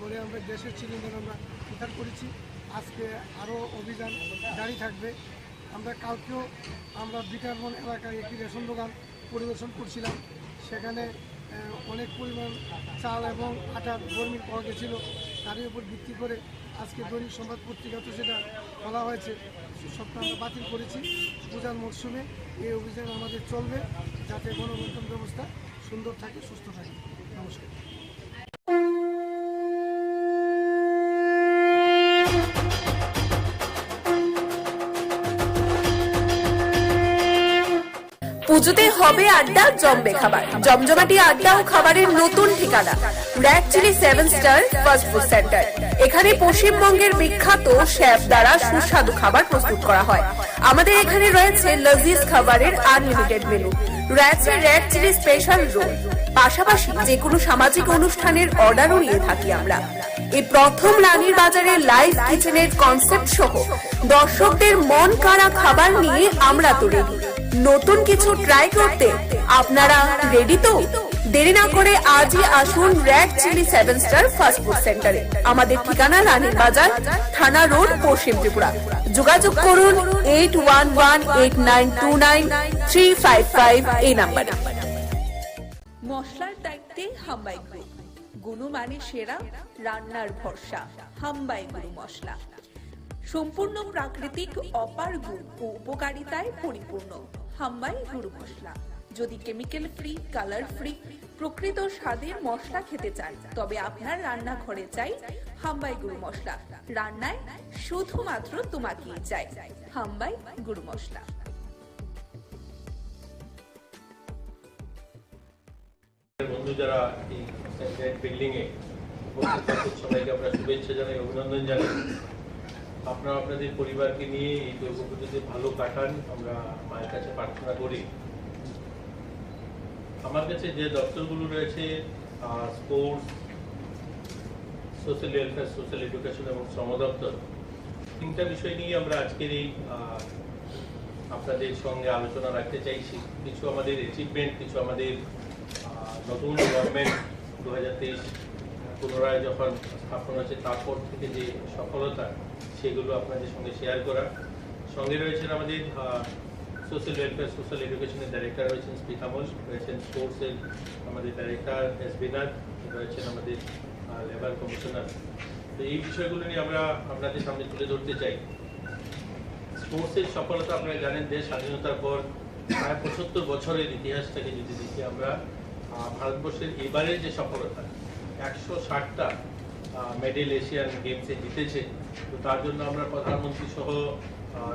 করে আমরা গ্যাসের সিলিন্ডার আমরা উদ্ধার করেছি। আজকে আরও অভিযান জারি থাকবে। আমরা কালকেও আমরা বিটারবন এলাকায় একটি রেশন দোকান পরিদর্শন করছিলাম। সেখানে অনেক পরিমাণ চাল এবং আটার বর্মি পাওয়া গেছিল। তারই উপর ভিত্তি করে আজকে দৈনিক সংবাদ পত্রিকাতে সেটা বলা হয়েছে, সবটা আমরা বাতিল করেছি। পূজার মরশুমে এই অভিযান আমাদের চলবে, যাতে গণবন্টন ব্যবস্থা সুন্দর থাকে, সুস্থ থাকে। নমস্কার। পুজোতে হবে আড্ডা, জমবে খাবার। জমজমাটি আড্ডা ও খাবারের নতুন ঠিকানা red chilli 7 star fast food centre. এখানে পশ্চিমবঙ্গের বিখ্যাত শেফ দ্বারা সুস্বাদু খাবার প্রস্তুত করা হয়। আমাদের এখানে রয়েছে লজিজ খাবারের আনলিমিটেড মেনু, রয়েছে রেড চিলি স্পেশাল রোল, পাশাপাশি যে কোনো সামাজিক অনুষ্ঠানের অর্ডারও নিয়ে থাকি আমরা। এই প্রথম রানীর বাজারে লাইভ কিচেনের কনসেপ্ট সহ দর্শকদের মন কাড়া খাবার নিয়ে আমরা তো রেডি। নতুন কিছু ট্রাই করতে আপনারা রেডি তো? দেরি না করে আজই আসুন red chilli 7 star fast food সেন্টারে। আমাদের ঠিকানা রানীর বাজার, থানা রোড, পশ্চিম ত্রিপুরা। যোগাযোগ করুন 8118929355 এই নাম্বারে। মশলার দায়িত্বে হাম্বাই গ্রুপ, গুণমানে সেরা, রান্নার ভরসা। হাম্বাই গুরু মশলা সম্পূর্ণ প্রাকৃতিক, অপার গুণ ও উপকারিতায় পরিপূর্ণ। হাম্বাই গুরু মশলা। যদি কেমিক্যাল ফ্রি, কালার ফ্রি, প্রকৃত স্বাদের মশলা খেতে চান, তবে আপনার রান্নাঘরে চাই হাম্বাই গুরু মশলা। রান্নায় শুধুমাত্র তোমাকেই চাই হাম্বাই গুরু মশলা। বন্ধু যারা এই বিল্ডিং এ সবাইকে আমরা শুভেচ্ছা জানাই, অভিনন্দন জানাই। আপনারা আপনাদের পরিবারকে নিয়ে এই দুর্গাপুজোতে ভালো কাটান, আমরা মায়ের কাছে প্রার্থনা করি। আমার কাছে যে দপ্তরগুলো রয়েছে, sports, social welfare, social education এবং শ্রম দপ্তর, তিনটা বিষয় নিয়ে আমরা আজকের এই আপনাদের সঙ্গে আলোচনা রাখতে চাইছি। কিছু আমাদের অ্যাচিভমেন্ট, কিছু আমাদের নতুন গভর্নমেন্ট 2023 পুনরায় যখন স্থাপন হয়েছে তারপর থেকে যে সফলতা, সেগুলো আপনাদের সঙ্গে শেয়ার করা। সঙ্গে রয়েছেন আমাদের সোশ্যাল ওয়েলফেয়ার, সোশ্যাল এডুকেশনের ডাইরেক্টর রয়েছেন স্পিতামল, রয়েছেন স্পোর্টসের আমাদের ডাইরেক্টর এস বিনাথ, রয়েছেন আমাদের লেবার কমিশনার। তো এই বিষয়গুলো নিয়ে আমরা আপনাদের সামনে তুলে ধরতে চাই। স্পোর্টসের সফলতা আপনারা জানেন, দেশ স্বাধীনতার পর প্রায় 75 বছরের ইতিহাসটাকে যদি দেখি আমরা, ভারতবর্ষের এবারের যে সফলতা, 160টা মেডেল এশিয়ান গেমসে জিতেছে। তো তার জন্য আমরা প্রধানমন্ত্রী সহ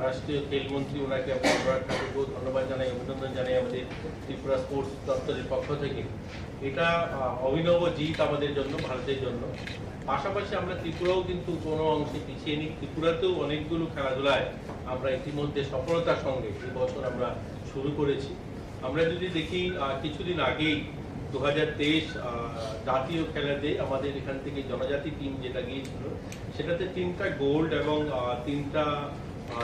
রাষ্ট্রীয় খেলমন্ত্রী ওনাকে আমরা ধন্যবাদ জানাই, অভিনন্দন জানাই আমাদের ত্রিপুরা স্পোর্টস দপ্তরের পক্ষ থেকে। এটা অভিনব জিত আমাদের জন্য, ভারতের জন্য। পাশাপাশি আমরা ত্রিপুরাও কিন্তু কোনো অংশে পিছিয়ে নিই। ত্রিপুরাতেও অনেকগুলো খেলাধুলায় আমরা ইতিমধ্যে সফলতার সঙ্গে এই বছর আমরা শুরু করেছি। আমরা যদি দেখি কিছুদিন আগেই 2023 জাতীয় খেলাতে আমাদের এখান থেকে জনজাতি টিম যেটা গিয়েছিল, সেটাতে 3টা গোল্ড এবং 3টা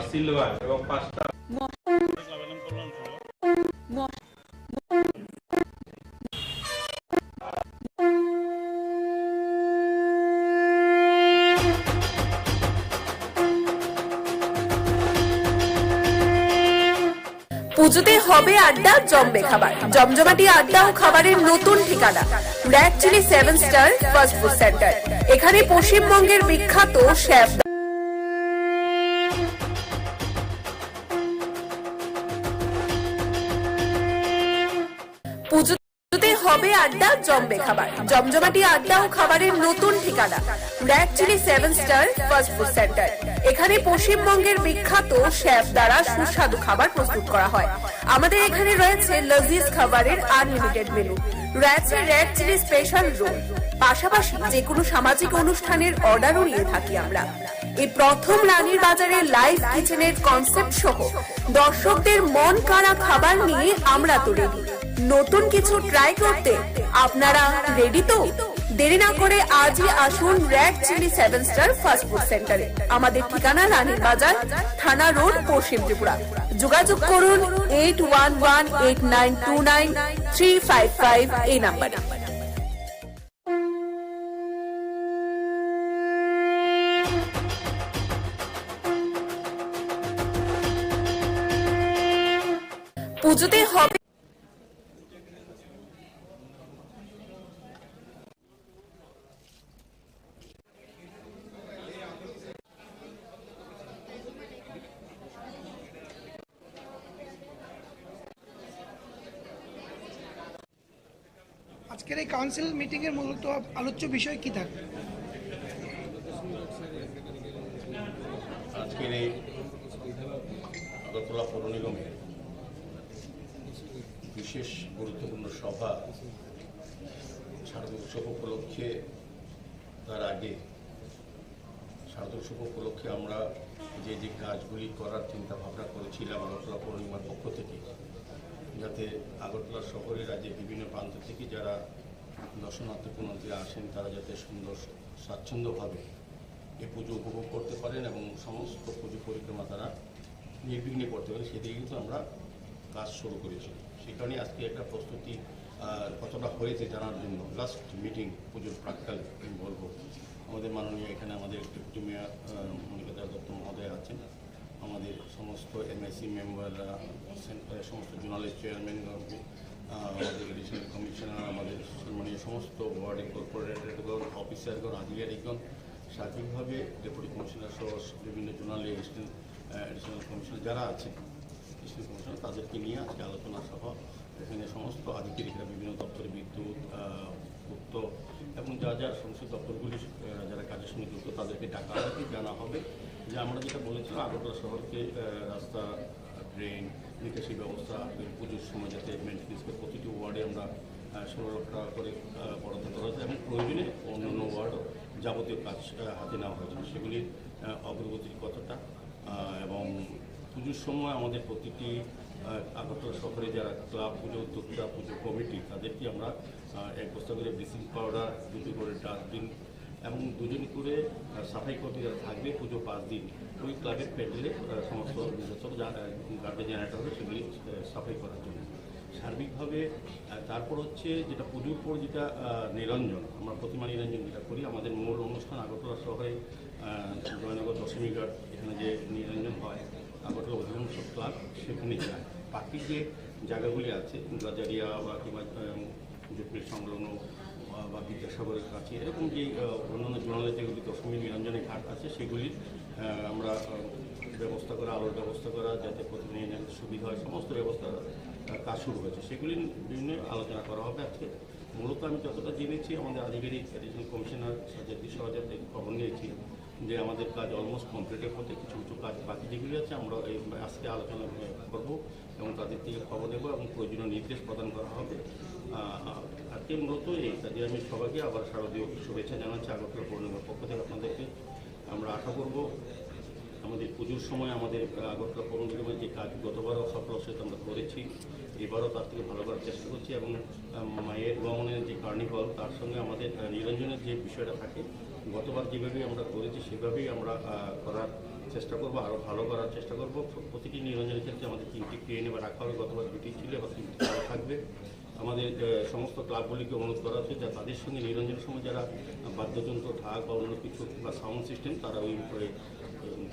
সিলভার এবং 5টা পুজোতে হবে আড্ডা, জমবে খাবার। জমজমাটি আড্ডা ও খাবারের নতুন ঠিকানা red chilli 7 star fast food centre. এখানে পশ্চিমবঙ্গের বিখ্যাত শেফ পুজোতে হবে আড্ডা, জমবে খাবার। জমজমাটি আড্ডা ও খাবারের নতুন ঠিকানা red chilli 7 star fast food centre. এখানে পশ্চিমবঙ্গের বিখ্যাত শেফ দ্বারা সুস্বাদু খাবার প্রস্তুত করা হয়। আমাদের এখানে রয়েছে লজিজ খাবারের আনলিমিটেড মেনু, রয়েছে রেড চিলি স্পেশাল রোল, পাশাপাশি যে কোনো সামাজিক অনুষ্ঠানের অর্ডারও নিয়ে থাকি আমরা। এই প্রথম রানীর বাজারে লাইভ কিচেনের কনসেপ্ট সহ দর্শকদের মন কাড়া খাবার নিয়ে আমরা তো রেডি। নতুন কিছু ট্রাই করতে আপনারা রেডি তো? দেরি না করে আজই আসুন red chilli 7 star fast food সেন্টারে। আমাদের ঠিকানা রানীর বাজার, থানা রোড, পশ্চিম ত্রিপুরা। যোগাযোগ করুন 8118929355 এই নাম্বারে। পুজোতে হবে আজকের এই কাউন্সিল মিটিং এর মূলত আলোচ্য বিষয় কি থাকবে? আজকের এই আগরতলা পৌর নিগমের বিশেষ গুরুত্বপূর্ণ সভা শারদীয় উৎসব উপলক্ষে, তার আগে শারদীয় উৎসব উপলক্ষে আমরা যে যে কাজগুলি করার চিন্তা ভাবনা করেছিলাম আগরতলা পৌর নিগমের পক্ষ থেকে, যাতে আগরতলা শহরে রাজ্যের বিভিন্ন প্রান্ত থেকে যারা দর্শনার্থী পুণ্যার্থীরা আসেন তারা যাতে সুন্দর স্বাচ্ছন্দ্যভাবে এই পুজো উপভোগ করতে পারেন এবং সমস্ত পুজো পরিক্রমা তারা নির্বিঘ্নে করতে পারেন, সেদিকে কিন্তু আমরা কাজ শুরু করেছি। সেই কারণে আজকে একটা প্রস্তুতি কতটা হয়েছে জানার জন্য লাস্ট মিটিং পুজোর প্রাক্কালে আমি বলবো, আমাদের মাননীয় এখানে আমাদের ডেপুটি মেয়র মনিকা দত্ত মহোদয় আছেন, আমাদের সমস্ত এমআইসি মেম্বাররা, সমস্ত জোনালের চেয়ারম্যান, আমাদের এডিশনাল কমিশনার, আমাদের সম্মানীয় সমস্ত ওয়ার্ডের কর্পোরেটরগণ, অফিসারগণ, আধিকারিকগণ, সার্বিকভাবে ডেপুটি কমিশনার সহ বিভিন্ন জোনালে এডিশনাল কমিশনার যারা আছেন, এডিশনাল কমিশনার তাদেরকে নিয়ে আজকে আলোচনা সভা। এখানে সমস্ত আধিকারিকরা বিভিন্ন দপ্তরে বিদ্যুৎ, পূর্ত এবং যা যা সমস্ত দপ্তরগুলি যারা কাজের সঙ্গে যুক্ত তাদেরকে ডাকা হবে, জানা হবে যে আমরা যেটা বলেছিলাম আগরতলা শহরকে রাস্তা, ড্রেন, নিকাশি ব্যবস্থা পুজোর সময় যাতে মেনটেন্স করে প্রতিটি ওয়ার্ডে আমরা 16 লক্ষ টাকা করে বরাদ্দ করা হয়েছে এবং প্রয়োজনে অন্যান্য ওয়ার্ডও যাবতীয় কাজ হাতে নেওয়া হয়েছে, সেগুলির অগ্রগতির কতটা এবং পুজোর সময় আমাদের প্রতিটি আগরতলা শহরে যারা ক্লাব, পুজো উদ্যোক্তা, পুজো কমিটি তাদেরকে আমরা 1 বস্তা করে ব্লিচিং পাউডার, 2 করে ডাস্টবিন এবং 2জন করে সাফাই কর্মী যারা থাকবে পুজো 5 দিন ওই ক্লাবের প্যান্ডেলে সমস্ত গার্বেজ জেনারেটর হবে সেগুলি সাফাই করার জন্য সার্বিকভাবে। তারপর হচ্ছে যেটা পুজোর পর যেটা নিরঞ্জন, আমরা প্রতিমা নিরঞ্জন যেটা করি, আমাদের মূল অনুষ্ঠান আগরতলা শহরে জয়নগর দশমী ঘাট, এখানে যে নিরঞ্জন হয় আগরতলা অধিকাংশ ক্লাব সেখানে যায়। বাকি যে জায়গাগুলি আছে গাজারিয়া বা কিংবা জুটমিল সংলগ্ন বা বিদ্যাসাগরের কাছে এরকম যে অন্যান্য জোনালে যেগুলি দশমী নিরঞ্জনের ঘাট আছে সেগুলির আমরা ব্যবস্থা করা, আলোর ব্যবস্থা করা, যাতে প্রতিদিন সুবিধা হয়, সমস্ত ব্যবস্থা কাজ শুরু হয়েছে, সেগুলি বিভিন্ন আলোচনা করা হবে আজকে। মূলত আমি যতটা জেনেছি আমাদের আধিকারিক এডিশনাল কমিশনার সাজাদি সহজাতে খবর নিয়েছি যে আমাদের কাজ অলমোস্ট কমপ্লিটের মধ্যে, কিছু কিছু কাজ বাকি যেগুলি আছে আমরা এই আজকে আলোচনা করব এবং তাদের থেকে খবর নেব এবং প্রয়োজনীয় নির্দেশ প্রদান করা হবে। আজকে মূলত এই কাজে আমি সবাইকে আবার শারদীয় শুভেচ্ছা জানাচ্ছি আগরতলা পৌর নিগমের পক্ষ থেকে আপনাদেরকে। আমরা আশা করব আমাদের পুজোর সময় আমাদের আগরতলা পৌর নিগমের যে কাজ গতবারও সফলতার সাথে আমরা করেছি, এবারও তার থেকে ভালো করার চেষ্টা করছি এবং মায়ের গমনের যে কার্নিভাল তার সঙ্গে আমাদের নিরঞ্জনের যে বিষয়টা থাকে গতবার যেভাবেই আমরা করেছি সেভাবেই আমরা করার চেষ্টা করব, আরও ভালো করার চেষ্টা করব। প্রতিটি নিরঞ্জনের ক্ষেত্রে আমাদের 3টি ক্রেন এবার রাখা হবে, গতবার 2টি ছিল, এবার 3টি থাকবে। আমাদের সমস্ত ক্লাবগুলিকে অনুরোধ করা হচ্ছে যে তাদের সঙ্গে নিরঞ্জনের সময় যারা বাদ্যযন্ত্র, ঢাক বা অন্য কিছু বা সাউন্ড সিস্টেম তারা ওই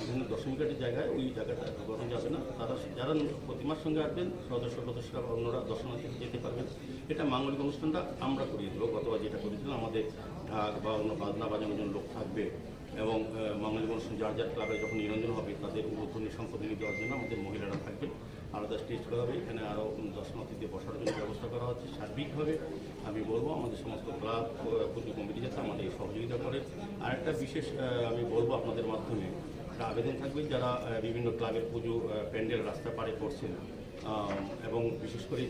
বিভিন্ন দশমী ঘাটের জায়গায় ওই জায়গাটা ঢোকানো যাবে না, তারা যারা প্রতিমার সঙ্গে আসবেন সদস্যরা অন্যরা দর্শনার্থী যেতে পারবেন। এটা মাঙ্গলিক অনুষ্ঠানটা আমরা করিয়ে দেবো, গতবার যেটা করেছিলাম আমাদের ঢাক বা অন্য বাজনা বাজানোর জন্য লোক থাকবে এবং মাঙ্গলিক অনুষ্ঠান যার যার ক্লাবে যখন নিরঞ্জন হবে তাদের উদ্বোধনী সম্পাদনী দেওয়ার জন্য আমাদের মহিলারা থাকবে, আলাদা স্টেজ করা হবে, এখানে আরও দর্শনার্থীদের বসার জন্য ব্যবস্থা করা হচ্ছে। সার্বিকভাবে আমি বলবো আমাদের সমস্ত ক্লাব, পুজো কমিটি যাতে আমাদের সহযোগিতা করে। আরেকটা বিশেষ আমি বলবো আপনাদের মাধ্যমে একটা আবেদন থাকবে যারা বিভিন্ন ক্লাবের পুজো প্যান্ডেল রাস্তা পাড়ে করছেন এবং বিশেষ করে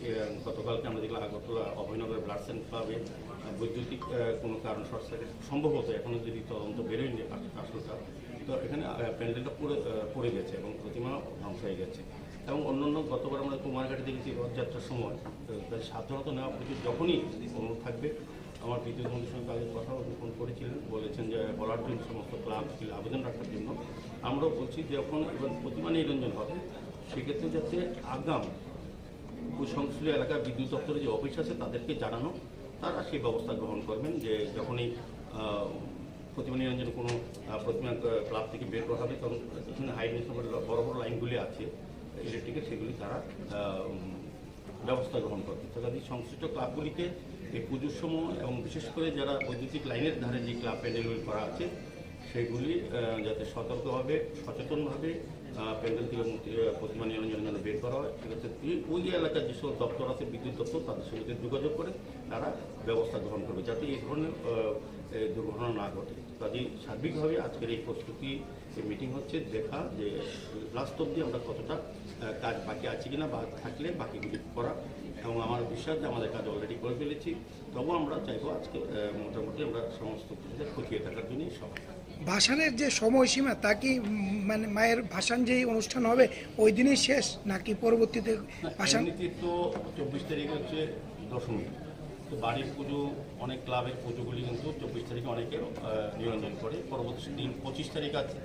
গতকালকে আমরা দেখলাম আগরতলা অভয়নগর ব্লাড সেন্টার ক্লাবে বৈদ্যুতিক কোনো কারণ শর্ট সার্কিট সম্ভবত এখনও যদি তদন্ত বেরোয়নি আসলটা, তো এখানে প্যান্ডেলটা পড়ে গেছে এবং প্রতিমা ধ্বংস হয়ে গেছে। এবং অন্যান্য গতবার আমরা কুমারঘাটে দেখেছি রথযাত্রার সময় সাধারণত নেওয়া পুজো যখনই অনুরোধ থাকবে, আমার বিদ্যুৎ মন্ত্রীর সঙ্গে কাজের কথাও ফোন করেছিলেন, বলেছেন যে বলার জন্য সমস্ত ক্লাব আবেদন রাখার জন্য। আমরাও বলছি যে যখন এবার প্রতিমা নিরঞ্জন হবে সেক্ষেত্রে যাতে আগাম ওই সংশ্লিষ্ট এলাকার বিদ্যুৎ দপ্তরে যে অফিস আছে তাদেরকে জানানো, তারা সেই ব্যবস্থা গ্রহণ করবেন যে যখনই প্রতিমা নিরঞ্জন কোনো প্রতিমা ক্লাব থেকে বের করা হবে তখন এখানে হাই টেনশন বড় বড় লাইনগুলি আছে ইলেকট্রিকের, সেগুলি তারা ব্যবস্থা গ্রহণ করবে। কাজে সংশ্লিষ্ট ক্লাবগুলিকে এই পুজোর সময় এবং বিশেষ করে যারা বৈদ্যুতিক লাইনের ধারে যে ক্লাব প্যান্ডেলগুলি করা আছে সেগুলি যাতে সতর্কভাবে সচেতনভাবে প্যান্ডেল থেকে প্রতিমা নিরঞ্জন যেন বের করা হয়, সেক্ষেত্রে ওই এলাকার যেসব দপ্তর আছে বিদ্যুৎ দপ্তর তাদের সঙ্গে যোগাযোগ করে তারা ব্যবস্থা গ্রহণ করবে যাতে এই ধরনের দুর্ঘটনা না ঘটে। কাজেই সার্বিকভাবে আজকের এই প্রস্তুতি মিটিং হচ্ছে দেখা যে লাস্ট অবধি আমরা কতটা কাজ বাকি আছে কিনা বা থাকলে বাকিগুলি করা, এবং আমার বিশ্বাস যে আমাদের কাজ অলরেডি করে ফেলেছি। তবুও আমরা চাইবো আজকে মোটামুটি আমরা সমস্ত কিছুতে খতিয়ে থাকার জন্যই সবাই। ভাসানের যে সময়সীমা তা কি মানে মায়ের ভাসান যেই অনুষ্ঠান হবে ওই দিনই শেষ নাকি পরবর্তীতে ভাসান? তো 24 তারিখ হচ্ছে দশমী, তো বাড়ির পুজো অনেক ক্লাবের পুজোগুলি কিন্তু 24 তারিখে অনেকে নিরঞ্জন করে, পরবর্তী দিন 25 তারিখ আছে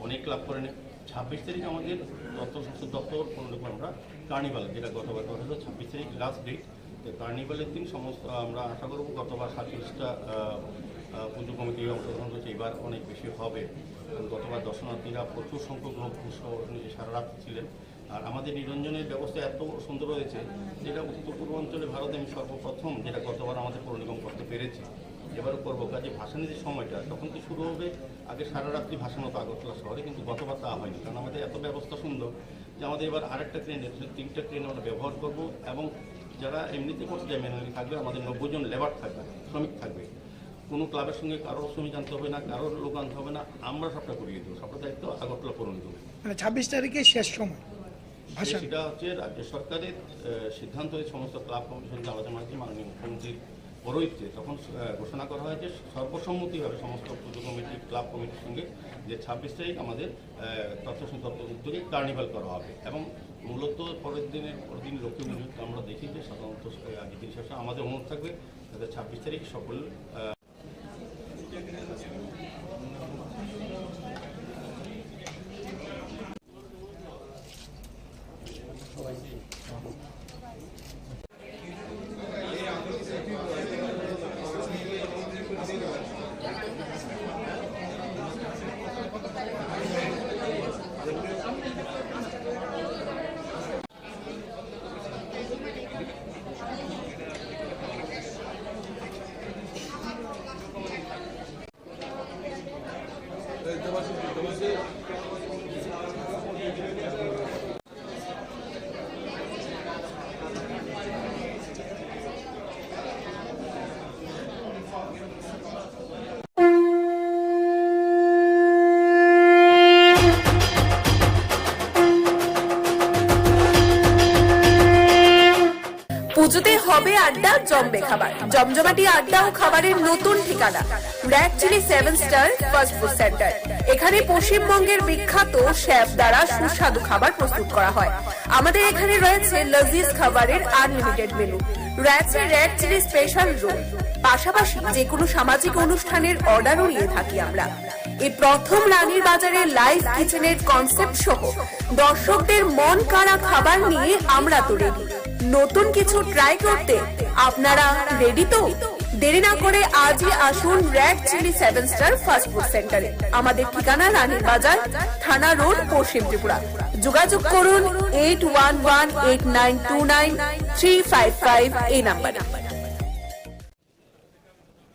অনেক ক্লাব করে নেয়। 26 তারিখ আমাদের তথ্য সংসদ দপ্তর কোনোরকম আমরা কার্নিভাল, যেটা গতবার করা হলো 26 তারিখ লাস্ট ডেট, তো কার্নিভালের দিন সমস্ত আমরা আশা করব গতবার 47টা পুজো কমিটি অংশগ্রহণ করছে, এবার অনেক বেশি হবে। গতবার দর্শনার্থীরা প্রচুর সংখ্যক লোক সারা রাত ছিলেন। আর আমাদের নিরঞ্জনের ব্যবস্থা এত সুন্দর হয়েছে যেটা উত্তর পূর্বাঞ্চলে ভারতে আমি সর্বপ্রথম, যেটা গতবার আমাদের পৌর নিগম করতে পেরেছি, এবারও করবো। কাজে ভাসানের যে সময়টা তখন তো শুরু হবে, আগে সারা রাত্রি ভাসানো হতো আগরতলা শহরে, কিন্তু গতবার তা হয়নি, কারণ আমাদের এত ব্যবস্থা সুন্দর যে আমাদের এবার আরেকটা ট্রেন, 3টা ট্রেন আমরা ব্যবহার করবো, এবং যারা এমনিতে করতে যায় ম্যানুয়ালি থাকবে, আমাদের 90 জন লেবার থাকবে, শ্রমিক থাকবে। কোনো ক্লাবের সঙ্গে কারোর শ্রমিক আনতে হবে না, কারোর লোক আনতে হবে না, আমরা সবটা করিয়ে দেবো, সবটা দায়িত্ব আগরতলা পৌর নিগম। মানে 26 তারিখে শেষ সময় ভাসান। সেটা হচ্ছে রাজ্য সরকারের সিদ্ধান্ত, সমস্ত ক্লাব কমিশনকে আলোচনা হয়েছে মাননীয় মুখ্যমন্ত্রীর পৌরোহিত্যে, তখন ঘোষণা করা হয়েছে সর্বসম্মতিভাবে সমস্ত পুজো কমিটি ক্লাব কমিটির সঙ্গে যে 26 তারিখ আমাদের তথ্য সংসদ উদ্যোগে কার্নিভাল করা হবে, এবং মূলত পরের দিন লক্ষ্মী পুজো আমরা দেখি যে সাধারণত আগের দিন শেষে আমাদের অনুরোধ থাকবে যাতে 26 তারিখ সকল পুজোতে হবে আড্ডা, জমবে খাবার। জমজমাটি আড্ডা ও খাবারের নতুন ঠিকানা red chilli 7 star fast food centre. এখানে পশ্চিমবঙ্গের বিখ্যাত শেফ দ্বারা সুস্বাদু খাবার প্রস্তুত করা হয়। আমাদের এখানে রয়েছে লজিজ খাবারের আনলিমিটেড মেনু, রয়েছে রেড চিলি স্পেশাল রোল, পাশাপাশি যে কোনো সামাজিক অনুষ্ঠানের অর্ডারও নিয়ে থাকি আমরা। এই প্রথম রানীর বাজারে লাইভ কিচেনের কনসেপ্ট সহ দর্শকদের মন কাড়া খাবার নিয়ে আমরা তো রেডি। নতুন কিছু ট্রাই করতে আপনারা রেডি তো? দেরি না করে আজই আসুন red chilli 7 star fast food সেন্টারে। আমাদের ঠিকানা রানীর বাজার, থানা রোড, পশ্চিম ত্রিপুরা। যোগাযোগ করুন 8118929355 এই নাম্বারে।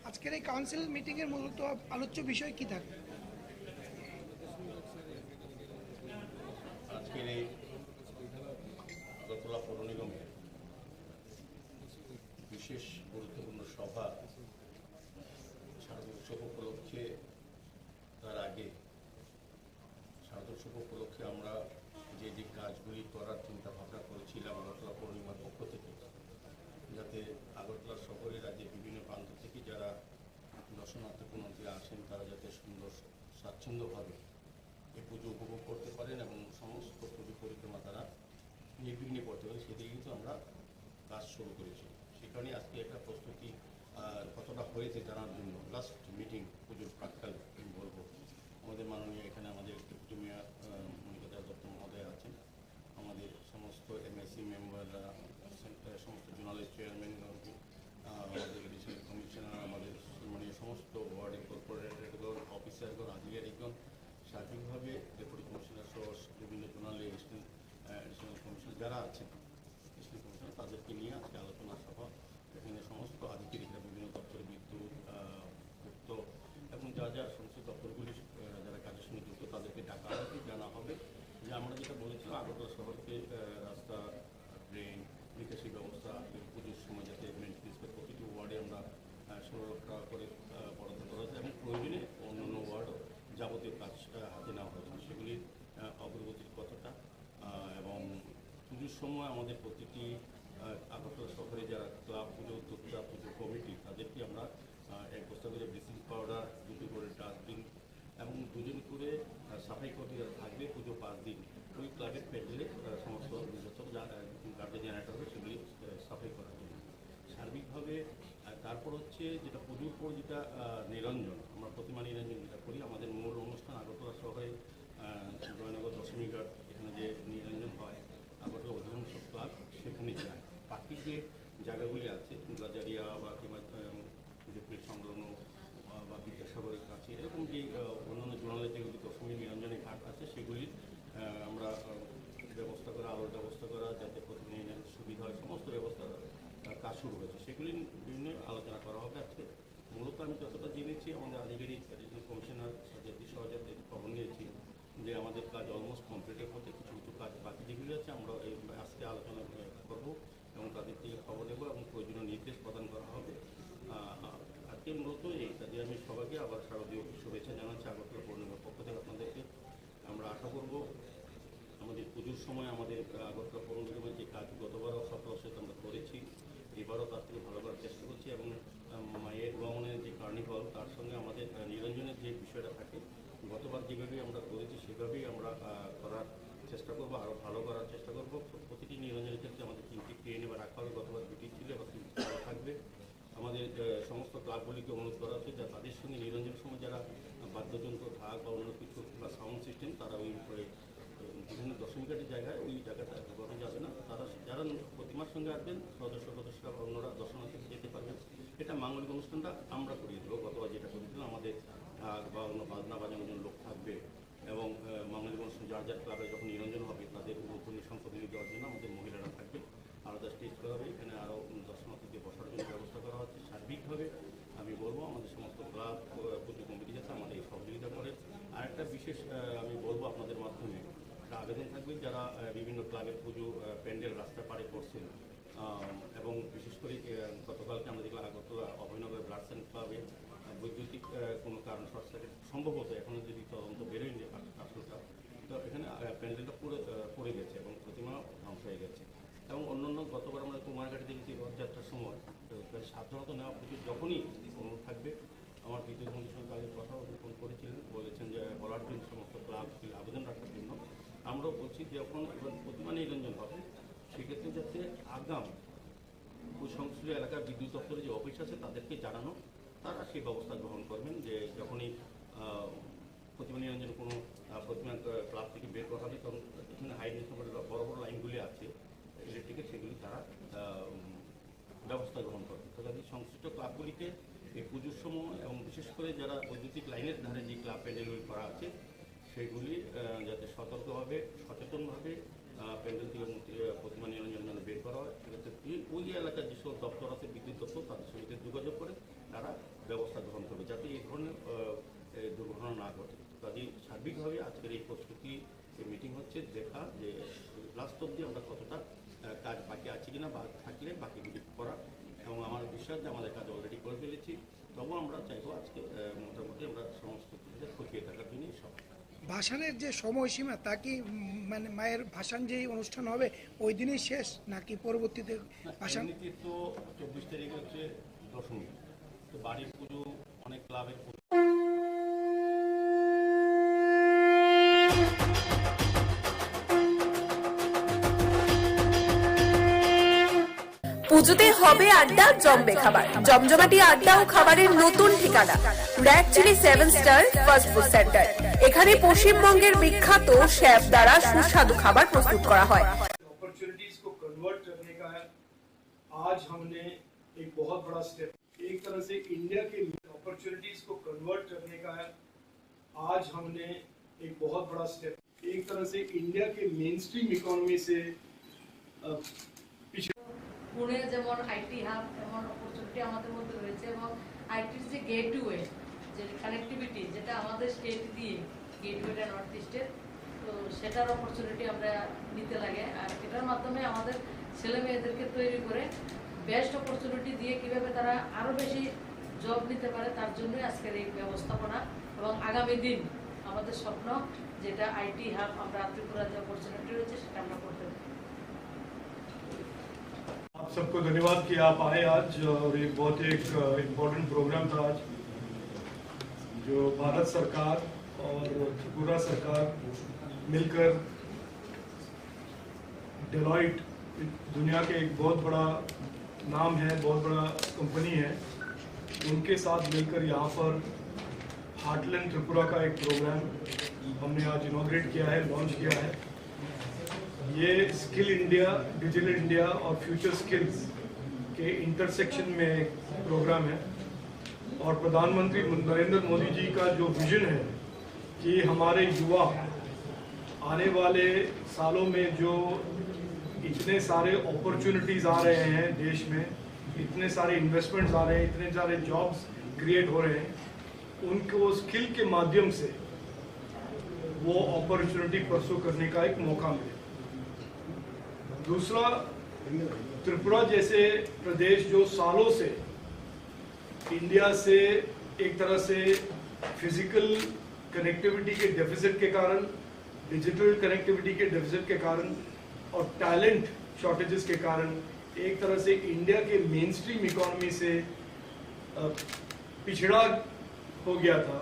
আজকের এই কাউন্সিল মিটিং এর মূলত আলোচ্য বিষয় কি থাকবে? আজকের এই আগরতলা পৌর নিগমের বিশেষ গুরুত্বপূর্ণ সভা শারদোৎসব উপলক্ষে, তার আগে শারদোৎসব উপলক্ষে আমরা যে কাজগুলি করার চিন্তা ভাবনা করেছিলাম আগরতলা পৌর নিগমের পক্ষ থেকে, যাতে আগরতলা শহরে রাজ্যের বিভিন্ন প্রান্ত থেকে যারা দর্শনার্থী পুণ্যার্থীরা আসেন তারা যাতে সুন্দর স্বাচ্ছন্দ্যভাবে এই পুজো উপভোগ করতে পারেন এবং সমস্ত পুজো পরিক্রমা তারা নির্বিঘ্নে করতে পারেন, সেদিকে কিন্তু আমরা কাজ শুরু করেছি। সে কারণে আজকে একটা প্রস্তুতি কতটা হয়েছে জানার জন্য লাস্ট মিটিং পুজোর প্রাক্কাল বলবো, আমাদের মাননীয় এখানে আমাদের পুজো মেয়র মনিকা দত্ত মহোদয় আছেন, আমাদের সমস্ত এমএসসি মেম্বাররা, সমস্ত জোনালের চেয়ারম্যান, আমাদের এডিশনাল কমিশনার, আমাদের মাননীয় সমস্ত ওয়ার্ডের কর্পোরেটর অফিসারগণ, আধিকারিকগণ, সার্বিকভাবে ডেপুটি কমিশনার সহ বিভিন্ন জোনাল এডিশনাল কমিশনার যারা আছেন, এডিশনাল কমিশনার তাদের 16 লক্ষ টাকা করে বরাদ্দ করা হয়েছে এবং প্রয়োজনে অন্যান্য ওয়ার্ডও যাবতীয় কাজ হাতে নেওয়া হয়েছে। সেগুলির অগ্রগতির কতটা এবং পুজোর সময় আমাদের প্রতিটি আগরতলা শহরে যারা ক্লাব, পুজো উদ্যোক্তা, পুজো কমিটি, তাদেরকে আমরা 1 বস্তা করে ব্লিচিং পাউডার, 2টি করে ডাস্টবিন এবং 2জন করে সাফাই কর্মী যারা থাকবে পুজো 5 দিন ওই ক্লাবের প্যান্ডেলে সমস্ত গার্ডেন জেনারেটর হবে সেগুলি সাফাই করার জন্য সার্বিকভাবে। তারপর হচ্ছে যেটা পুজোর পর যেটা নিরঞ্জন, আমরা প্রতিমা নিরঞ্জন যেটা করি, আমাদের মূল অনুষ্ঠান আগরতলা শহরে জয়নগর দশমী ঘাট, এখানে যে নিরঞ্জন হয় আগরতলা অধিকাংশ ক্লাব সেখানে যায়। বাকি যে জায়গাগুলি আছে গাজারিয়া বা কিংবা সংলগ্ন বা বিদ্যাসাগরের কাছে এরকম যে অন্যান্য জোনালে যেগুলি দশমী নিরঞ্জনের ঘাট আছে সেগুলি আমরা ব্যবস্থা করা, আলোর ব্যবস্থা করা, যাতে প্রতিদিনের সুবিধা হয়, সমস্ত ব্যবস্থা কাজ শুরু হয়েছে। সেগুলি বিভিন্ন আলোচনা করা হবে আজকে। মূলত আমি যতটা জেনেছি আমাদের আধিকারিক রিজিওনাল কমিশনার সাজাদি সহজাতে খবর নিয়েছি যে আমাদের কাজ অলমোস্ট কমপ্লিটের মধ্যে, কিছু কিছু কাজ বাকি যেগুলি আছে আমরা আজকে আলোচনা করব এবং তাদের থেকে খবর নেব এবং প্রয়োজনীয় নির্দেশ প্রদান করা হবে। আজকে মূলত এই কাজে আমি সবাইকে আবার শারদীয় শুভেচ্ছা জানাচ্ছি আগরতলা পৌরনিগমের পক্ষ থেকে আপনাদেরকে। আমরা আশা করব আমাদের পুজোর সময় আমাদের আগরতলা পৌরনিগমের যে কাজ গতবারও সফলতার সাথে আমরা করেছি, এবারও তার থেকে ভালো করার চেষ্টা করছি এবং মায়ের গমনের যে কার্নিভাল তার সঙ্গে আমাদের নিরঞ্জনের যে বিষয়টা থাকে গতবার যেভাবে আমরা করেছি সেভাবেই আমরা করার চেষ্টা করবো, আরও ভালো করার চেষ্টা করবো। প্রতিটি নিরঞ্জনের ক্ষেত্রে আমাদের 3টি ট্রেনে বা রাখা হবে, গতবার 2টি ছিল, এবার 3টি থাকবে। আমাদের সমস্ত ক্লাবগুলিকে অনুরোধ করা হচ্ছে যে তাদের সঙ্গে নিরঞ্জনের সময় যারা বাদ্যযন্ত্র, ঢাক বা অন্য কিছু বা সাউন্ড সিস্টেম তারা ওই বিভিন্ন দশমীঘাটের জায়গায় ওই জায়গাটা ব্যবহার যাবে না। তারা যারা প্রতিমার সঙ্গে আসবেন সদস্যরা অন্যরা দর্শনার্থী যেতে পারবেন। এটা মাঙ্গলিক অনুষ্ঠানটা আমরা করিয়ে দেবো। গতবার যেটা করেছিলাম আমাদের ঢাক বা অন্য বাজনা বাজানোর জন্য লোক থাকবে এবং মাঙ্গলিক অনুষ্ঠান যার যার ক্লাবে যখন নিরঞ্জন হবে তাদের উদ্বোধনী সম্পত্তি দেওয়ার জন্য আমাদের মহিলারা থাকবে। আলাদা স্টেজ করা হবে, এখানে আরও দর্শনার্থীদের বসার জন্য ব্যবস্থা করা হচ্ছে। সার্বিকভাবে আমি বলবো আমাদের সমস্ত ক্লাব, পুজো কমিটি যাতে আমাদের এই সহযোগিতা করে। আরেকটা বিশেষ আমি বলবো আপনাদের মাধ্যমে একটা আবেদন থাকবে, যারা বিভিন্ন ক্লাবের পুজো প্যান্ডেল রাস্তা পাড়ে করছেন এবং বিশেষ করে গতকালকে আমরা দেখলাম আগরতলা অভয়নগর ব্লাড সেন্টার ক্লাবে বৈদ্যুতিক কোনো কারণ শর্ট সার্কিট সম্ভবত এখনও যদি তদন্ত বেরোয়নি আসলটা, তো এখানে প্যান্ডেলটা পড়ে গেছে এবং প্রতিমা ধ্বংস হয়ে গেছে। এবং অন্যান্য গতবার আমরা কুমারঘাটে দেখেছি রথযাত্রার সময় সাধারণত নেওয়া পুজো যখনই অনুরোধ থাকবে, আমার বিদ্যুৎ মন্ত্রীর সঙ্গে আগে কথা ফোন করেছিলেন, বলেছেন যে বলার জন্য সমস্ত ক্লাবকে আবেদন রাখার জন্য। আমরাও বলছি যে যখন এবার প্রতিমা নিরঞ্জন হবে সেক্ষেত্রে যাতে আগাম ওই সংশ্লিষ্ট এলাকার বিদ্যুৎ দপ্তরের যে অফিস আছে তাদেরকে জানানো, তারা সেই ব্যবস্থা গ্রহণ করবেন যে যখনই প্রতিমা নিরঞ্জন কোনো প্রতিমা ক্লাব থেকে বের করা হবে তখন এখানে হাই টেনশন বড় বড় লাইনগুলি আছে ইলেকট্রিকের, সেগুলি তারা ব্যবস্থা গ্রহণ করবে। তো তাদের সংশ্লিষ্ট ক্লাবগুলিকে এই পুজোর সময় এবং বিশেষ করে যারা বৈদ্যুতিক লাইনের ধারে যে ক্লাব প্যান্ডেলগুলি করা আছে সেগুলি যাতে সতর্কভাবে সচেতনভাবে প্যান্ডেল থেকে প্রতিমা নিরঞ্জন বের করা হয়। সেক্ষেত্রে ওই এলাকার যেসব দপ্তর আছে বিদ্যুৎ দপ্তর তাদের সঙ্গে যোগাযোগ করে তারা ব্যবস্থা গ্রহণ করবে যাতে এই ধরনের দুর্ঘটনা না ঘটে। কাজেই সার্বিকভাবে আজকের এই প্রস্তুতি মিটিং হচ্ছে দেখা যে লাস্ট অব্দি আমরা কতটা কাজ বাকি আছে কিনা বা থাকলে বাকিগুলি করা, এবং আমার বিশ্বাস যে আমাদের কাজ অলরেডি করে ফেলেছি। তবুও আমরা চাইবো আজকে মোটামুটি আমরা সমস্ত কিছুতে খতিয়ে থাকার জন্যই সব। ভাসানের যে সময়সীমা তা কি মানে মায়ের ভাসান যেই অনুষ্ঠান হবে ওই দিনই শেষ নাকি পরবর্তীতে ভাসান? তো 24 তারিখে হচ্ছে দশমী, তো বাড়ির পুজো অনেক ক্লাবের পুজোতে হবে আড্ডা, জমবে খাবার, জমজমাটি আড্ডা ও খাবারের নতুন ঠিকানা red chilli 7 star fast food centre. এখানে পশ্চিমবঙ্গের বিখ্যাত শেফ দ্বারা সুস্বাদু খাবার প্রস্তুত করা হয়। अपॉर्चुनिटीज को कन्वर्ट करने का आज हमने एक बहुत बड़ा स्टेप, एक तरह से इंडिया के अपॉर्चुनिटीज को कन्वर्ट करने का आज हमने एक बहुत बड़ा स्टेप, एक तरह से इंडिया के मेन स्ट्रीम इकोनॉमी से পুনে যেমন আইটি হাব এমন অপরচুনিটি আমাদের মধ্যে রয়েছে এবং আইটির যে গেটওয়ে, যে কানেক্টিভিটি যেটা আমাদের স্টেট দিয়ে গেটওয়েটা নর্থ ইস্টের, তো সেটার অপরচুনিটি আমরা নিতে লাগে। আর এটার মাধ্যমে আমাদের ছেলে মেয়েদেরকে তৈরি করে বেস্ট অপরচুনিটি দিয়ে কীভাবে তারা আরও বেশি জব নিতে পারে তার জন্যই আজকের এই ব্যবস্থাপনা এবং আগামী দিন আমাদের স্বপ্ন যেটা আইটি হাব আমরা ত্রিপুরা যে অপরচুনিটি রয়েছে সেটা আমরা করতে পারি। आप सबको धन्यवाद कि आप आए आज और एक बहुत एक इम्पोर्टेंट प्रोग्राम था आज जो भारत सरकार और त्रिपुरा सरकार मिलकर डेलॉइट दुनिया के एक बहुत बड़ा नाम है, बहुत बड़ा कंपनी है, उनके साथ मिलकर यहाँ पर हार्टलैंड त्रिपुरा का एक प्रोग्राम हमने आज इनॉग्रेट किया है, लॉन्च किया है। ये स्किल इंडिया, डिजिटल इंडिया और फ्यूचर स्किल्स के इंटरसेक्शन में एक प्रोग्राम है और प्रधानमंत्री नरेंद्र मोदी जी का जो विजन है कि हमारे युवा आने वाले सालों में जो इतने सारे अपॉर्चुनिटीज आ रहे हैं देश में, इतने सारे इन्वेस्टमेंट्स आ रहे हैं, इतने सारे जॉब्स क्रिएट हो रहे हैं, उनको स्किल के माध्यम से वो अपॉर्चुनिटी परसू करने का एक मौका मिले। दूसरा, त्रिपुरा जैसे प्रदेश जो सालों से इंडिया से एक तरह से फिजिकल कनेक्टिविटी के डेफिसिट के कारण, डिजिटल कनेक्टिविटी के डेफिसिट के कारण और टैलेंट शॉर्टेजेस के कारण एक तरह से इंडिया के मेन स्ट्रीम इकोनॉमी से पिछड़ा हो गया था।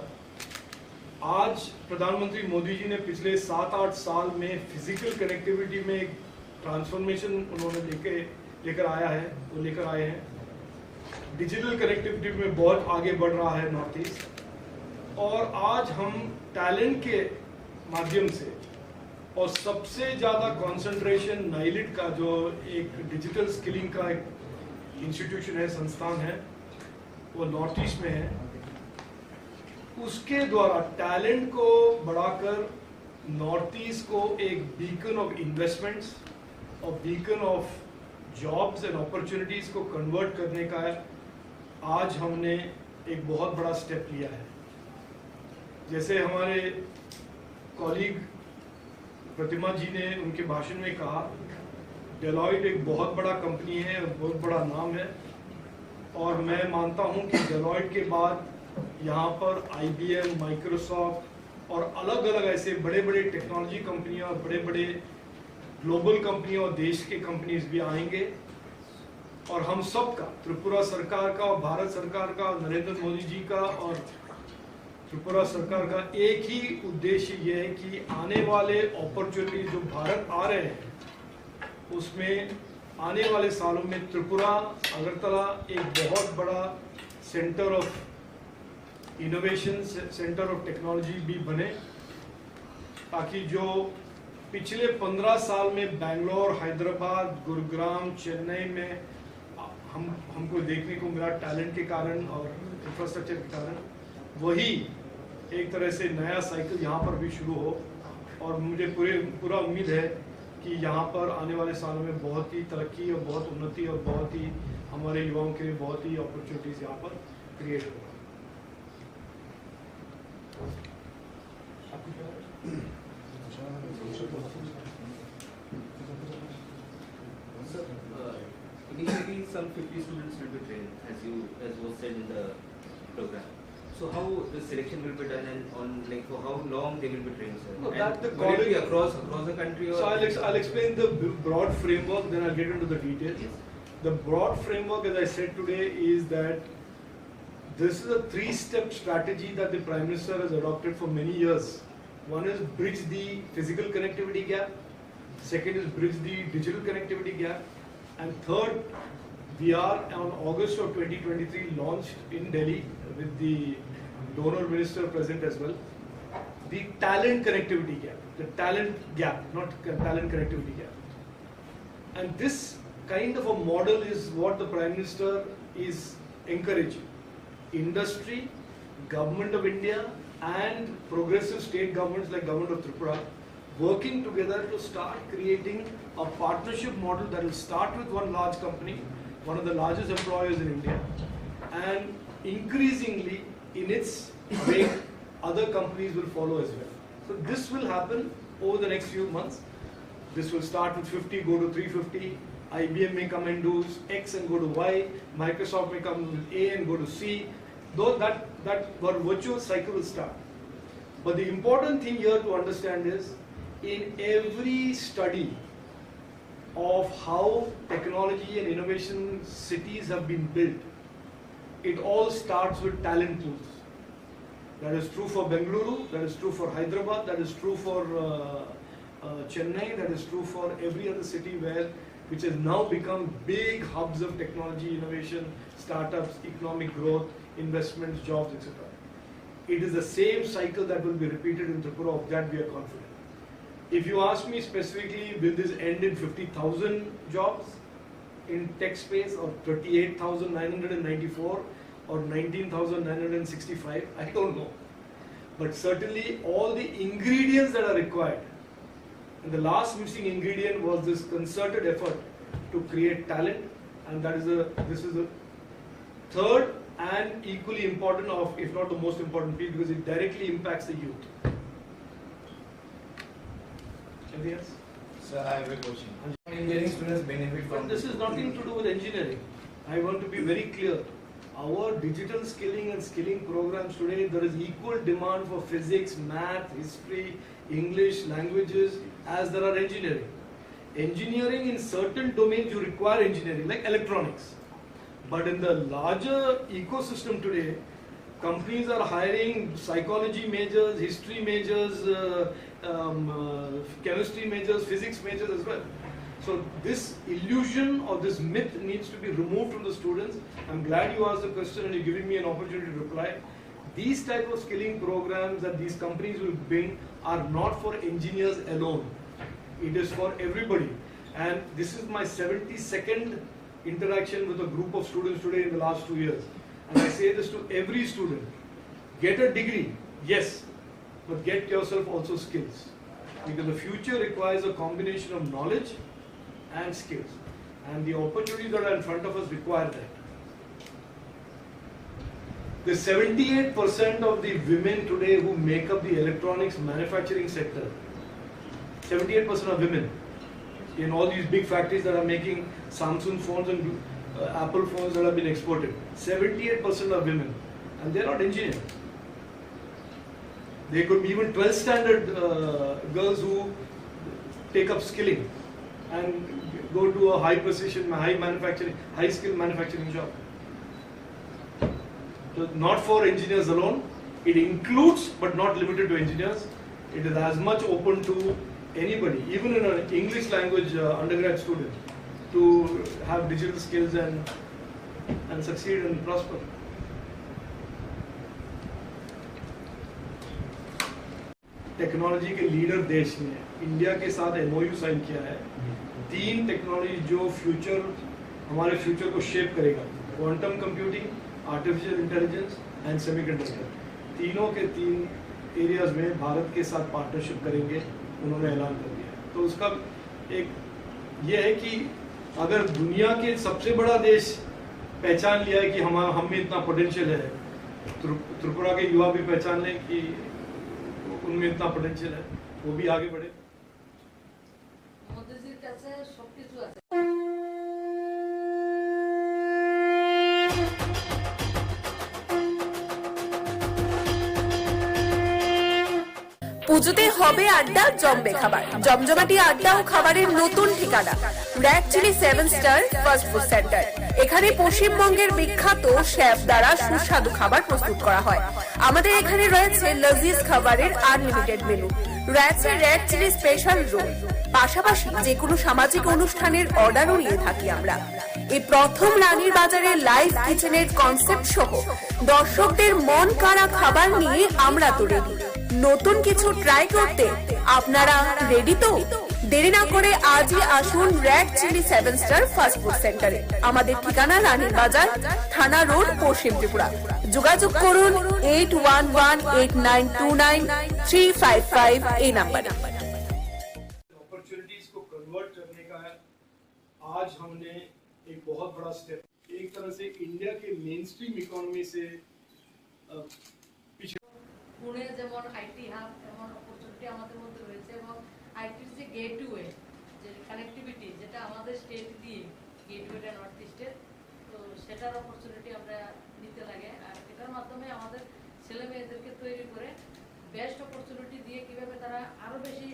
आज प्रधानमंत्री मोदी जी ने पिछले 7-8 साल में फिजिकल कनेक्टिविटी में एक ट्रांसफॉर्मेशन उन्होंने लेकर आए हैं। डिजिटल कनेक्टिविटी में बहुत आगे बढ़ रहा है नॉर्थ ईस्ट, और आज हम टैलेंट के माध्यम से और सबसे ज़्यादा कंसंट्रेशन नाइलिट का जो एक डिजिटल स्किलिंग का एक इंस्टीट्यूशन है, संस्थान है, वो नॉर्थ ईस्ट में है। उसके द्वारा टैलेंट को बढ़ाकर नॉर्थ ईस्ट को एक बीकन ऑफ इन्वेस्टमेंट्स और beacon of jobs and opportunities को कन्वर्ट करने का आज हमने एक बहुत बड़ा स्टेप लिया है। जैसे हमारे कॉलीग प्रतिमा जी ने उनके भाषण में कहा, डेलॉइट एक बहुत बड़ा कंपनी है, बहुत बड़ा नाम है, और मैं मानता हूं कि डेलॉइट के बाद यहाँ पर IBM, माइक्रोसॉफ्ट और अलग अलग ऐसे बड़े बड़े टेक्नोलॉजी कंपनियां और बड़े बड़े ग्लोबल कंपनियां और देश के कंपनीज भी आएंगे, और हम सब का, त्रिपुरा सरकार का और भारत सरकार का और नरेंद्र मोदी जी का और त्रिपुरा सरकार का एक ही उद्देश्य ये है कि आने वाले अपॉर्चुनिटी जो भारत आ रहे हैं उसमें आने वाले सालों में त्रिपुरा, अगरतला एक बहुत बड़ा centre of innovation, centre of technology भी बने, ताकि जो पिछले 15 साल में बेंगलोर, हैदराबाद, गुरुग्राम, चेन्नई में हमको देखने को मिला टैलेंट के कारण और इंफ्रास्ट्रक्चर के कारण, वही एक तरह से नया साइकिल यहाँ पर भी शुरू हो। और मुझे पूरा उम्मीद है कि यहाँ पर आने वाले सालों में बहुत ही तरक्की और बहुत उन्नति और बहुत ही हमारे युवाओं के लिए बहुत ही अपॉर्चुनिटीज यहाँ पर क्रिएट होगा। Initially, some 50 students will be trained, as was said in the program. So how the selection will be done, and for how long they will be trained, sir? No, and that the will it be college across the country, or so I'll explain the broad framework, then I'll get into the details. Yes. The broad framework, as I said today, is that this is a 3-step strategy that the Prime Minister has adopted for many years. One is bridge the physical connectivity gap, second is bridge the digital connectivity gap, and third, we are on August of 2023 launched in Delhi with the donor minister present as well, the talent connectivity gap, not talent connectivity gap. And this kind of a model is what the Prime Minister is encouraging. Industry, Government of India and progressive state governments like Government of Tripura working together to start creating a partnership model that will start with one large company, one of the largest employers in India, and increasingly in its wake other companies will follow as well. So this will happen over the next few months. This will start with 50, go to 350, IBM may come and do X and go to Y, Microsoft may come with A and go to C, though that virtuous cycle will start. But the important thing here to understand is, in every study of how technology and innovation cities have been built, it all starts with talent pools. That is true for Bengaluru, that is true for Hyderabad, that is true for Chennai, that is true for every other city which has now become big hubs of technology, innovation, startups, economic growth, investments, jobs, etc. It is the same cycle that will be repeated in Tripura, of that we are confident. If you ask me specifically, will this end in 50,000 jobs in tech space, or 38,994 or 19,965, I don't know. But certainly all the ingredients that are required, and the last missing ingredient was this concerted effort to create talent, and this is a third and equally important of, if not the most important piece, because it directly impacts the youth. Anything else? Sir, I have a question. Engineering students benefit from But this is nothing to do with engineering. I want to be very clear. Our digital skilling and skilling programs today, there is equal demand for physics, math, history, English, languages as there are engineering. Engineering, in certain domains you require engineering, like electronics. But in the larger ecosystem today, companies are hiring psychology majors, history majors, chemistry majors, physics majors as well. So this illusion or this myth needs to be removed from the students. I'm glad you asked the question and you're giving me an opportunity to reply. These type of skilling programs that these companies will bring are not for engineers alone. It is for everybody. And this is my 72nd interaction with a group of students today in the last 2 years. And I say this to every student. Get a degree, yes, but get yourself also skills. Because the future requires a combination of knowledge and skills. And the opportunities that are in front of us require that. The 78% of the women today who make up the electronics manufacturing sector, 78% are women. In all these big factories that are making Samsung phones and Apple phones that have been exported, 78% are women, and they're not engineers. They could be even 12th standard girls who take up skilling and go to a high precision, high skill manufacturing job. So not for engineers alone. It includes, but not limited to, engineers. It is as much open to anybody, even in an English language undergrad student, to have digital skills and succeed and prosper. Technology के leader देश ने India के साथ MOU sign किया है। 3 technology जो हमारे future को शेप करेगा, quantum computing, artificial intelligence and semiconductor, तीनों के 3 एरियाज में भारत के साथ पार्टनरशिप करेंगे, उन्होंने ऐलान कर दिया। तो उसका एक ये है कि अगर दुनिया के सबसे बड़ा देश पहचान लिया है कि हम में इतना पोटेंशियल है, त्रिपुरा के युवा भी पहचान लें कि उनमें इतना पोटेंशियल है, वो भी आगे बढ़े। মোদিজির কাছে সবকিছু আছে। পুজোতে হবে আড্ডা, জমবে খাবার, জমজমাটি আড্ডা ও খাবারের নতুন ঠিকানা rack chilli 7 star fast food centre. এখানে পশ্চিমবঙ্গের বিখ্যাত শেফ দ্বারা সুস্বাদু খাবার প্রস্তুত করা হয়। আমাদের এখানে রয়েছে লজিজ খাবারের আনলিমিটেড মেনু, রয়েছে র‍্যাক চিলি স্পেশাল রোল, পাশাপাশি যে কোনো সামাজিক অনুষ্ঠানের অর্ডারও নিয়ে থাকি আমরা। এই প্রথম রানীর বাজারে লাইভ কিচেনের কনসেপ্ট সহ দর্শকদের মন কাড়া খাবার নিয়ে আমরা তো রেডি। নতুন কিছু ট্রাই করতে আপনারা রেডি তো? দেরি না করে আজই আসুন rack chilli 7 star fast food সেন্টারে। আমাদের ঠিকানা রানীর বাজার, থানা রোড, পশ্চিম ত্রিপুরা। যোগাযোগ করুন 8118929355 এই নাম্বারে। अपॉर्चुनिटीज को कन्वर्ट करने का आज हमने एक बहुत बड़ा स्टेप, एक तरह से इंडिया के मेन स्ट्रीम इकोनॉमी से পুনে যেমন আইটি হাব, এমন অপরচুনিটি আমাদের মধ্যে রয়েছে, এবং আইটির যে গেটওয়ে, যে কানেক্টিভিটি, যেটা আমাদের স্টেট দিয়ে গেটওয়েটা নর্থ ইস্টের, তো সেটার অপরচুনিটি আমরা নিতে লাগে। আর এটার মাধ্যমে আমাদের ছেলে মেয়েদেরকে তৈরি করে বেস্ট অপরচুনিটি দিয়ে কিভাবে তারা আরও বেশি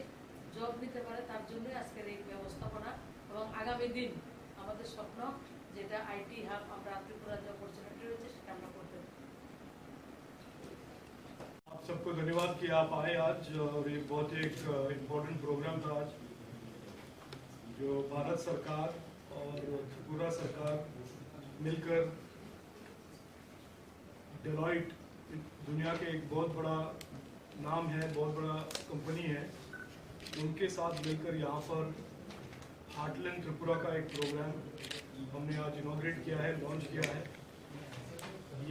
জব নিতে পারে তার জন্যই আজকের এই ব্যবস্থাপনা। এবং আগামী দিন আমাদের স্বপ্ন যেটা আইটি হাব আমরা ত্রিপুরা যে অপরচুনিটি রয়েছে সেটা আমরা করতে পারি। आप सबको धन्यवाद कि आप आए आज और ये बहुत एक इम्पोर्टेंट प्रोग्राम था आज, जो भारत सरकार और त्रिपुरा सरकार मिलकर डेलॉइट दुनिया के एक बहुत बड़ा नाम है, बहुत बड़ा कंपनी है, उनके साथ मिलकर यहाँ पर हार्टलैंड त्रिपुरा का एक प्रोग्राम हमने आज इनॉग्रेट किया है, लॉन्च किया है।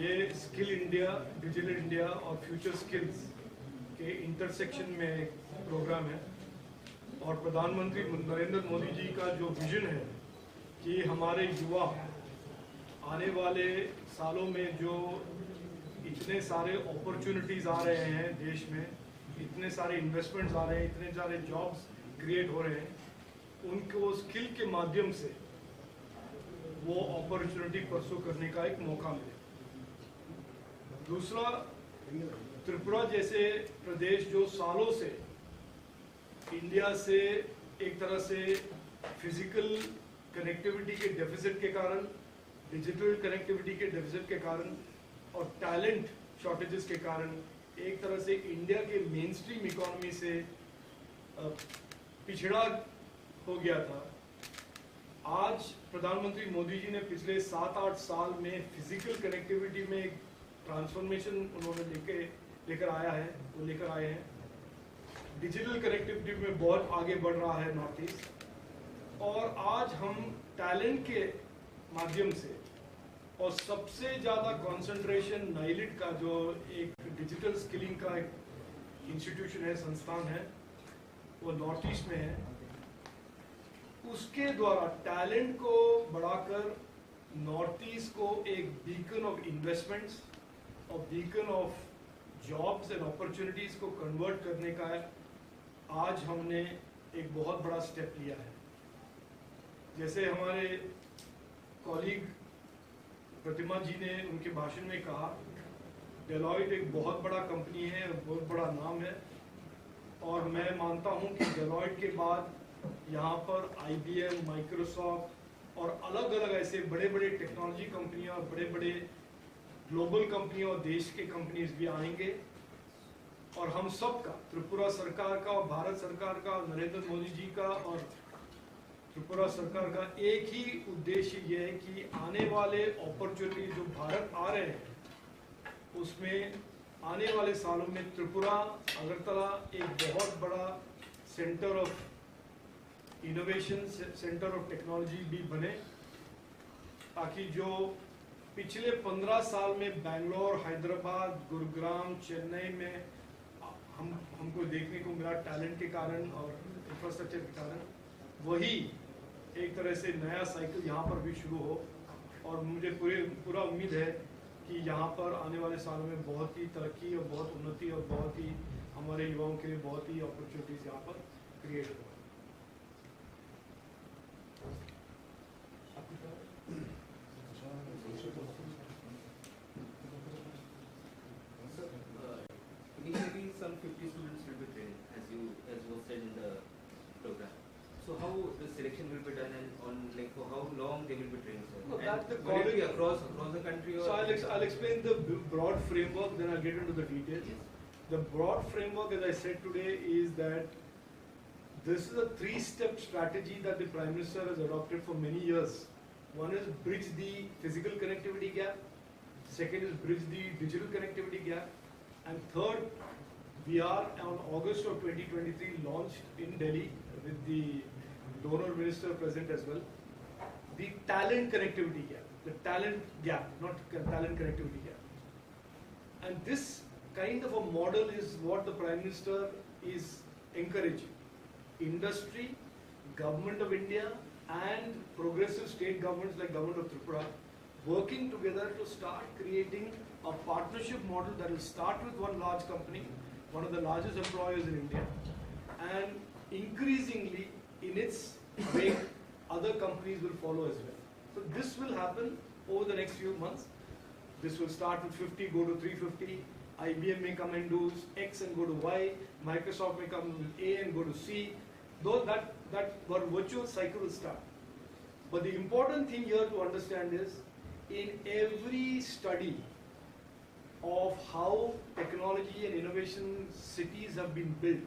ये स्किल इंडिया, डिजिटल इंडिया और फ्यूचर स्किल्स के इंटरसेक्शन में एक प्रोग्राम है। और प्रधानमंत्री नरेंद्र मोदी जी का जो विजन है कि हमारे युवा आने वाले सालों में जो इतने सारे अपॉर्चुनिटीज़ आ रहे हैं देश में, इतने सारे इन्वेस्टमेंट्स आ रहे हैं, इतने सारे जॉब्स क्रिएट हो रहे हैं, उनको स्किल के माध्यम से वो अपॉर्चुनिटी परसू करने का एक मौका मिले। दूसरा, त्रिपुरा जैसे प्रदेश जो सालों से इंडिया से एक तरह से फिजिकल कनेक्टिविटी के डेफिसिट के कारण, डिजिटल कनेक्टिविटी के डेफिसिट के कारण और टैलेंट शॉर्टेजेस के कारण एक तरह से इंडिया के मेन स्ट्रीम इकोनॉमी से पिछड़ा हो गया था। आज प्रधानमंत्री मोदी जी ने पिछले 7-8 साल में फिजिकल कनेक्टिविटी में एक ट्रांसफॉर्मेशन उन्होंने लेकर आए हैं। डिजिटल कनेक्टिविटी में बहुत आगे बढ़ रहा है नॉर्थ ईस्ट। और आज हम टैलेंट के माध्यम से और सबसे ज़्यादा कंसंट्रेशन नाइलिट का जो एक डिजिटल स्किलिंग का एक इंस्टीट्यूशन है, संस्थान है, वो नॉर्थ ईस्ट में है। उसके द्वारा टैलेंट को बढ़ाकर नॉर्थ ईस्ट को एक बीकन ऑफ इन्वेस्टमेंट्स और beacon of jobs and opportunities को कन्वर्ट करने का आज हमने एक बहुत बड़ा स्टेप लिया है। जैसे हमारे कॉलीग प्रतिमा जी ने उनके भाषण में कहा, डेलॉइट एक बहुत बड़ा कंपनी है, बहुत बड़ा नाम है। और मैं मानता हूं कि डेलॉइट के बाद यहाँ पर IBM, माइक्रोसॉफ्ट और अलग अलग ऐसे बड़े बड़े टेक्नोलॉजी कंपनियां और बड़े बड़े ग्लोबल कंपनियां और देश के कंपनीज भी आएंगे। और हम सब का, त्रिपुरा सरकार का और भारत सरकार का और नरेंद्र मोदी जी का और त्रिपुरा सरकार का एक ही उद्देश्य ये है कि आने वाले अपॉर्चुनिटी जो भारत आ रहे हैं उसमें आने वाले सालों में त्रिपुरा, अगरतला एक बहुत बड़ा centre of innovation, centre of technology भी बने, ताकि जो पिछले 15 साल में बेंगलोर, हैदराबाद, गुरुग्राम, चेन्नई में हमको देखने को मिला टैलेंट के कारण और इंफ्रास्ट्रक्चर के कारण, वही एक तरह से नया साइकिल यहाँ पर भी शुरू हो। और मुझे पूरा उम्मीद है कि यहाँ पर आने वाले सालों में बहुत ही तरक्की और बहुत उन्नति और बहुत ही हमारे युवाओं के लिए बहुत ही अपॉर्चुनिटीज यहाँ पर क्रिएट हो। Initially, some 50 students will be trained, as was said in the program. So how the selection will be done and on like for how long they will be trained, sir? No, And that's the will it be college- across the country or? So I'll explain the broad framework, then I'll get into the details. Yes. The broad framework, as I said today, is that this is a 3-step strategy that the Prime Minister has adopted for many years. One is bridge the physical connectivity gap, second is bridge the digital connectivity gap, and third, we are on August of 2023 launched in Delhi with the donor minister present as well, the talent connectivity gap, not talent connectivity gap. And this kind of a model is what the Prime Minister is encouraging. Industry, Government of India and progressive state governments like Government of Tripura working together to start creating a partnership model that will start with one large company, one of the largest employers in India, and increasingly in its wake other companies will follow as well. So this will happen over the next few months. This will start with 50, go to 350. IBM may come and do X and go to Y. Microsoft may come with A and go to C. Though that virtual cycle will start. But the important thing here to understand is, in every study of how technology and innovation cities have been built,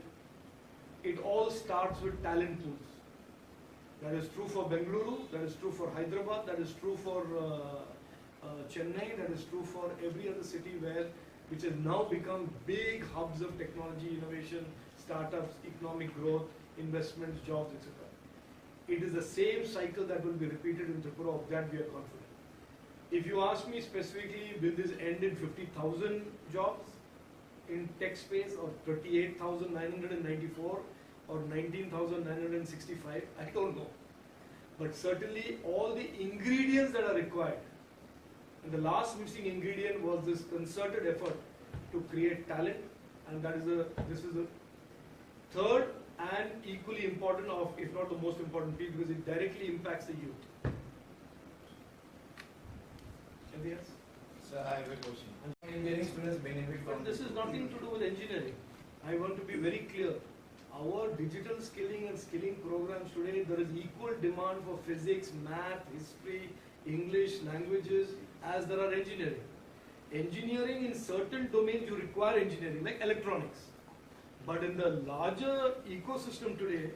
it all starts with talent pools. That is true for Bengaluru, that is true for Hyderabad, that is true for Chennai, that is true for every other city which has now become big hubs of technology, innovation, startups, economic growth, investments, jobs, etc. It is the same cycle that will be repeated in Tripura, of that we are confident. If you ask me specifically, will this end in 50,000 jobs in tech space, or 38,994 or 19,965, I don't know. But certainly all the ingredients that are required, and the last missing ingredient was this concerted effort to create talent, and this is the third and equally important of, if not the most important piece, because it directly impacts the youth. Anything else? Sir, I have a question. Engineering students benefit from This is nothing to do with engineering. I want to be very clear. Our digital skilling and skilling programs today, there is equal demand for physics, math, history, English, languages as there are engineering. Engineering, in certain domains you require engineering, like electronics. But in the larger ecosystem today,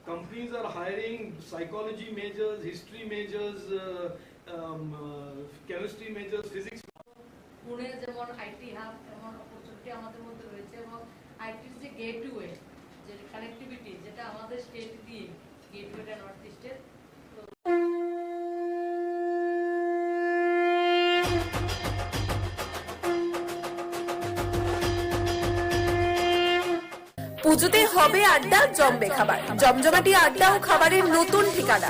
companies are hiring psychology majors, history majors, chemistry majors, physics. Pune যেমন IT hub এমন opportunity আমাদের মধ্যে রয়েছে, এবং আইটির যে gateway, যে connectivity, যেটা আমাদের স্টেট দিয়ে গেটওয়েটা নর্থ ইস্টের। পুজোতে হবে আড্ডা, জমবে খাবার, জমজমাটি আড্ডা ও খাবারের নতুন ঠিকানা।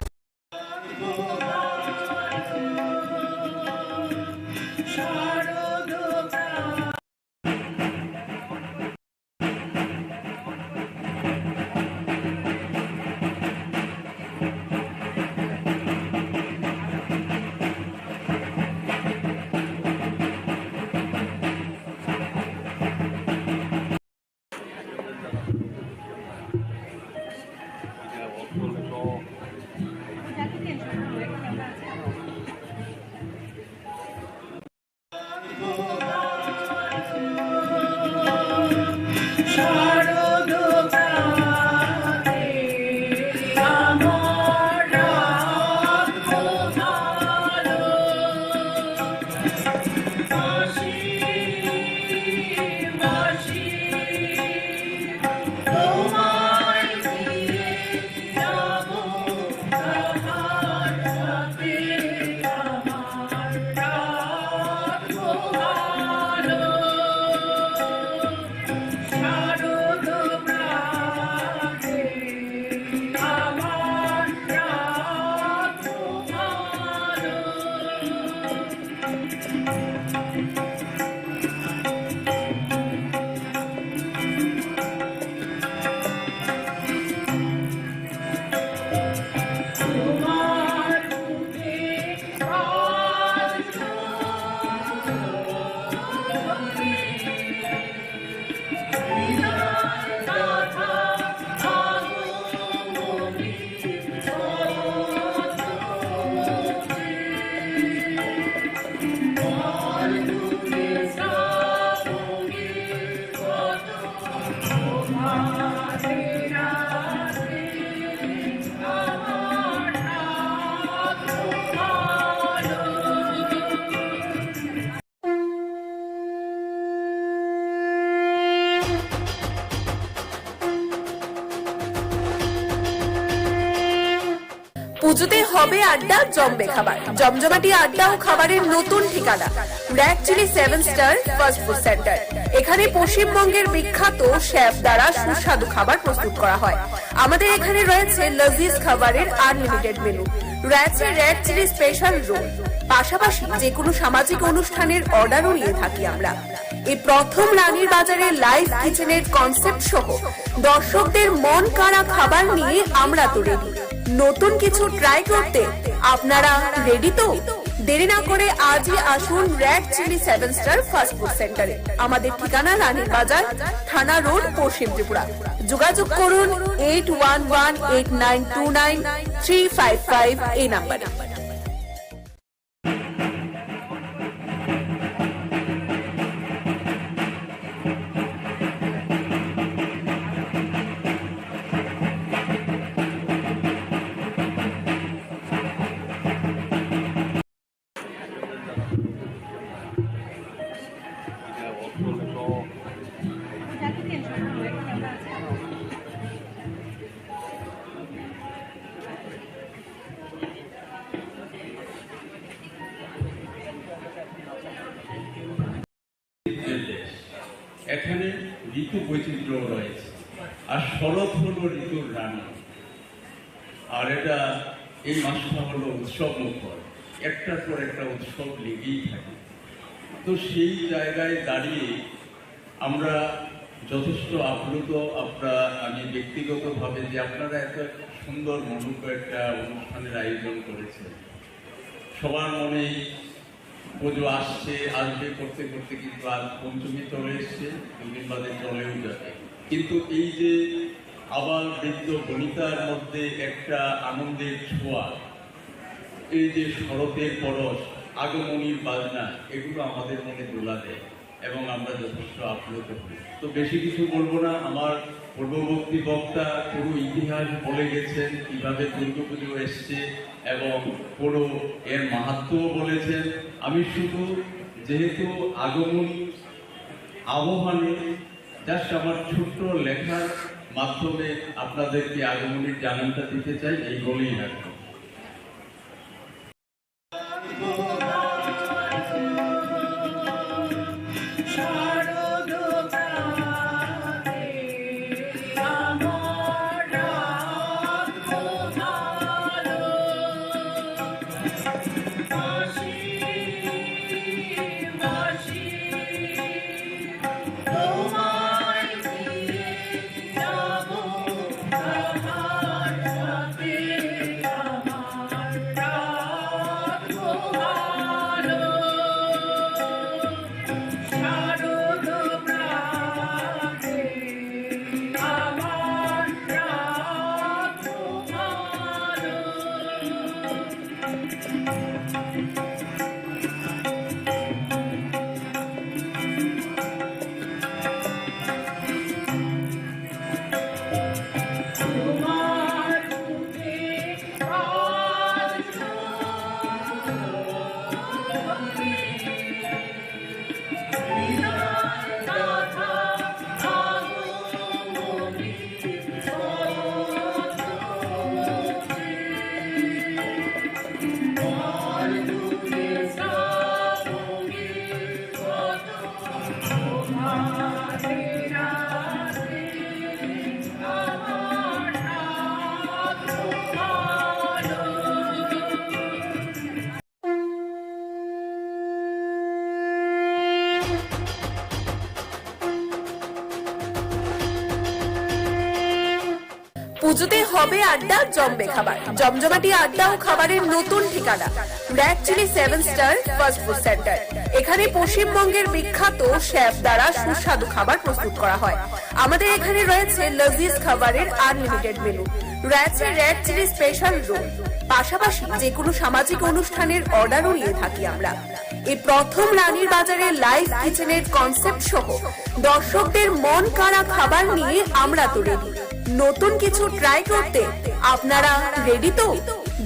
পুজোতে হবে আড্ডা, জমবে খাবার, জমজমাটি আড্ডা ও খাবারের নতুন ঠিকানা Rack Chilli 7 star fast food centre. এখানে পশ্চিমবঙ্গের বিখ্যাত শেফ দ্বারা সুস্বাদু খাবার প্রস্তুত করা হয়। আমাদের এখানে রয়েছে লজিজ খাবারের আনলিমিটেড মেনু, রয়েছে র্যাক চিলি স্পেশাল রোল, পাশাপাশি যে কোনো সামাজিক অনুষ্ঠানের অর্ডারও নিয়ে থাকি আমরা। এই প্রথম রানীর বাজারে লাইভ কিচেনের কনসেপ্ট সহ দর্শকদের মন কাড়া খাবার নিয়ে আমরা তো রেডি। নতুন কিছু ট্রাই করতে আপনারা রেডি তো? দেরি না করে আজই আসুন red chilli 7 star fast food সেন্টারে। আমাদের ঠিকানা রানীর বাজার, থানা রোড, পশ্চিম ত্রিপুরা। যোগাযোগ করুন 8118929355 এই নাম্বারে। এখানে ঋতু বৈচিত্র্য রয়েছে, আর শরৎ হলো ঋতুর রানী। আর এটা এই মাসটা হলো উৎসব মুখর, একটার পর একটা উৎসব লেগেই থাকে। তো সেই জায়গায় দাঁড়িয়ে আমরা যথেষ্ট আপ্লুত, আমি ব্যক্তিগতভাবে যে আপনারা এত সুন্দর মনোজ্ঞ একটা অনুষ্ঠানের আয়োজন করেছেন। সবার মনেই পুজো আসবে করতে করতে কিন্তু আজ পঞ্চমী চলে এসছে, দুদিন বাদে চলেও যাবে। কিন্তু এই যে আবার বৃদ্ধ বনিতার মধ্যে একটা আনন্দের ছোঁয়া, এই যে শরতের পরশ, আগমনীর বাজনা, এগুলো আমাদের মনে দোলা দেয় এবং আমরা যথেষ্ট আপ্লুত হই। তো বেশি কিছু বলবো না, আমার পূর্ববর্তী বক্তা পুরো ইতিহাস বলে গেছেন, কিভাবে দুর্গাপুজো এসছে এবং পুরো এর মাহাত্ম্যও বলেছেন। আমি শুধু যেহেতু আগমনী আহ্বানে জাস্ট আমার ছোট্ট লেখার মাধ্যমে আপনাদেরকে আগমনীর জানানটা দিতে চাই, এই বলেই রাখবো। পুজোতে হবে আড্ডা, জমবে খাবার। জমজমাটি আড্ডা ও খাবারের নতুন ঠিকানা red chilli 7 star fast food centre. এখানে পশ্চিমবঙ্গের বিখ্যাত শেফ দ্বারা সুস্বাদু খাবার প্রস্তুত করা হয়। আমাদের এখানে রয়েছে লজিজ খাবারের আনলিমিটেড মেনু, রয়েছে রেড চিলি স্পেশাল রোল, পাশাপাশি যে কোনো সামাজিক অনুষ্ঠানের অর্ডারও নিয়ে থাকি আমরা। এই প্রথম রানীর বাজারে লাইভ কিচেনের কনসেপ্ট সহ দর্শকদের মন কাড়া খাবার নিয়ে আমরা তো রেডি। নতুন কিছু ট্রাই করতে আপনারা রেডি তো?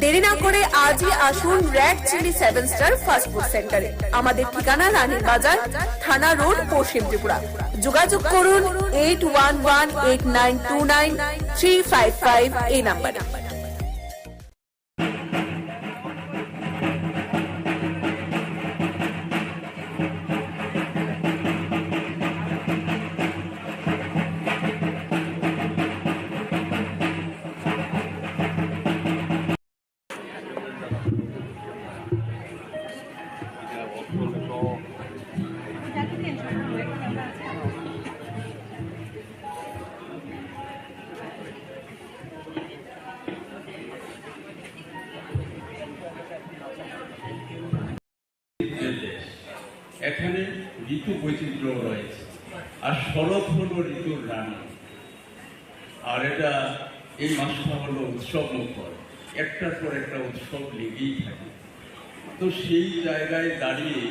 দেরি না করে আজই আসুন red chilli 7 star fast food সেন্টারে। আমাদের ঠিকানা রানীর বাজার, থানা রোড, পশ্চিম ত্রিপুরা। যোগাযোগ করুন 8118929355 এই নাম্বারে। এখানে ঋতু বৈচিত্র্য রয়েছে, আর শরৎ হলো ঋতুর রানী। আর এটা এই মাসটা হলো উৎসব মুখর, একটার পর একটা উৎসব লেগেই থাকে। তো সেই জায়গায় দাঁড়িয়ে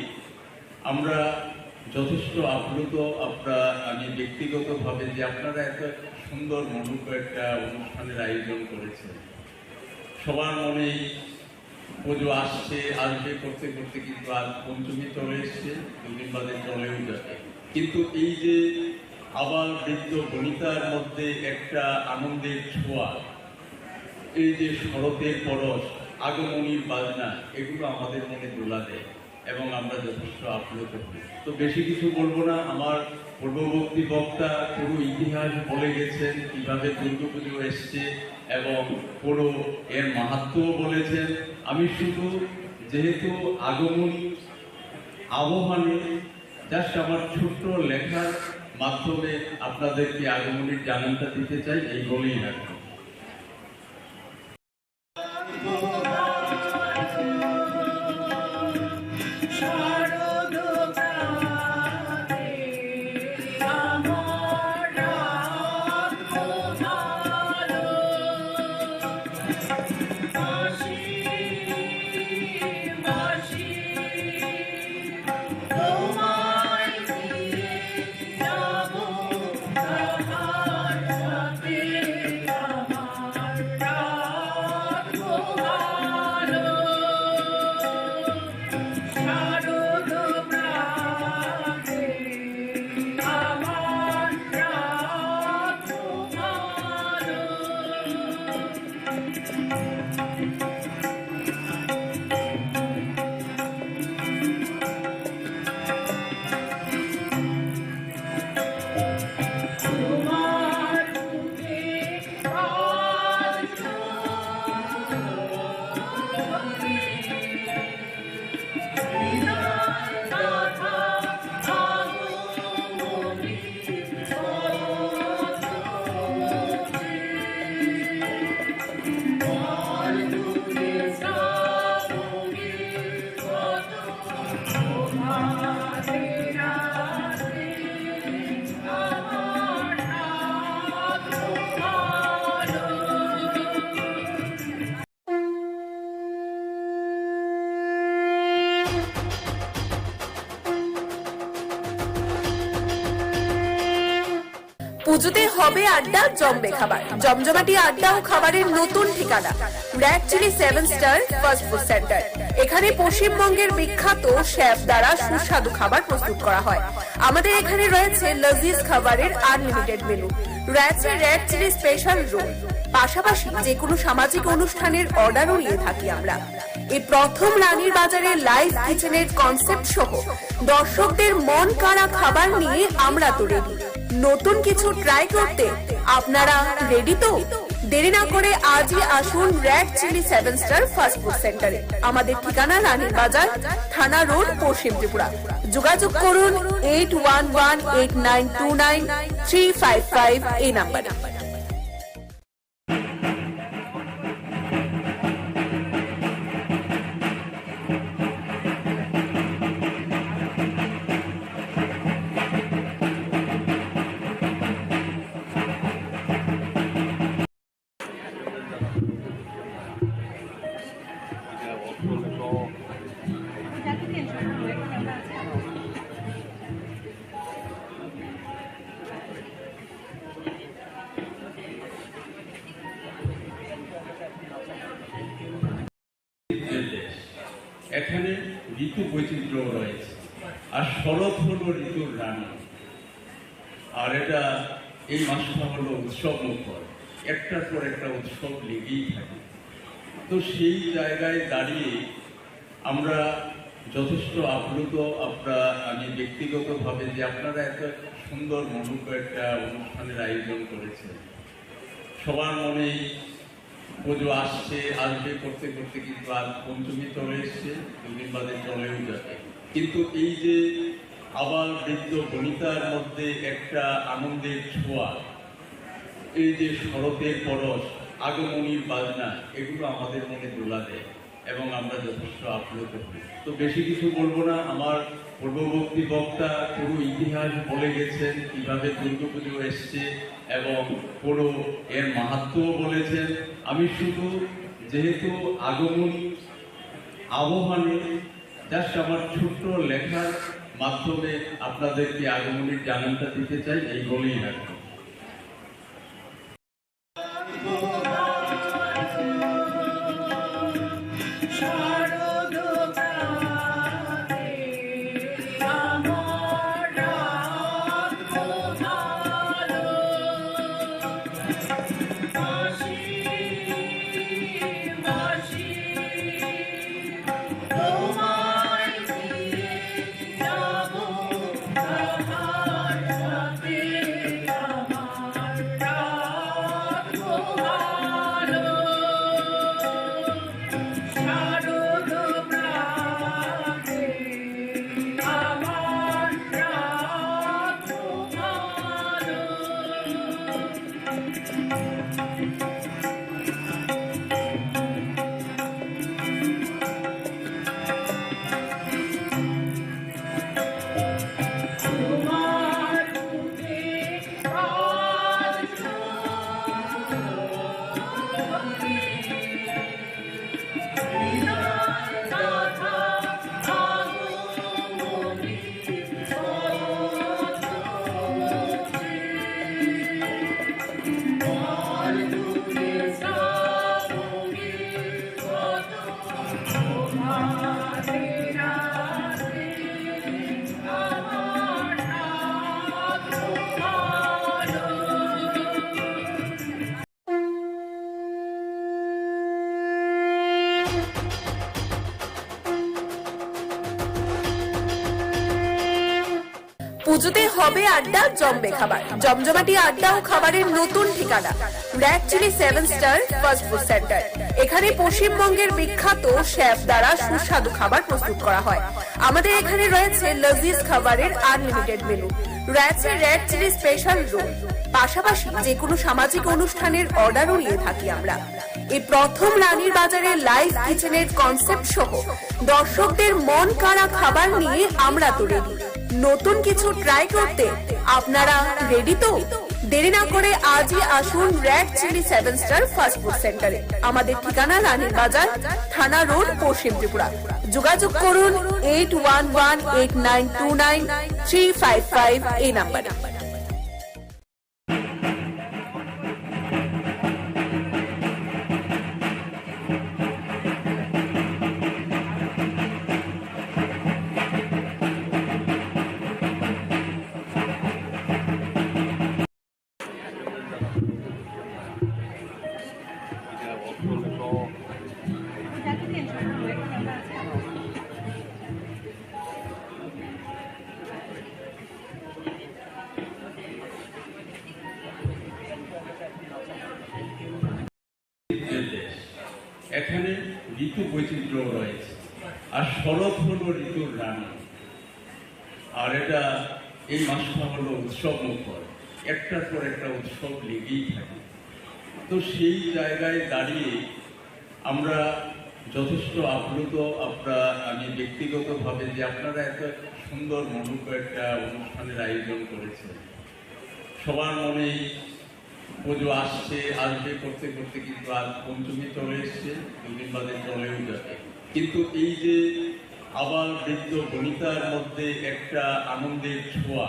আমরা যথেষ্ট আপ্লুত, আমি ব্যক্তিগতভাবে যে আপনারা এত সুন্দর মনোজ্ঞ একটা অনুষ্ঠানের আয়োজন করেছেন। সবার মনেই পুজো আসবে করতে করতে কিন্তু আজ পঞ্চমী চলে এসছে, দুদিন বাদে চলেও যাবে। কিন্তু এই যে আবার বৃদ্ধ বনিতার মধ্যে একটা আনন্দের ছোঁয়া, এই যে শরতের পরশ, আগমনীর বাজনা, এগুলো আমাদের মনে দোলা দেয় এবং আমরা যথেষ্ট আপ্লুত হই। তো বেশি কিছু বলবো না, আমার পূর্ববর্তী বক্তা পুরো ইতিহাস বলে গেছেন, কিভাবে দুর্গাপুজো এসছে এবং পুরো এর মাহাত্ম্যও বলেছেন। আমি শুধু যেহেতু আগমনী আহ্বানে জাস্ট আমার ছোট্ট লেখার মাধ্যমে আপনাদেরকে আগমনীর জানানটা দিতে চাই, এই বলেই রাখবো। পুজোতে হবে আড্ডা, জমবে খাবার। জমজমাটি আড্ডা ও খাবারের নতুন ঠিকানা red chilli 7 star fast food centre. এখানে পশ্চিমবঙ্গের বিখ্যাত শেফ দ্বারা সুস্বাদু খাবার প্রস্তুত করা হয়। আমাদের এখানে রয়েছে লজিজ খাবারের আনলিমিটেড মেনু, রয়েছে রেড চিলি স্পেশাল রোল, পাশাপাশি যে কোনো সামাজিক অনুষ্ঠানের অর্ডারও নিয়ে থাকি আমরা। এই প্রথম রানীর বাজারে লাইভ কিচেনের কনসেপ্ট সহ দর্শকদের মন কাড়া খাবার নিয়ে আমরা তো রেডি। নতুন কিছু ট্রাই করতে আপনারা রেডি তো? দেরি না করে আজই আসুন red chilli 7 star fast food সেন্টারে। আমাদের ঠিকানা রানীর বাজার, থানা রোড, পশ্চিম ত্রিপুরা। যোগাযোগ করুন 8118929355 এই নাম্বারে। এখানে ঋতু বৈচিত্র্য রয়েছে, আর শরৎ হলো ঋতুর রানী। আর এটা এই মাসটা হলো উৎসব মুখর, একটার পর একটা উৎসব লেগেই থাকে। তো সেই জায়গায় দাঁড়িয়ে আমরা যথেষ্ট আপ্লুত, আমি ব্যক্তিগতভাবে যে আপনারা এত সুন্দর মনোজ্ঞ একটা অনুষ্ঠানের আয়োজন করেছেন। সবার মনেই পুজো আসবে করতে করতে কিন্তু আজ পঞ্চমী চলে এসছে, দুদিন বাদে চলেও যাবে। কিন্তু এই যে আবার বৃদ্ধ বনিতার মধ্যে একটা আনন্দের ছোঁয়া, এই যে শরতের পরশ, আগমনীর বাজনা, এগুলো আমাদের মনে দোলা দেয় এবং আমরা যথেষ্ট আপ্লুত হই। তো বেশি কিছু বলবো না, আমার পূর্ববর্তী বক্তা পুরো ইতিহাস বলে গেছেন, কিভাবে দুর্গাপুজো এসছে এবং পুরো এর মাহাত্ম্যও বলেছেন। আমি শুধু যেহেতু আগমনী আহ্বানে জাস্ট আমার ছোট্ট লেখার মাধ্যমে আপনাদেরকে আগমনীর জানানটা দিতে চাই, এই বলেই রাখবো। পুজোতে হবে আড্ডা, জমবে খাবার। জমজমাটি আড্ডা ও খাবারের নতুন ঠিকানা red chilli 7 star fast food centre. এখানে পশ্চিমবঙ্গের বিখ্যাত শেফ দ্বারা সুস্বাদু খাবার প্রস্তুত করা হয়। আমাদের এখানে রয়েছে লজিজ খাবারের আনলিমিটেড মেনু, রয়েছে রেড চিলি স্পেশাল রোল, পাশাপাশি যে কোনো সামাজিক অনুষ্ঠানের অর্ডারও নিয়ে থাকি আমরা। এই প্রথম রানীর বাজারে লাইভ কিচেনের কনসেপ্ট সহ দর্শকদের মন কাড়া খাবার নিয়ে আমরা তো রেডি। নতুন কিছু ট্রাই করতে আপনারা রেডি তো? দেরি না করে আজই আসুন red chilli 7 star fast food সেন্টারে। আমাদের ঠিকানা রানীর বাজার, থানা রোড, পশ্চিম ত্রিপুরা। যোগাযোগ করুন 8118929355 এই নাম্বারে। এখানে ঋতু বৈচিত্র্য রয়েছে, আর শরৎ হলো ঋতুর রানী। আর এটা এই মাসটা হলো উৎসব মুখর, একটার পর একটা উৎসব লেগেই থাকে। তো সেই জায়গায় দাঁড়িয়ে আমরা যথেষ্ট আপ্লুত, আমি ব্যক্তিগতভাবে যে আপনারা এত সুন্দর মনোজ্ঞ একটা অনুষ্ঠানের আয়োজন করেছেন। সবার মনেই পুজো আসবে করতে করতে কিন্তু আজ পঞ্চমী চলে এসছে, দুদিন বাদে চলেও যাবে। কিন্তু এই যে আবার বৃদ্ধ বনিতার মধ্যে একটা আনন্দের ছোঁয়া,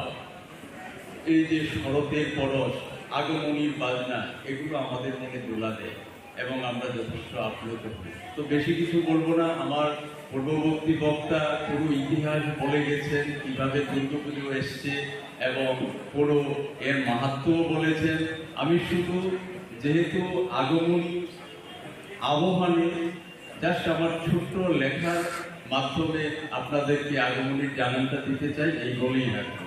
এই যে শরতের পরশ, আগমনীর বাজনা, এগুলো আমাদের মনে দোলা দেয় এবং আমরা যথেষ্ট আপ্লুত হই। তো বেশি কিছু বলবো না, আমার পূর্ববর্তী বক্তা পুরো ইতিহাস বলে গেছেন, কিভাবে দুর্গাপুজো এসছে এবং পুরো এর মাহাত্ম্যও বলেছেন। আমি শুধু যেহেতু আগমনী আহ্বানে জাস্ট আমার ছোট্ট লেখার মাধ্যমে আপনাদেরকে আগমনীর জানানটা দিতে চাই, এই বলেই রাখবো।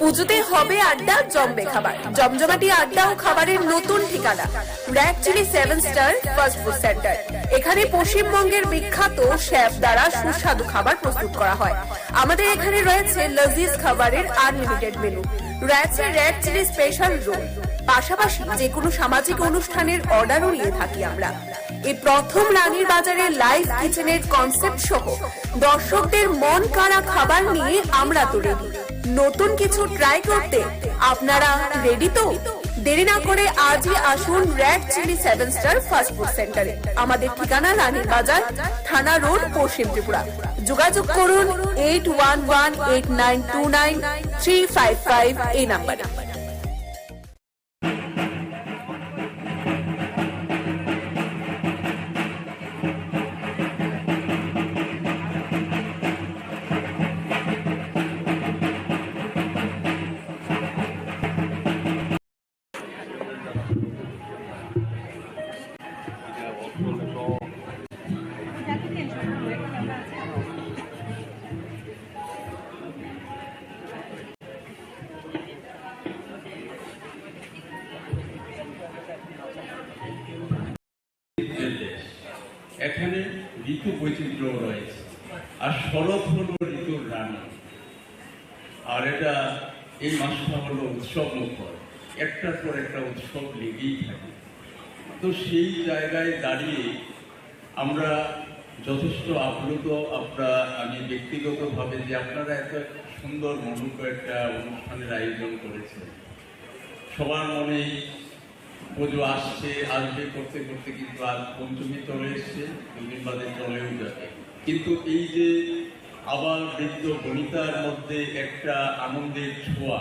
পুজোতে হবে আড্ডা জমবে খাবার জমজমাটি আড্ডা ও খাবারের নতুন ঠিকানা rack chilli 7 star fast food centre. এখানে পশ্চিমবঙ্গের বিখ্যাত শেফ দ্বারা সুস্বাদু খাবার প্রস্তুত করা হয়। আমাদের এখানে রয়েছে লজিজ খাবারের আনলিমিটেড মেনু, রয়েছে র‍্যাক চিলি স্পেশাল রোল, পাশাপাশি যে কোনো সামাজিক অনুষ্ঠানের অর্ডারও নিয়ে থাকি আমরা। এই প্রথম রানীর বাজারে লাইভ কিচেনের কনসেপ্ট সহ দর্শকদের মন কাড়া খাবার নিয়ে আমরা তো রেডি। নতুন কিছু ট্রাই করতে আপনারা রেডি তো? দেরি না করে আজই আসুন rack chilli 7 star fast food সেন্টারে। আমাদের ঠিকানা রানীর বাজার, থানা রোড, পশ্চিম ত্রিপুরা। যোগাযোগ করুন 8118929355 এই নাম্বারে। এখানে ঋতু বৈচিত্র্য রয়েছে, আর শরৎ হলো ঋতুর রানী। আর এটা এই মাসটা হলো উৎসব মুখর, একটার পর একটা উৎসব লেগেই থাকে। তো সেই জায়গায় দাঁড়িয়ে আমরা যথেষ্ট আপ্লুত, আমি ব্যক্তিগতভাবে যে আপনারা এত সুন্দর মনোজ্ঞ একটা অনুষ্ঠানের আয়োজন করেছেন। সবার মনেই পুজো আসবে করতে করতে কিন্তু আজ পঞ্চমী চলে এসছে, দুদিন বাদে চলেও যাবে। কিন্তু এই যে আবার বৃদ্ধ বনিতার মধ্যে একটা আনন্দের ছোঁয়া,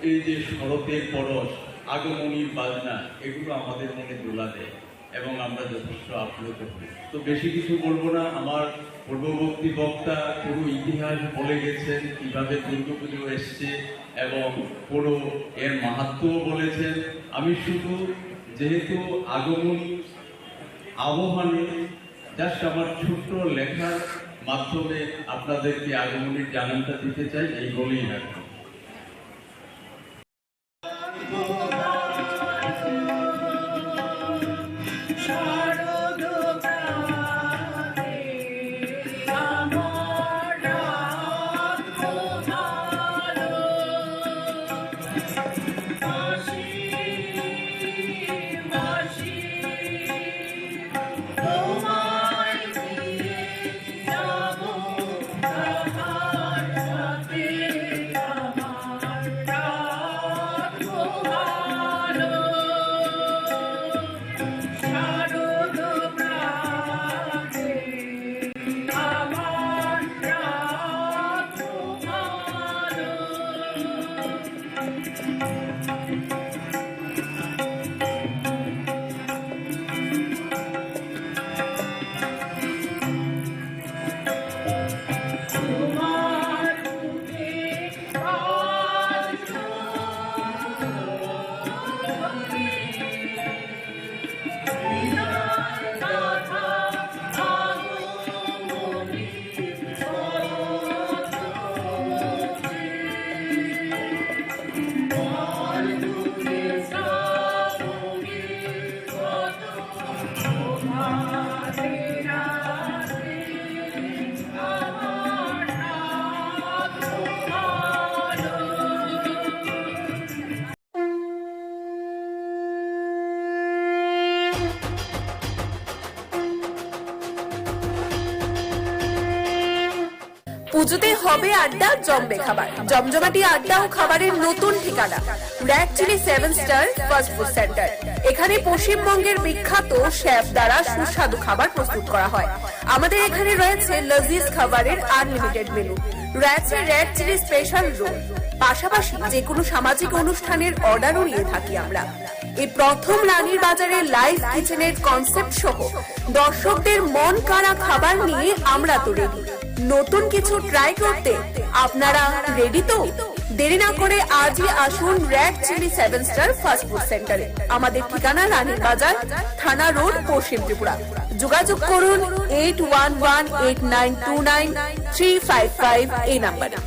এই যে শরতের পরশ, আগমনীর বাজনা, এগুলো আমাদের মনে দোলা দেয় এবং আমরা যথেষ্ট আপ্লুত হই। তো বেশি কিছু বলবো না, আমার পূর্ববর্তী বক্তা পুরো ইতিহাস বলে গেছেন কিভাবে দুর্গাপুজো এসছে এবং পুরো এর মাহাত্ম্যও বলেছেন। আমি শুধু যেহেতু আগমন আহ্বানে জাস্ট আমার ছোট্ট লেখার মাধ্যমে আপনাদেরকে আগমনের জানানটা দিতে চাই, এই বলেই রাখবো। পুজোতে হবে আড্ডা জমবে খাবার, জমজমাটি আড্ডা ও খাবারের নতুন ঠিকানা red chilli 7 star fast food centre. এখানে পশ্চিমবঙ্গের বিখ্যাত শেফ দ্বারা সুস্বাদু খাবার প্রস্তুত করা হয়। আমাদের এখানে রয়েছে লজিজ খাবারের আনলিমিটেড মেনু, রয়েছে রেড চিলি স্পেশাল রোল, পাশাপাশি যে কোনো সামাজিক অনুষ্ঠানের অর্ডারও নিয়ে থাকি আমরা। এই প্রথম রানীর বাজারে লাইভ কিচেনের কনসেপ্ট সহ দর্শকদের মন কাড়া খাবার নিয়ে আমরা তো রেডি। নতুন কিছু ট্রাই করতে আপনারা রেডি তো? দেরি না করে আজই আসুন red chilli 7 star fast food সেন্টারে। আমাদের ঠিকানা রানীর বাজার, থানা রোড, পশ্চিম ত্রিপুরা। যোগাযোগ করুন 8118929355 এই নাম্বারে।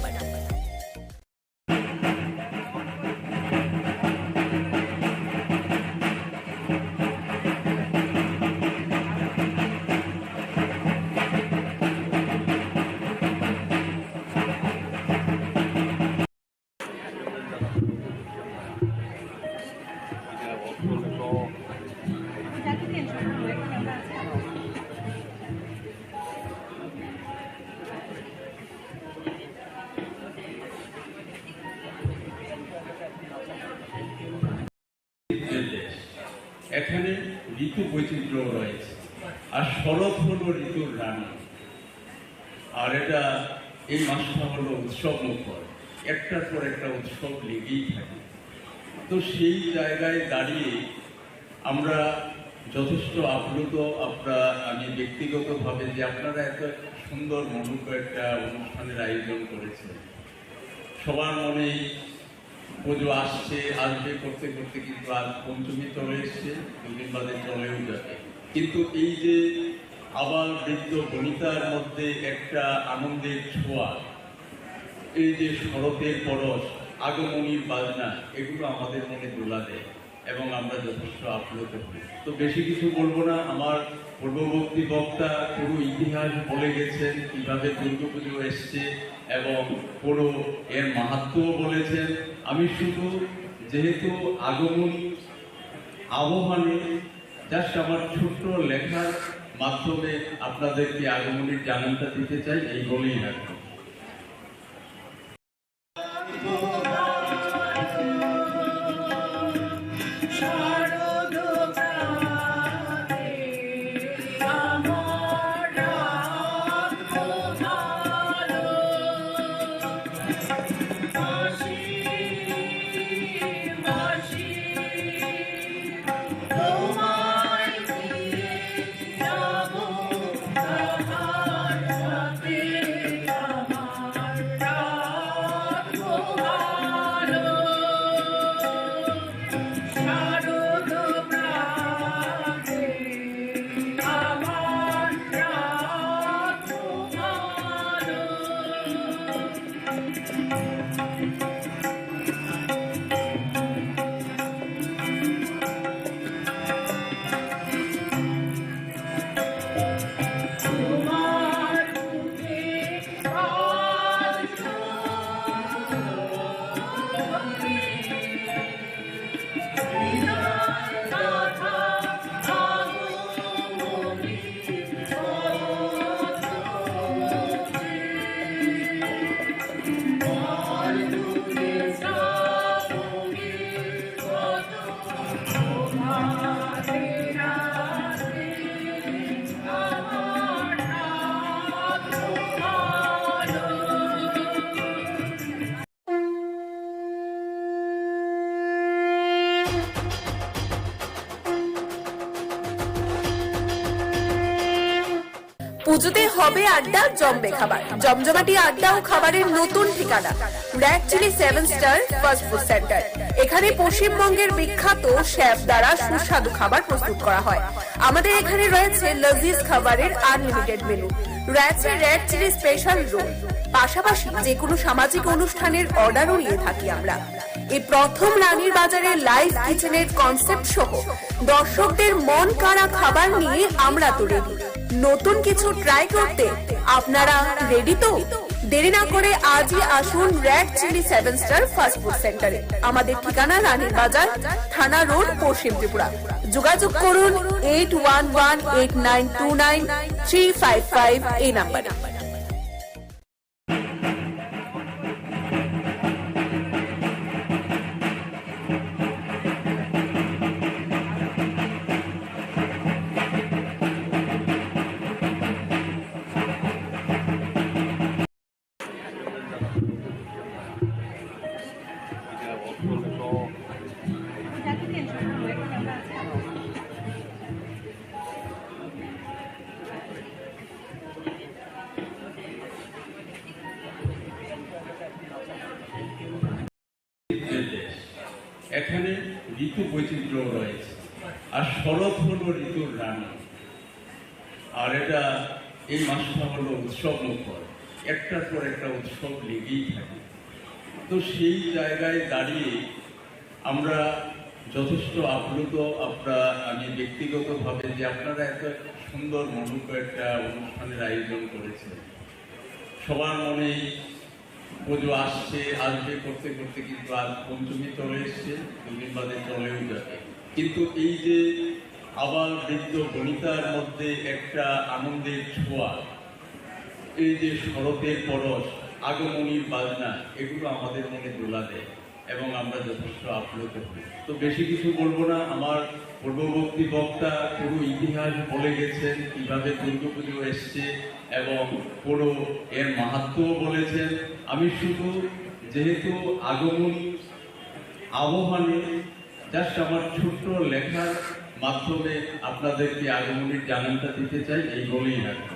এখানে ঋতু বৈচিত্র্য রয়েছে, আর শরৎ হলো ঋতুর রানী। আর এটা এই মাসটা হলো উৎসব মুখর, একটার পর একটা উৎসব লেগেই থাকে। তো সেই জায়গায় দাঁড়িয়ে আমরা যথেষ্ট আপ্লুত, আমি ব্যক্তিগতভাবে যে আপনারা এত সুন্দর মনোজ্ঞ একটা অনুষ্ঠানের আয়োজন করেছেন। সবার মনেই পুজো আসবে করতে করতে কিন্তু আজ পঞ্চমী চলে এসছে, দুদিন বাদে চলেও যাবে। কিন্তু এই যে আবার বৃদ্ধ বনিতার মধ্যে একটা আনন্দের ছোঁয়া, এই যে শরতের পরশ, আগমনীর বাজনা, এগুলো আমাদের মনে দোলা দেয় এবং আমরা যথেষ্ট আপ্লুত হই। তো বেশি কিছু বলবো না, আমার পূর্ববর্তী বক্তা পুরো ইতিহাস বলে গেছেন, কিভাবে দুর্গাপুজো এসছে এবং পুরো এর মাহাত্ম্যও বলেছেন। আমি শুধু যেহেতু আগমন আহ্বানে জাস্ট আমার ছোট্ট লেখার মাধ্যমে আপনাদেরকে আগমনের জানানটা দিতে চাই, এই বলেই রাখবো। পুজোতে হবে আড্ডা জমবে খাবার, জমজমাটি আড্ডা ও খাবারের নতুন ঠিকানা red chilli 7 star fast food centre. এখানে পশ্চিমবঙ্গের বিখ্যাত শেফ দ্বারা সুস্বাদু খাবার প্রস্তুত করা হয়। আমাদের এখানে রয়েছে লজিজ খাবারের আনলিমিটেড মেনু, রয়েছে রেড চিলি স্পেশাল রোল, পাশাপাশি যে কোনো সামাজিক অনুষ্ঠানের অর্ডারও নিয়ে থাকি আমরা। এই প্রথম রানীর বাজারে লাইভ কিচেনের কনসেপ্ট সহ দর্শকদের মন কাড়া খাবার নিয়ে আমরা তো রেডি। নতুন কিছু ট্রাই করতে আপনারা রেডি তো? দেরি না করে আজই আসুন red chilli 7 star fast food সেন্টারে। আমাদের ঠিকানা রানীর বাজার, থানা রোড, পশ্চিম ত্রিপুরা। যোগাযোগ করুন 8118929355 এই নাম্বারে। এখানে ঋতু বৈচিত্র্য রয়েছে, আর শরৎ হলো ঋতুর রানী। আর এটা এই মাসটা হলো উৎসব মুখর, একটার পর একটা উৎসব লেগেই থাকে। তো সেই জায়গায় দাঁড়িয়ে আমরা যথেষ্ট আপ্লুত, আমি ব্যক্তিগতভাবে যে আপনারা এত সুন্দর মনোজ্ঞ একটা অনুষ্ঠানের আয়োজন করেছেন। সবার মনেই পুজো আসবে করতে করতে কিন্তু আজ পঞ্চমী চলে এসছে, দুদিন বাদে চলেও যাবে। কিন্তু এই যে আবার বৃদ্ধ বনিতার মধ্যে একটা আনন্দের ছোঁয়া, এই যে শরতের পরশ, আগমনীর বাজনা, এগুলো আমাদের মনে দোলা দেয় এবং আমরা যথেষ্ট আপ্লুত হই। তো বেশি কিছু বলবো না, আমার পূর্ববর্তী বক্তা পুরো ইতিহাস বলে গেছেন, কিভাবে দুর্গাপুজো এসছে এবং পুরো এর মাহাত্ম্য বলেছেন। আমি শুধু যেহেতু আগমন আবহানে জাস্ট আমার ছোট্ট লেখার মাধ্যমে আপনাদেরকে আগমনের জানানটা দিতে চাই, এই বলেই রাখবো।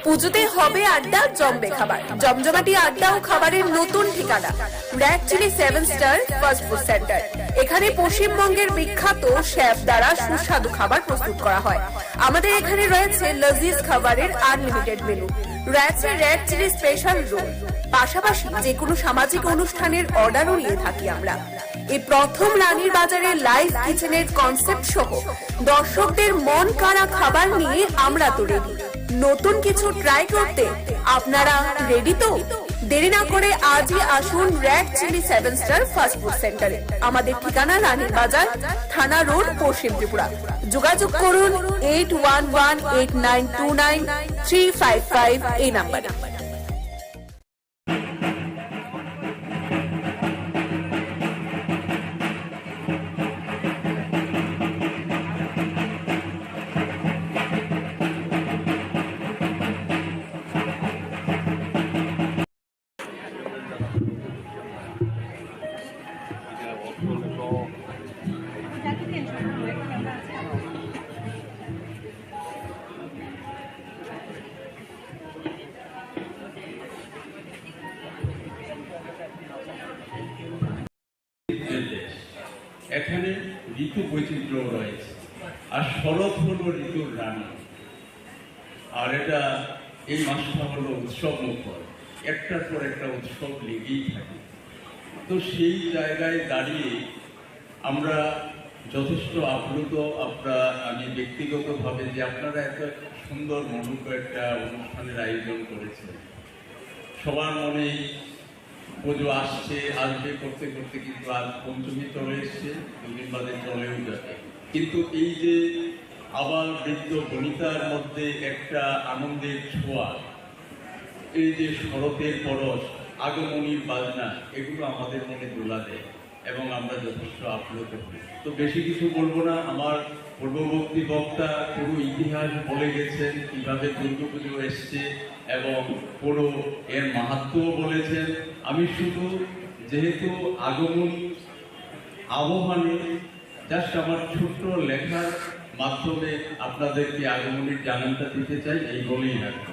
পুজোতে হবে আড্ডা, জমবে খাবার। জমজমাটি আড্ডা ও খাবারের নতুন ঠিকানা red chilli 7 star fast food centre. এখানে পশ্চিমবঙ্গের বিখ্যাত শেফ দ্বারা সুস্বাদু খাবার প্রস্তুত করা হয়। আমাদের এখানে রয়েছে লজিজ খাবারের আনলিমিটেড মেনু, রয়েছে রেড চিলি স্পেশাল রোল, পাশাপাশি যে কোনো সামাজিক অনুষ্ঠানের অর্ডারও নিয়ে থাকি আমরা। এই প্রথম রানীর বাজারে লাইভ কিচেনের কনসেপ্ট সহ দর্শকদের মন কাড়া খাবার নিয়ে আমরা তো রেডি। নতুন কিছু ট্রাই করতে আপনারা রেডি তো? দেরি না করে আজই আসুন red chilli 7 star fast food সেন্টারে। আমাদের ঠিকানা রানীর বাজার, থানা রোড, পশ্চিম ত্রিপুরা। যোগাযোগ করুন 8118929355 এই নাম্বারে। এখানে ঋতু বৈচিত্র্য রয়েছে, আর শরৎ হলো ঋতুর রানী। আর এটা এই মাসটা হলো উৎসব মুখর, একটার পর একটা উৎসব লেগেই থাকে। তো সেই জায়গায় দাঁড়িয়ে আমরা যথেষ্ট আপ্লুত, আমি ব্যক্তিগতভাবে যে আপনারা এত সুন্দর মনোজ্ঞ একটা অনুষ্ঠানের আয়োজন করেছেন। সবার মনেই পুজো আসবে করতে করতে কিন্তু আজ পঞ্চমী চলে এসছে, দুদিন বাদে চলেও যাবে। কিন্তু এই যে আবার বৃদ্ধ বনিতার মধ্যে একটা আনন্দের ছোঁয়া, এই যে শরতের পরশ, আগমনীর বাজনা, এগুলো আমাদের মনে দোলা দেয় এবং আমরা যথেষ্ট আপ্লুত হই। তো বেশি কিছু বলবো না, আমার পূর্ববর্তী বক্তা পুরো ইতিহাস বলে গেছেন কিভাবে দুর্গাপুজো এসছে এবং পুরো এর মাহাত্ম্যও বলেছেন। আমি শুধু যেহেতু আগমন আবহানে জাস্ট আমার ছোট্ট লেখার মাধ্যমে আপনাদেরকে আগমনের জানানটা দিতে চাই, এই বলেই রাখবো।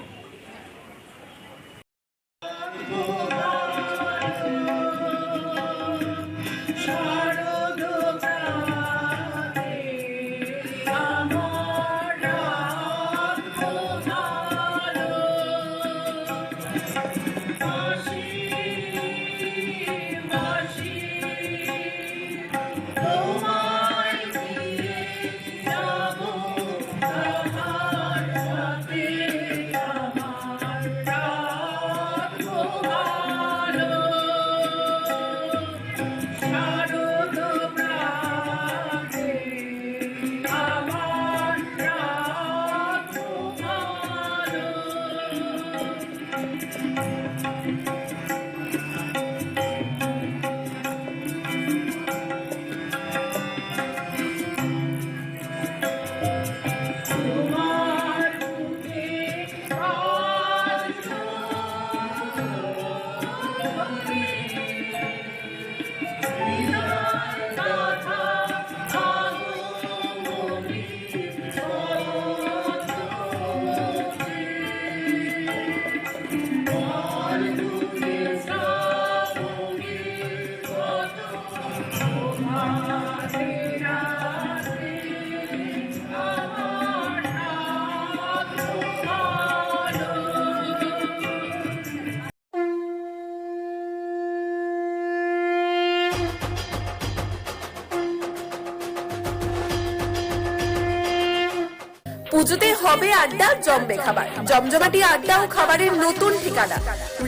পুজোতে হবে আড্ডা, জমবে খাবার। জমজমাটি আড্ডা ও খাবারের নতুন ঠিকানা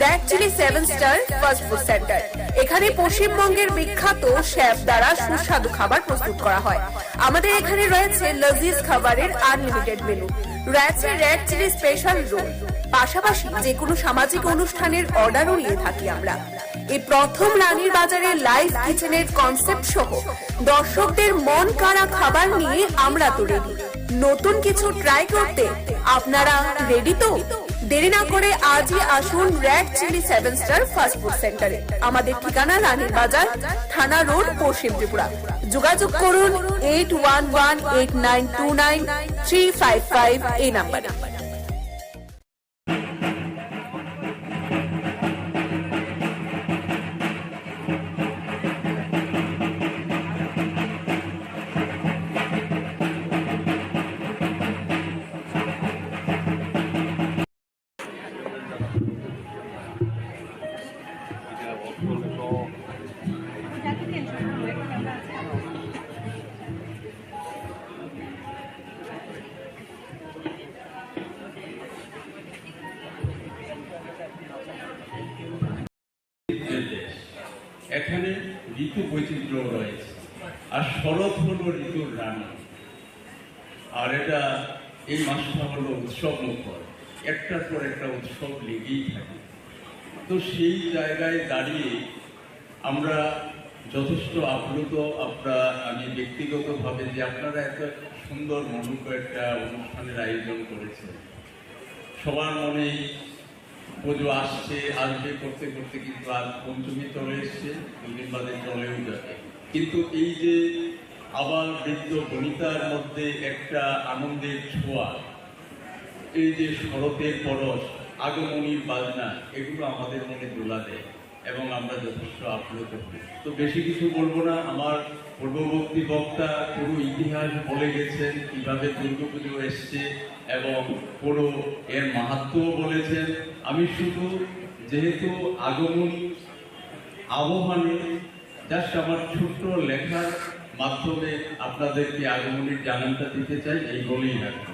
red chilli 7 star fast food centre. এখানে পশ্চিমবঙ্গের বিখ্যাত শেফ দ্বারা সুস্বাদু খাবার প্রস্তুত করা হয়। আমাদের এখানে রয়েছে লজিজ খাবারের আনলিমিটেড মেনু, রয়েছে রেড চিলি স্পেশাল রোল, পাশাপাশি যে কোনো সামাজিক অনুষ্ঠানের অর্ডারও নিয়ে থাকি আমরা। এই প্রথম রানীর বাজারে লাইভ কিচেনের কনসেপ্ট সহ দর্শকদের মন কাড়া খাবার নিয়ে আমরা তো রেডি। নতুন কিছু ট্রাই করতে আপনারা রেডি তো? দেরি না করে আজই আসুন red chilli 7 star fast food সেন্টারে। আমাদের ঠিকানা রানীর বাজার, থানা রোড, পশ্চিম ত্রিপুরা। যোগাযোগ করুন 8118929355 এই নাম্বারে। এখানে ঋতু বৈচিত্র্য রয়েছে, আর শরৎ হলো ঋতুর রানী। আর এটা এই মাসটা হলো উৎসব মুখর, একটার পর একটা উৎসব লেগেই থাকে। তো সেই জায়গায় দাঁড়িয়ে আমরা যথেষ্ট আপ্লুত, আমি ব্যক্তিগতভাবে যে আপনারা এত সুন্দর মনোজ্ঞ একটা অনুষ্ঠানের আয়োজন করেছেন। সবার মনে পুজো আসবে করতে করতে কিন্তু আজ পঞ্চমী চলে এসছে, দুদিন বাদে চলেও যাবে। কিন্তু এই যে আবার বৃদ্ধ বনিতার মধ্যে একটা আনন্দের ছোঁয়া, এই যে শরতের পরশ, আগমনীর বাজনা, এগুলো আমাদের মনে দোলা দেয় এবং আমরা যথেষ্ট আপ্লুত হই। তো বেশি কিছু বলবো না, আমার পূর্ববর্তী বক্তা পুরো ইতিহাস বলে গেছেন কিভাবে দুর্গাপুজো এসছে এবং পুরো এর মাহাত্ম্যও বলেছেন। আমি শুধু যেহেতু আগমন আবহানে জাস্ট আমার ছোট্ট লেখার মাধ্যমে আপনাদেরকে আগমনের জানানটা দিতে চাই, এই বলেই রাখবো।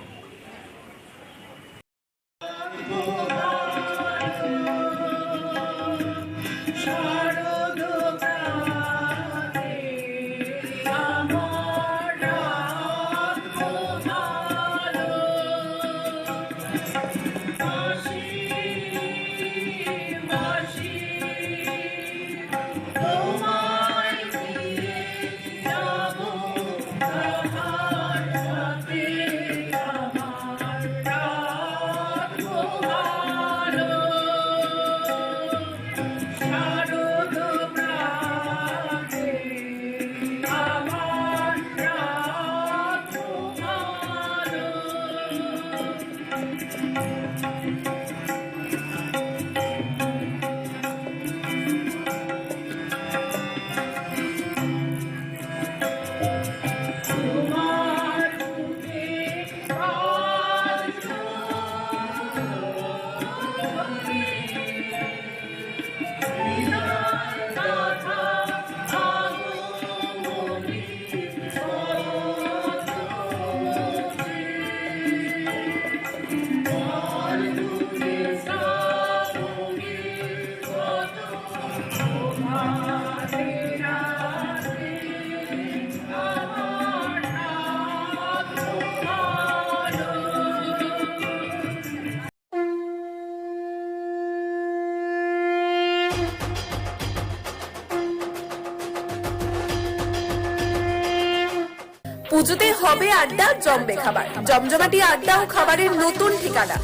পুজোতে হবে আড্ডা জমবে খাবার, জমজমাটি আড্ডা ও খাবারের নতুন ঠিকানা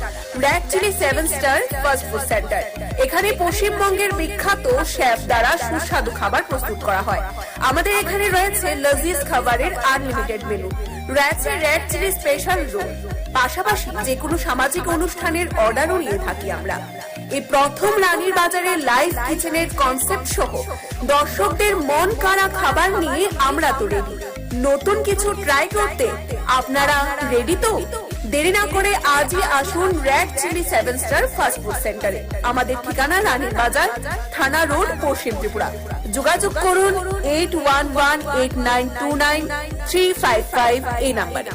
red chilli 7 star fast food centre. এখানে পশ্চিমবঙ্গের বিখ্যাত শেফ দ্বারা সুস্বাদু খাবার প্রস্তুত করা হয়। আমাদের এখানে রয়েছে লজিজ খাবারের আনলিমিটেড মেনু, রয়েছে রেড চিলি স্পেশাল রোল, পাশাপাশি যে কোনো সামাজিক অনুষ্ঠানের অর্ডারও নিয়ে থাকি আমরা। এই প্রথম রানীর বাজারে লাইভ কিচেনের কনসেপ্ট সহ দর্শকদের মন কাড়া খাবার নিয়ে আমরা তো রেডি। নতুন কিছু ট্রাই করতে আপনারা রেডি তো? দেরি না করে আজই আসুন red chilli 7 star fast food সেন্টারে। আমাদের ঠিকানা রানীর বাজার, থানা রোড, পশ্চিম ত্রিপুরা। যোগাযোগ করুন 8118929355 এই নাম্বারে।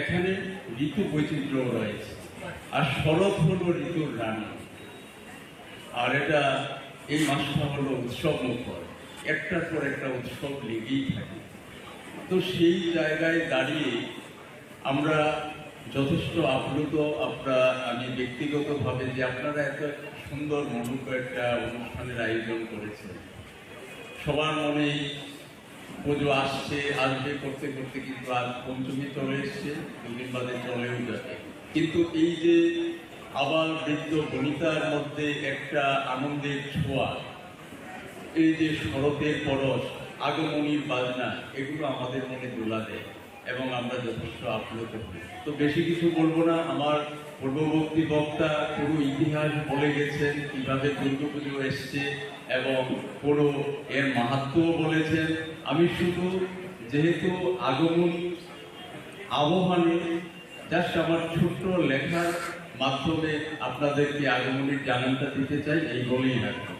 এখানে ঋতু বৈচিত্র্য রয়েছে, আর শরৎ হলো ঋতুর রানী। আর এটা এই মাসটা হলো উৎসব মুখর, একটার পর একটা উৎসব লেগেই থাকে। তো সেই জায়গায় দাঁড়িয়ে আমরা যথেষ্ট আপ্লুত, আমি ব্যক্তিগতভাবে যে আপনারা এত সুন্দর মনোজ্ঞ একটা অনুষ্ঠানের আয়োজন করেছেন। সবার মনেই পুজো আসবে করতে করতে কিন্তু আজ পঞ্চমী চলে এসছে, দুদিন বাদে চলেও যাবে। কিন্তু এই যে আবার বৃদ্ধ বনিতার মধ্যে একটা আনন্দের ছোঁয়া, এই যে শরতের পরশ, আগমনীর বাজনা, এগুলো আমাদের মনে দোলা দেয় এবং আমরা যথেষ্ট আপ্লুত হই। তো বেশি কিছু বলবো না, আমার পূর্ববর্তী বক্তা পুরো ইতিহাস বলে গেছেন, কিভাবে দুর্গাপুজো এসছে এবং পুরো এর মাহাত্ম্যও বলেছেন। আমি শুধু যেহেতু আগমন আবহানে জাস্ট আমার ছোট্ট লেখার মাধ্যমে আপনাদেরকে আগমনের জানানটা দিতে চাই, এই বলেই রাখবো।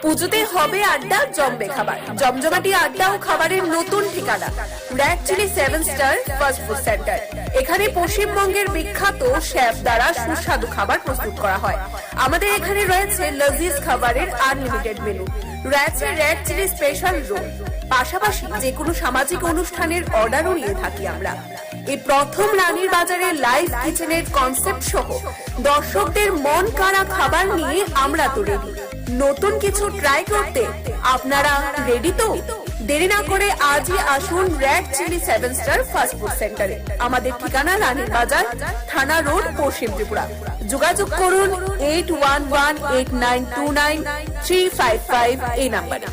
পুজোতে হবে আড্ডা জমবে খাবার, জমজমাটি আড্ডা ও খাবারের নতুন ঠিকানা red chilli 7 star fast food centre. এখানে পশ্চিমবঙ্গের বিখ্যাত শেফ দ্বারা সুস্বাদু খাবার প্রস্তুত করা হয়। আমাদের এখানে রয়েছে লজিজ খাবারের আনলিমিটেড মেনু, রয়েছে রেড চিলি স্পেশাল রোল, পাশাপাশি যে কোনো সামাজিক অনুষ্ঠানের অর্ডারও নিয়ে থাকি আমরা। এই প্রথম রানীর বাজারে লাইভ কিচেনের কনসেপ্ট সহ দর্শকদের মন কাড়া খাবার নিয়ে আমরা তো রেডি। নতুন কিছু ট্রাই করতে আপনারা রেডি তো? দেরি না করে আজই আসুন red chilli 7 star fast food সেন্টারে। আমাদের ঠিকানা রানীর বাজার, থানা রোড, পশ্চিম ত্রিপুরা। যোগাযোগ করুন 8118929355 এই নাম্বারে।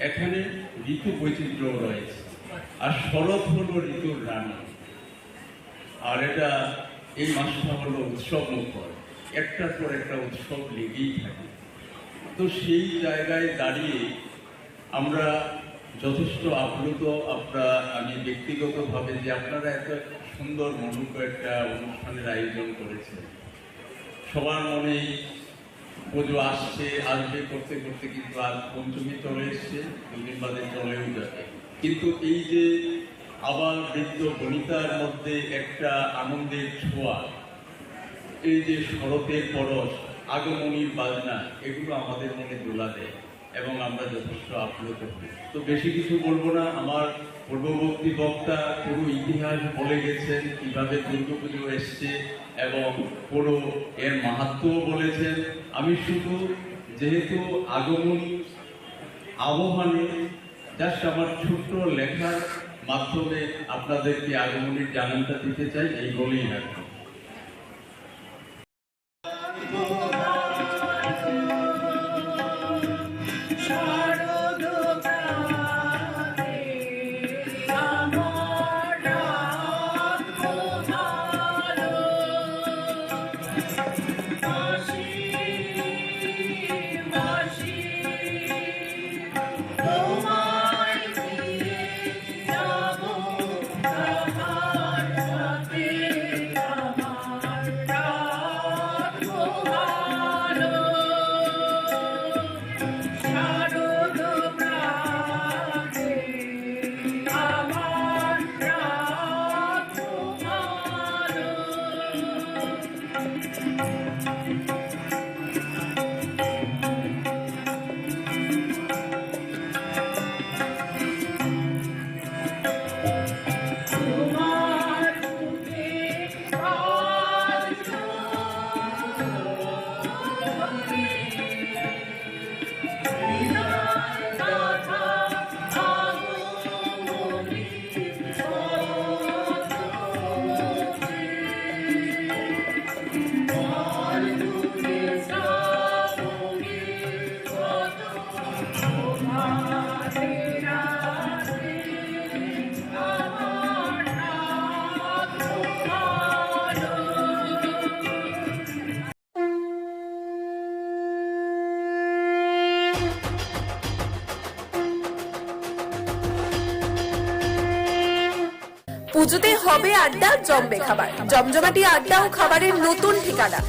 এখানে ঋতু বৈচিত্র্য রয়েছে, আর শরৎ হলো ঋতুর রানী। আর এটা এই মাসটা হলো উৎসব মুখর, একটার পর একটা উৎসব লেগেই থাকে। তো সেই জায়গায় দাঁড়িয়ে আমরা যথেষ্ট আপ্লুত, আমি ব্যক্তিগতভাবে যে আপনারা এত সুন্দর মনোজ্ঞ একটা অনুষ্ঠানের আয়োজন করেছেন। সবার মনেই পুজো আসবে করতে করতে কিন্তু আজ পঞ্চমী চলে এসছে, দুদিন বাদে চলেও যাবে। কিন্তু এই যে আবার বৃদ্ধ বনিতার মধ্যে একটা আনন্দের ছোঁয়া, এই যে শরতের পরশ, আগমনীর বাজনা, এগুলো আমাদের মনে দোলা দেয় এবং আমরা যথেষ্ট আপ্লুত হই। তো বেশি কিছু বলবো না, আমার পূর্ববর্তী বক্তা পুরো ইতিহাস বলে গেছেন কিভাবে দুর্গাপুজো এসছে এবং পুরো এর মাহাত্ম্যও বলেছেন। আমি শুধু যেহেতু আগমনী আহ্বানে জাস্ট আমার ছোট্ট লেখার মাধ্যমে আপনাদেরকে আগমনীর জানানটা দিতে চাই, এই বলেই রাখবো। পুজোতে হবে আড্ডা, জমবে খাবার। জমজমাটি আড্ডা ও খাবারের নতুন ঠিকানা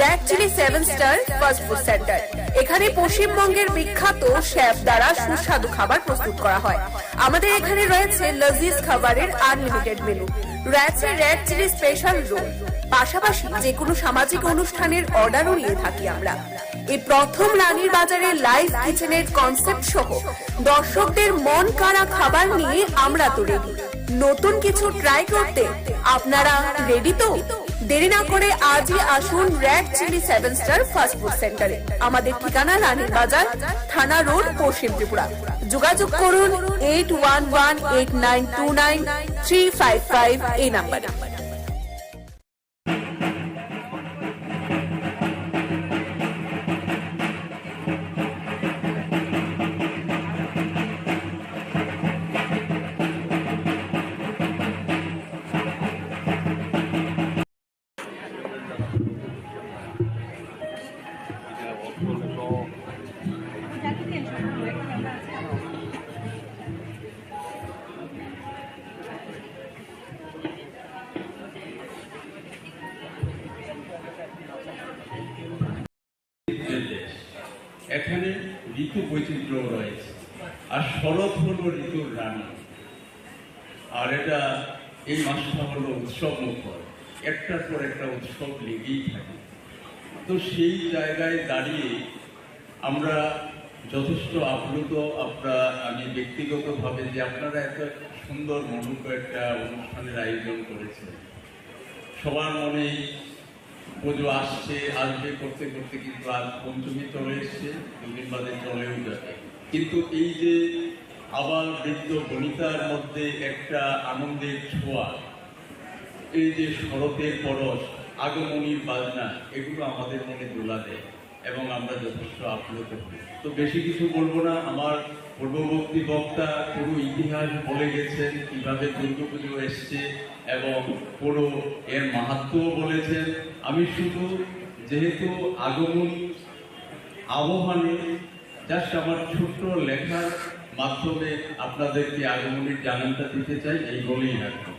red chilli 7 star fast food centre. এখানে পশ্চিমবঙ্গের বিখ্যাত শেফ দ্বারা সুস্বাদু খাবার প্রস্তুত করা হয়। আমাদের এখানে রয়েছে লজিজ খাবারের আনলিমিটেড মেনু, রয়েছে রেড চিলি স্পেশাল রোল, পাশাপাশি যে কোনো সামাজিক অনুষ্ঠানের অর্ডারও নিয়ে থাকি আমরা। এই প্রথম রানীর বাজারে লাইভ কিচেনের কনসেপ্ট সহ দর্শকদের মন কাড়া খাবার নিয়ে আমরা তো রেডি। নতুন কিছু ট্রাই করতে আপনারা রেডি তো? দেরি না করে আজই আসুন red chilli 7 star fast food সেন্টারে। আমাদের ঠিকানা রানীর বাজার, থানা রোড, পশ্চিম ত্রিপুরা। যোগাযোগ করুন 8118929355 এই নাম্বারে। এখানে ঋতু বৈচিত্র্য রয়েছে, আর শরৎ হলো ঋতুর রানী। আর এটা এই মাসটা হলো উৎসব মুখর, একটার পর একটা উৎসব লেগেই থাকে। তো সেই জায়গায় দাঁড়িয়ে আমরা যথেষ্ট আপ্লুত, আমি ব্যক্তিগতভাবে যে আপনারা এত সুন্দর মনোজ্ঞ একটা অনুষ্ঠানের আয়োজন করেছেন। সবার মনেই পুজো আসবে করতে করতে কিন্তু আজ পঞ্চমী চলে এসছে, দুদিন বাদে চলেও যাবে। কিন্তু এই যে আবার বৃদ্ধ বনিতার মধ্যে একটা আনন্দের ছোঁয়া, এই যে শরতের পরশ, আগমনীর বাজনা, এগুলো আমাদের মনে দোলা দেয় এবং আমরা যথেষ্ট আপ্লুত হই। তো বেশি কিছু বলবো না, আমার পূর্ববর্তী বক্তা পুরো ইতিহাস বলে গেছেন কিভাবে দুর্গাপুজো এসছে এবং পুরো এর মাহাত্ম্যও বলেছেন। আমি শুধু যেহেতু আগমন আহ্বানে জাস্ট আমার ছোট্ট লেখার মাধ্যমে আপনাদেরকে আগমনের জানানটা দিতে চাই, এই বলেই রাখবো।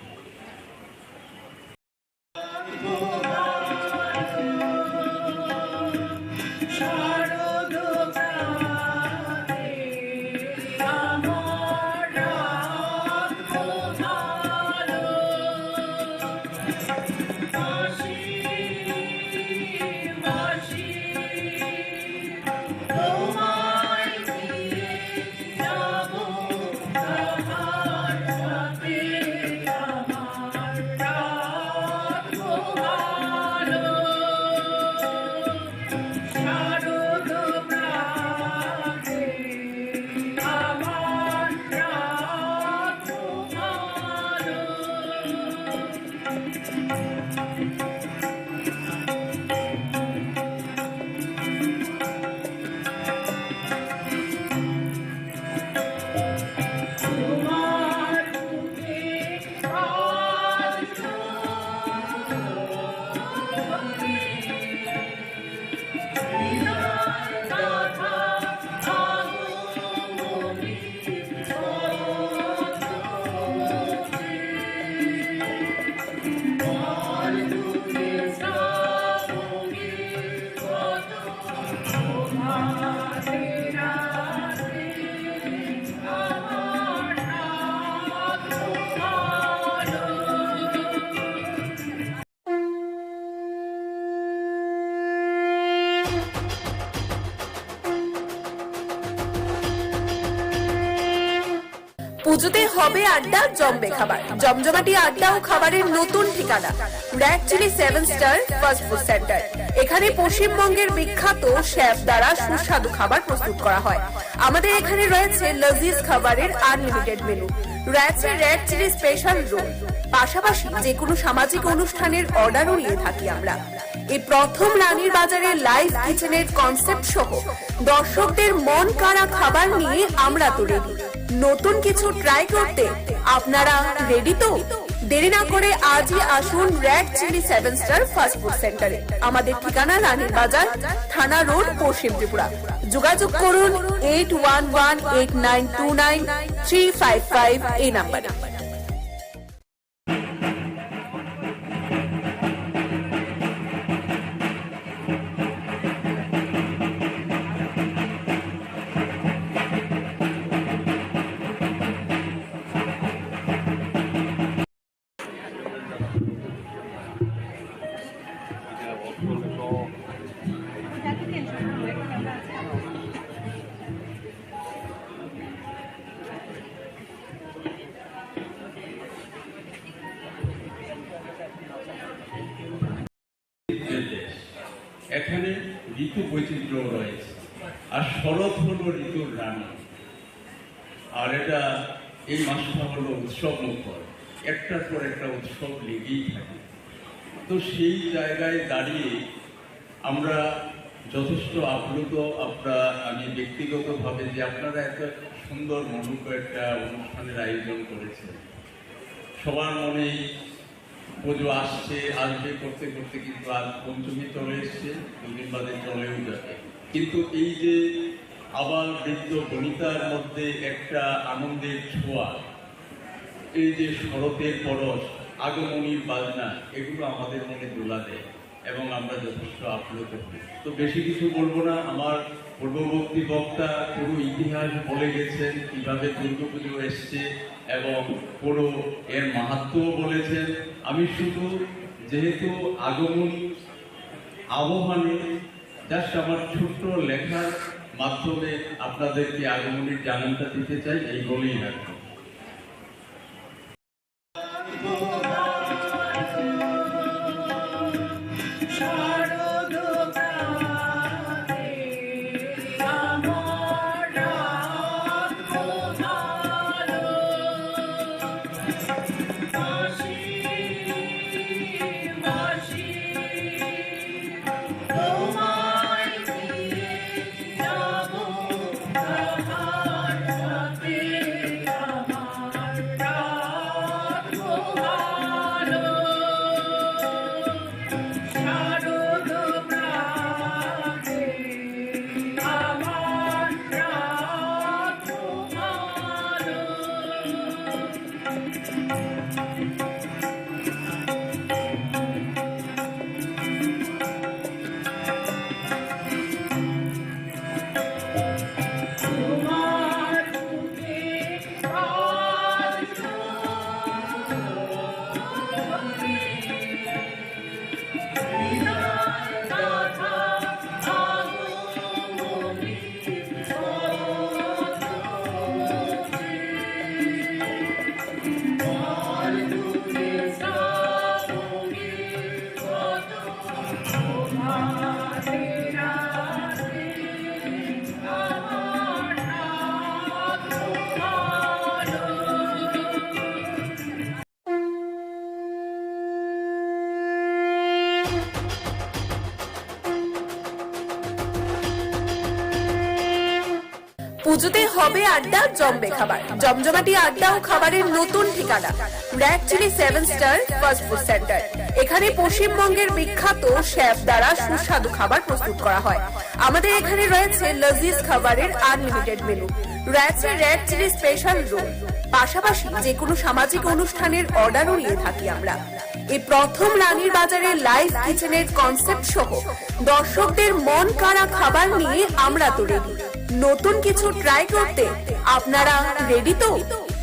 পুজোতে হবে আড্ডা, জমবে খাবার। জমজমাটি আড্ডা ও খাবারের নতুন ঠিকানা rack chilli 7 star fast food centre. এখানে পশ্চিমবঙ্গের বিখ্যাত শেফ দ্বারা সুস্বাদু খাবার প্রস্তুত করা হয়। আমাদের এখানে রয়েছে লজিজ খাবারের আনলিমিটেড মেনু, রয়েছে র‍্যাক চিলি স্পেশাল রোল, পাশাপাশি যে কোনো সামাজিক অনুষ্ঠানের অর্ডারও নিয়ে থাকি আমরা। এই প্রথম রানীর বাজারে লাইভ কিচেনের কনসেপ্ট সহ দর্শকদের মন কাড়া খাবার নিয়ে আমরা তো রেডি। নতুন কিছু ট্রাই করতে আপনারা রেডি তো? দেরি না করে আজই আসুন rack chilli 7 star fast food সেন্টারে। আমাদের ঠিকানা রানীর বাজার, থানা রোড, পশ্চিম ত্রিপুরা। যোগাযোগ করুন 8118929355 এই নাম্বারে। এখানে ঋতু বৈচিত্র্য রয়েছে, আর শরৎ হলো ঋতুর রানী। আর এটা এই মাসটা হলো উৎসব মুখর, একটার পর একটা উৎসব লেগেই থাকে। তো সেই জায়গায় দাঁড়িয়ে আমরা যথেষ্ট আপ্লুত, আমি ব্যক্তিগতভাবে যে আপনারা এত সুন্দর মনোজ্ঞ একটা অনুষ্ঠানের আয়োজন করেছেন। সবার মনেই পুজো আসবে করতে করতে কিন্তু আজ পঞ্চমী চলে এসছে, দুদিন বাদে চলেও যাবে। কিন্তু এই যে আবার বৃদ্ধ বনিতার মধ্যে একটা আনন্দের ছোঁয়া, এই যে শরতের পরশ, আগমনীর বাজনা, এগুলো আমাদের মনে দোলা দেয় এবং আমরা যথেষ্ট আপ্লুত হই। তো বেশি কিছু বলবো না, আমার পূর্ববর্তী বক্তা পুরো ইতিহাস বলে গেছেন, কিভাবে দুর্গাপুজো এসছে এবং পুরো এর মাহাত্ম্যও বলেছেন। আমি শুধু যেহেতু আগমন আহ্বানে জাস্ট আমার ছোট্ট লেখার মাধ্যমে আপনাদেরকে আগমনের জানানটা দিতে চাই, এই বলেই রাখবো। পুজোতে হবে আড্ডা, জমবে খাবার। জমজমাটি আড্ডা ও খাবারের নতুন ঠিকানা red chilli 7 star fast food centre. এখানে পশ্চিমবঙ্গের বিখ্যাত শেফ দ্বারা সুস্বাদু খাবার প্রস্তুত করা হয়। আমাদের এখানে রয়েছে লজিজ খাবারের আনলিমিটেড মেনু, রয়েছে রেড চিলি স্পেশাল রোল, পাশাপাশি যে কোনো সামাজিক অনুষ্ঠানের অর্ডারও নিয়ে থাকি আমরা। এই প্রথম রানীর বাজারে লাইভ কিচেনের কনসেপ্ট সহ দর্শকদের মন কাড়া খাবার নিয়ে আমরা তো রেডি। নতুন কিছু ট্রাই করতে আপনারা রেডি তো?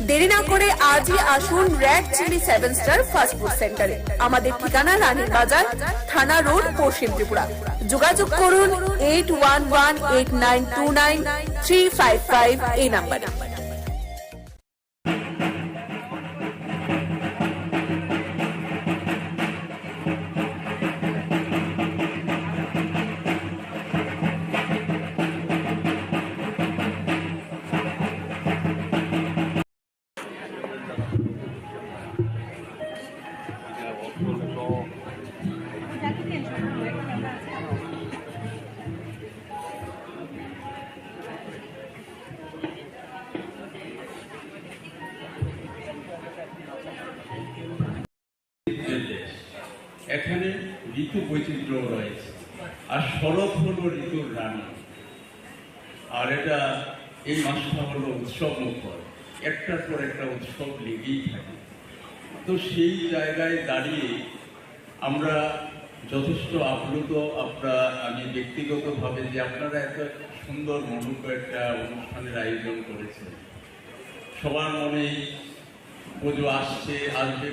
দেরি না করে আজই আসুন red chilli 7 star fast food সেন্টারে। আমাদের ঠিকানা রানীর বাজার, থানা রোড, পশ্চিম ত্রিপুরা। যোগাযোগ করুন 8118929355 এই নাম্বারে। এখানে ঋতু বৈচিত্র্য রয়েছে, আর শরৎ হলো ঋতুর রানী। আর এটা এই মাসটা হলো উৎসব মুখর, একটার পর একটা উৎসব লেগেই থাকে। তো সেই জায়গায় দাঁড়িয়ে আমরা যথেষ্ট আপ্লুত, আমি ব্যক্তিগতভাবে যে আপনারা এত সুন্দর মনোজ্ঞ একটা অনুষ্ঠানের আয়োজন করেছেন। সবার মনেই পুজো আসবে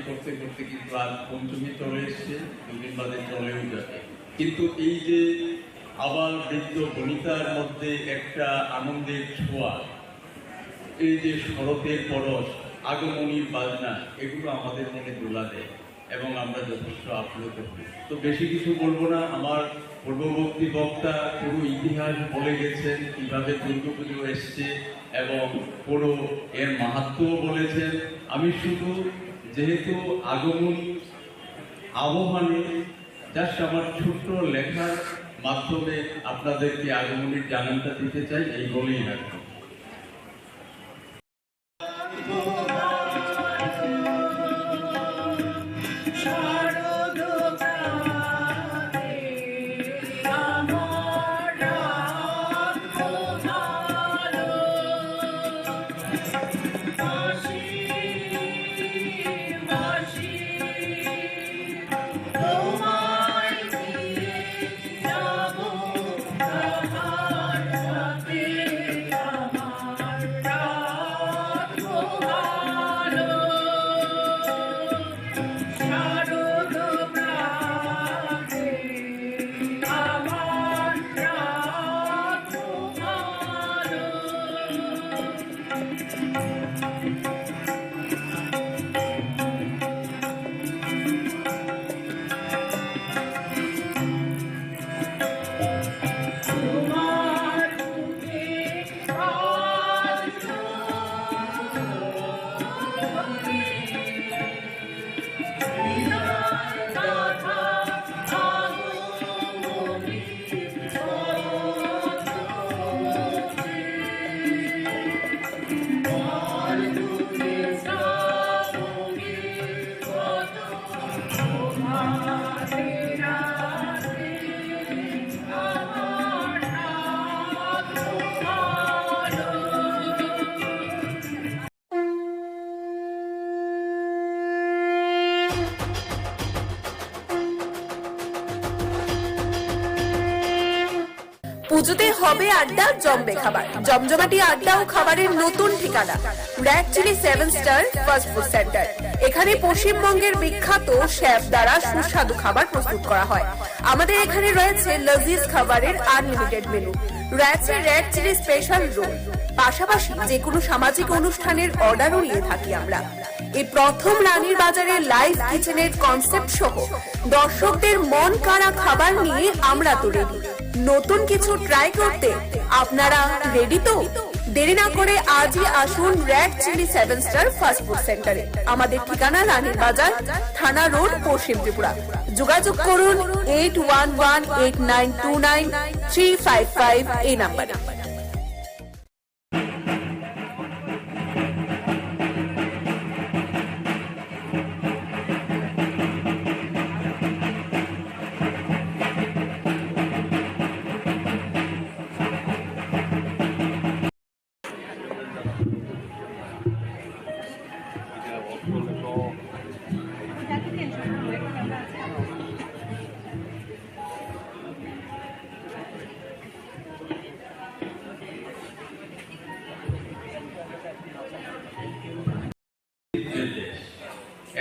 করতে করতে কিন্তু আজ পঞ্চমী চলে এসছে, দুদিন বাদে চলেও যাবে। কিন্তু এই যে আবার বৃদ্ধ বনিতার মধ্যে একটা আনন্দের ছোঁয়া, এই যে শরতের পরশ, আগমনীর বাজনা, এগুলো আমাদের মনে দোলা দেয় এবং আমরা যথেষ্ট আপ্লুত হই। তো বেশি কিছু বলবো না, আমার পূর্ববর্তী বক্তা পুরো ইতিহাস বলে গেছেন, কিভাবে দুর্গাপুজো এসছে এবং পুরো এর মাহাত্ম্যও বলেছেন। আমি শুধু যেহেতু আগমন আহ্বানে জাস্ট আমার ছোট্ট লেখার মাধ্যমে আপনাদেরকে আগমনের জানানটা দিতে চাই, এই বলেই রাখবো। পুজোতে হবে আড্ডা জমবে খাবার, জমজমাটি আড্ডা ও খাবারের নতুন ঠিকানা red chilli 7 star fast food centre. এখানে পশ্চিমবঙ্গের বিখ্যাত শেফ দ্বারা সুস্বাদু খাবার প্রস্তুত করা হয়। আমাদের এখানে রয়েছে লজিজ খাবারের আনলিমিটেড মেনু, রয়েছে রেড চিলি স্পেশাল রোল, পাশাপাশি যে কোনো সামাজিক অনুষ্ঠানের অর্ডারও নিয়ে থাকি আমরা। এই প্রথম রানীর বাজারে লাইভ কিচেনের কনসেপ্ট সহ দর্শকদের মন কাড়া খাবার নিয়ে আমরা তো রেডি। নতুন কিছু ট্রাই করতে আপনারা রেডি তো? দেরি না করে আজই আসুন red chilli 7 star fast food সেন্টারে। আমাদের ঠিকানা রানীর বাজার, থানা রোড, পশ্চিম ত্রিপুরা। যোগাযোগ করুন 8118929355 এই নাম্বারে।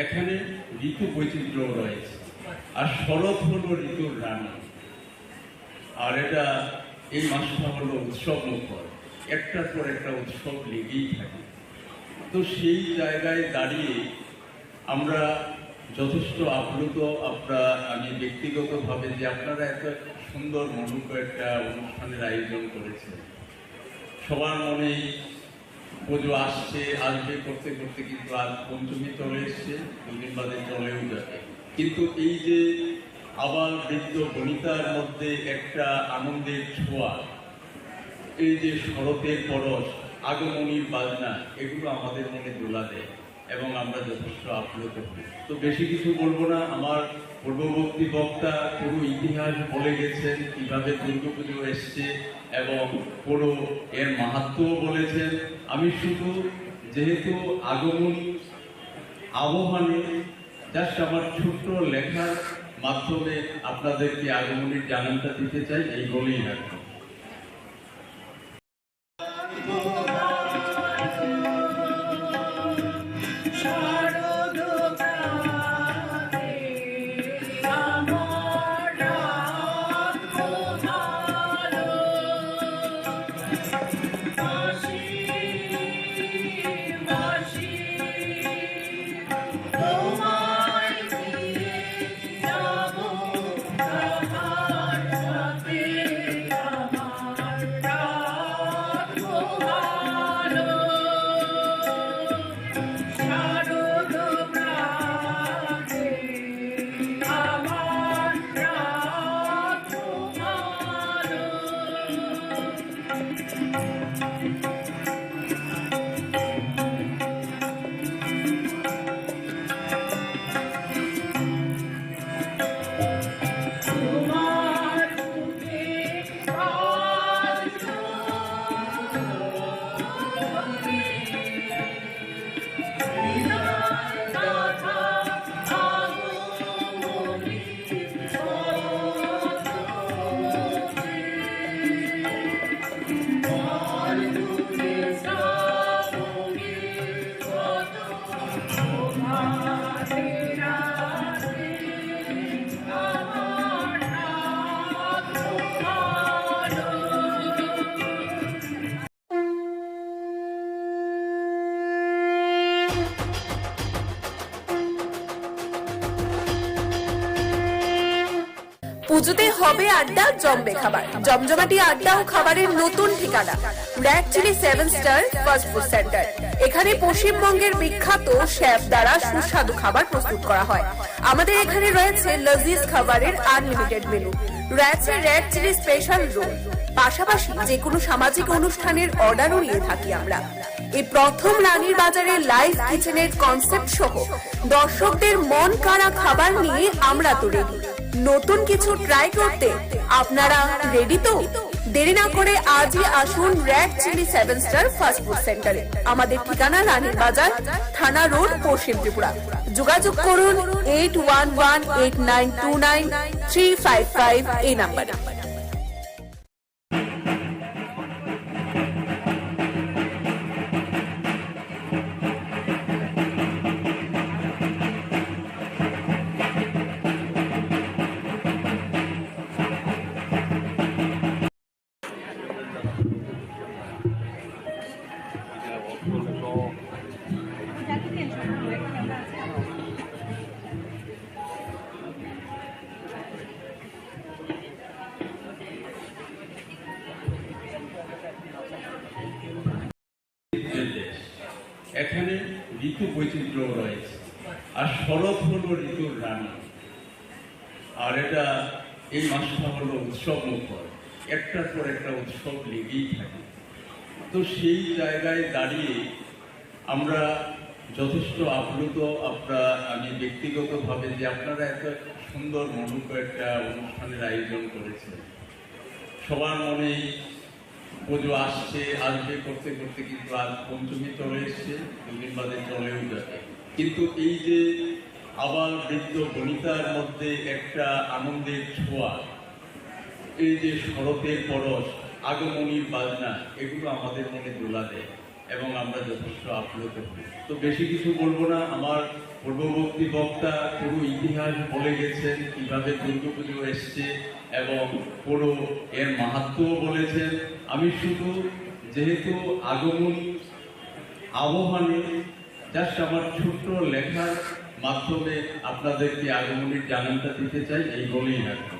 এখানে ঋতু বৈচিত্র্য রয়েছে, আর শরৎ হলো ঋতুর রানী। আর এটা এই মাসটা হলো উৎসব মুখর, একটার পর একটা উৎসব লেগেই থাকে। তো সেই জায়গায় দাঁড়িয়ে আমরা যথেষ্ট আপ্লুত, আমি ব্যক্তিগতভাবে যে আপনারা এত সুন্দর মনোজ্ঞ একটা অনুষ্ঠানের আয়োজন করেছেন। সবার মনেই পুজো আসবে করতে করতে কিন্তু আজ পঞ্চমী চলে এসছে, দুদিন বাদে চলেও যাবে। কিন্তু এই যে আবার বৃদ্ধ বনিতার মধ্যে একটা আনন্দের ছোঁয়া, এই যে শরতের পরশ, আগমনীর বাজনা, এগুলো আমাদের মনে দোলা দেয় এবং আমরা যথেষ্ট আপ্লুত হই। তো বেশি কিছু বলবো না, আমার পূর্ববর্তী বক্তা পুরো ইতিহাস বলে গেছেন, কিভাবে দুর্গাপুজো এসছে এবং পুরো এর মাহাত্ম্যও বলেছেন। আমি শুধু যেহেতু আগমন আহ্বানে জাস্ট আমার ছোট্ট লেখার মাধ্যমে আপনাদেরকে আগমনের জানানটা দিতে চাই, এই বলেই রাখবো। পুজোতে হবে আড্ডা জমবে খাবার, জমজমাটি আড্ডা ও খাবারের নতুন ঠিকানা red chilli 7 star fast food centre. এখানে পশ্চিমবঙ্গের বিখ্যাত শেফ দ্বারা সুস্বাদু খাবার প্রস্তুত করা হয়। আমাদের এখানে রয়েছে লজিজ খাবারের আনলিমিটেড মেনু, রয়েছে রেড চিলি স্পেশাল রোল, পাশাপাশি যে কোনো সামাজিক অনুষ্ঠানের অর্ডারও নিয়ে থাকি আমরা। এই প্রথম রানীর বাজারে লাইভ কিচেনের কনসেপ্ট সহ দর্শকদের মন কাড়া খাবার নিয়ে আমরা তো রেডি। নতুন কিছু ট্রাই করতে আপনারা রেডি তো? দেরি না করে আজই আসুন red chilli 7 star fast food সেন্টারে। আমাদের ঠিকানা রানীর বাজার, থানা রোড, পশ্চিম ত্রিপুরা। যোগাযোগ করুন 8118929355 এই নাম্বারে। এখানে ঋতু বৈচিত্র্য রয়েছে, আর শরৎ হলো ঋতুর রানী। আর এটা এই মাসটা হলো উৎসব মুখর, একটার পর একটা উৎসব লেগেই থাকে। তো সেই জায়গায় দাঁড়িয়ে আমরা যথেষ্ট আপ্লুত, আমি ব্যক্তিগতভাবে যে আপনারা এত সুন্দর মনোজ্ঞ একটা অনুষ্ঠানের আয়োজন করেছেন। সবার মনেই পুজো আসবে করতে করতে কিন্তু আজ পঞ্চমী চলে এসছে, দুদিন বাদে চলেও যাবে। কিন্তু এই যে আবার বৃদ্ধ বনিতার মধ্যে একটা আনন্দের ছোঁয়া, এই যে শরতের পরশ, আগমনীর বাজনা, এগুলো আমাদের মনে দোলা দেয় এবং আমরা যথেষ্ট আপ্লুত হই। তো বেশি কিছু বলবো না, আমার পূর্ববর্তী বক্তা পুরো ইতিহাস বলে গেছেন, কিভাবে দুর্গাপুজো এসছে এবং পুরো এর মাহাত্ম্যও বলেছেন। আমি শুধু যেহেতু আগমন আহ্বানে জাস্ট আমার ছোট্ট লেখার মাধ্যমে আপনাদেরকে আগমনের জানানটা দিতে চাই, এই বলেই রাখবো।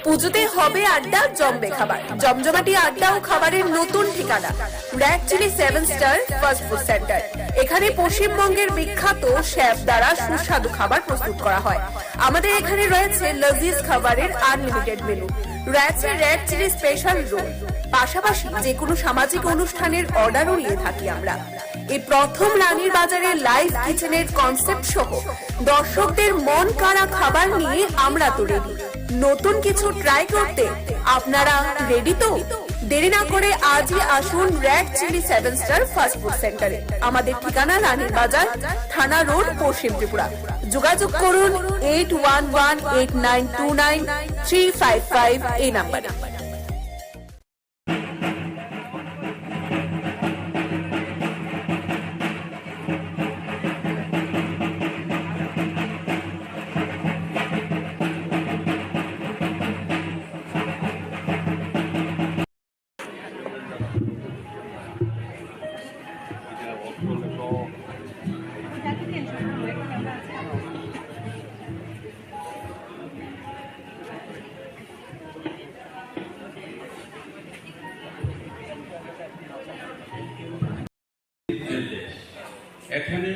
পুজোতে হবে আড্ডা, জমবে খাবার। জমজমাটি আড্ডা ও খাবারের নতুন ঠিকানা rack chilli 7 star fast food centre. এখানে পশ্চিমবঙ্গের বিখ্যাত শেফ দ্বারা সুস্বাদু খাবার প্রস্তুত করা হয়। আমাদের এখানে রয়েছে লজিজ খাবারের আনলিমিটেড মেনু, রয়েছে র‍্যাক চিলি স্পেশাল রোল, পাশাপাশি যে কোনো সামাজিক অনুষ্ঠানের অর্ডারও নিয়ে থাকি আমরা। এই প্রথম রানীর বাজারে লাইভ কিচেনের কনসেপ্ট সহ দর্শকদের মন কাড়া খাবার নিয়ে আমরা তো রেডি। নতুন কিছু ট্রাই করতে আপনারা রেডি তো? দেরি না করে আজই আসুন rack chilli 7 star fast food সেন্টারে। আমাদের ঠিকানা রানীর বাজার, থানা রোড, পশ্চিম ত্রিপুরা। যোগাযোগ করুন 8118929355 এই নাম্বারে। এখানে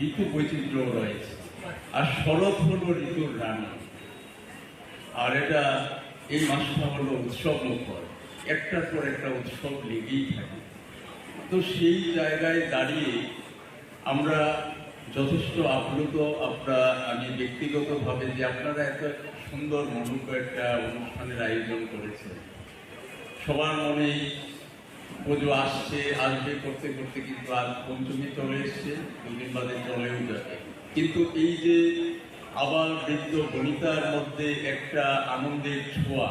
ঋতু বৈচিত্র্য রয়েছে, আর শরৎ হলো ঋতুর রানী। আর এটা এই মাসটা হলো উৎসব মুখর, একটার পর একটা উৎসব লেগেই থাকে। তো সেই জায়গায় দাঁড়িয়ে আমরা যথেষ্ট আপ্লুত, আমি ব্যক্তিগতভাবে যে আপনারা এত সুন্দর মনোজ্ঞ একটা অনুষ্ঠানের আয়োজন করেছেন। সবার মনেই পুজো আসবে করতে করতে কিন্তু আজ পঞ্চমী চলে এসছে, দুদিন বাদে চলেও যাবে। কিন্তু এই যে আবার বৃদ্ধ বনিতার মধ্যে একটা আনন্দের ছোঁয়া,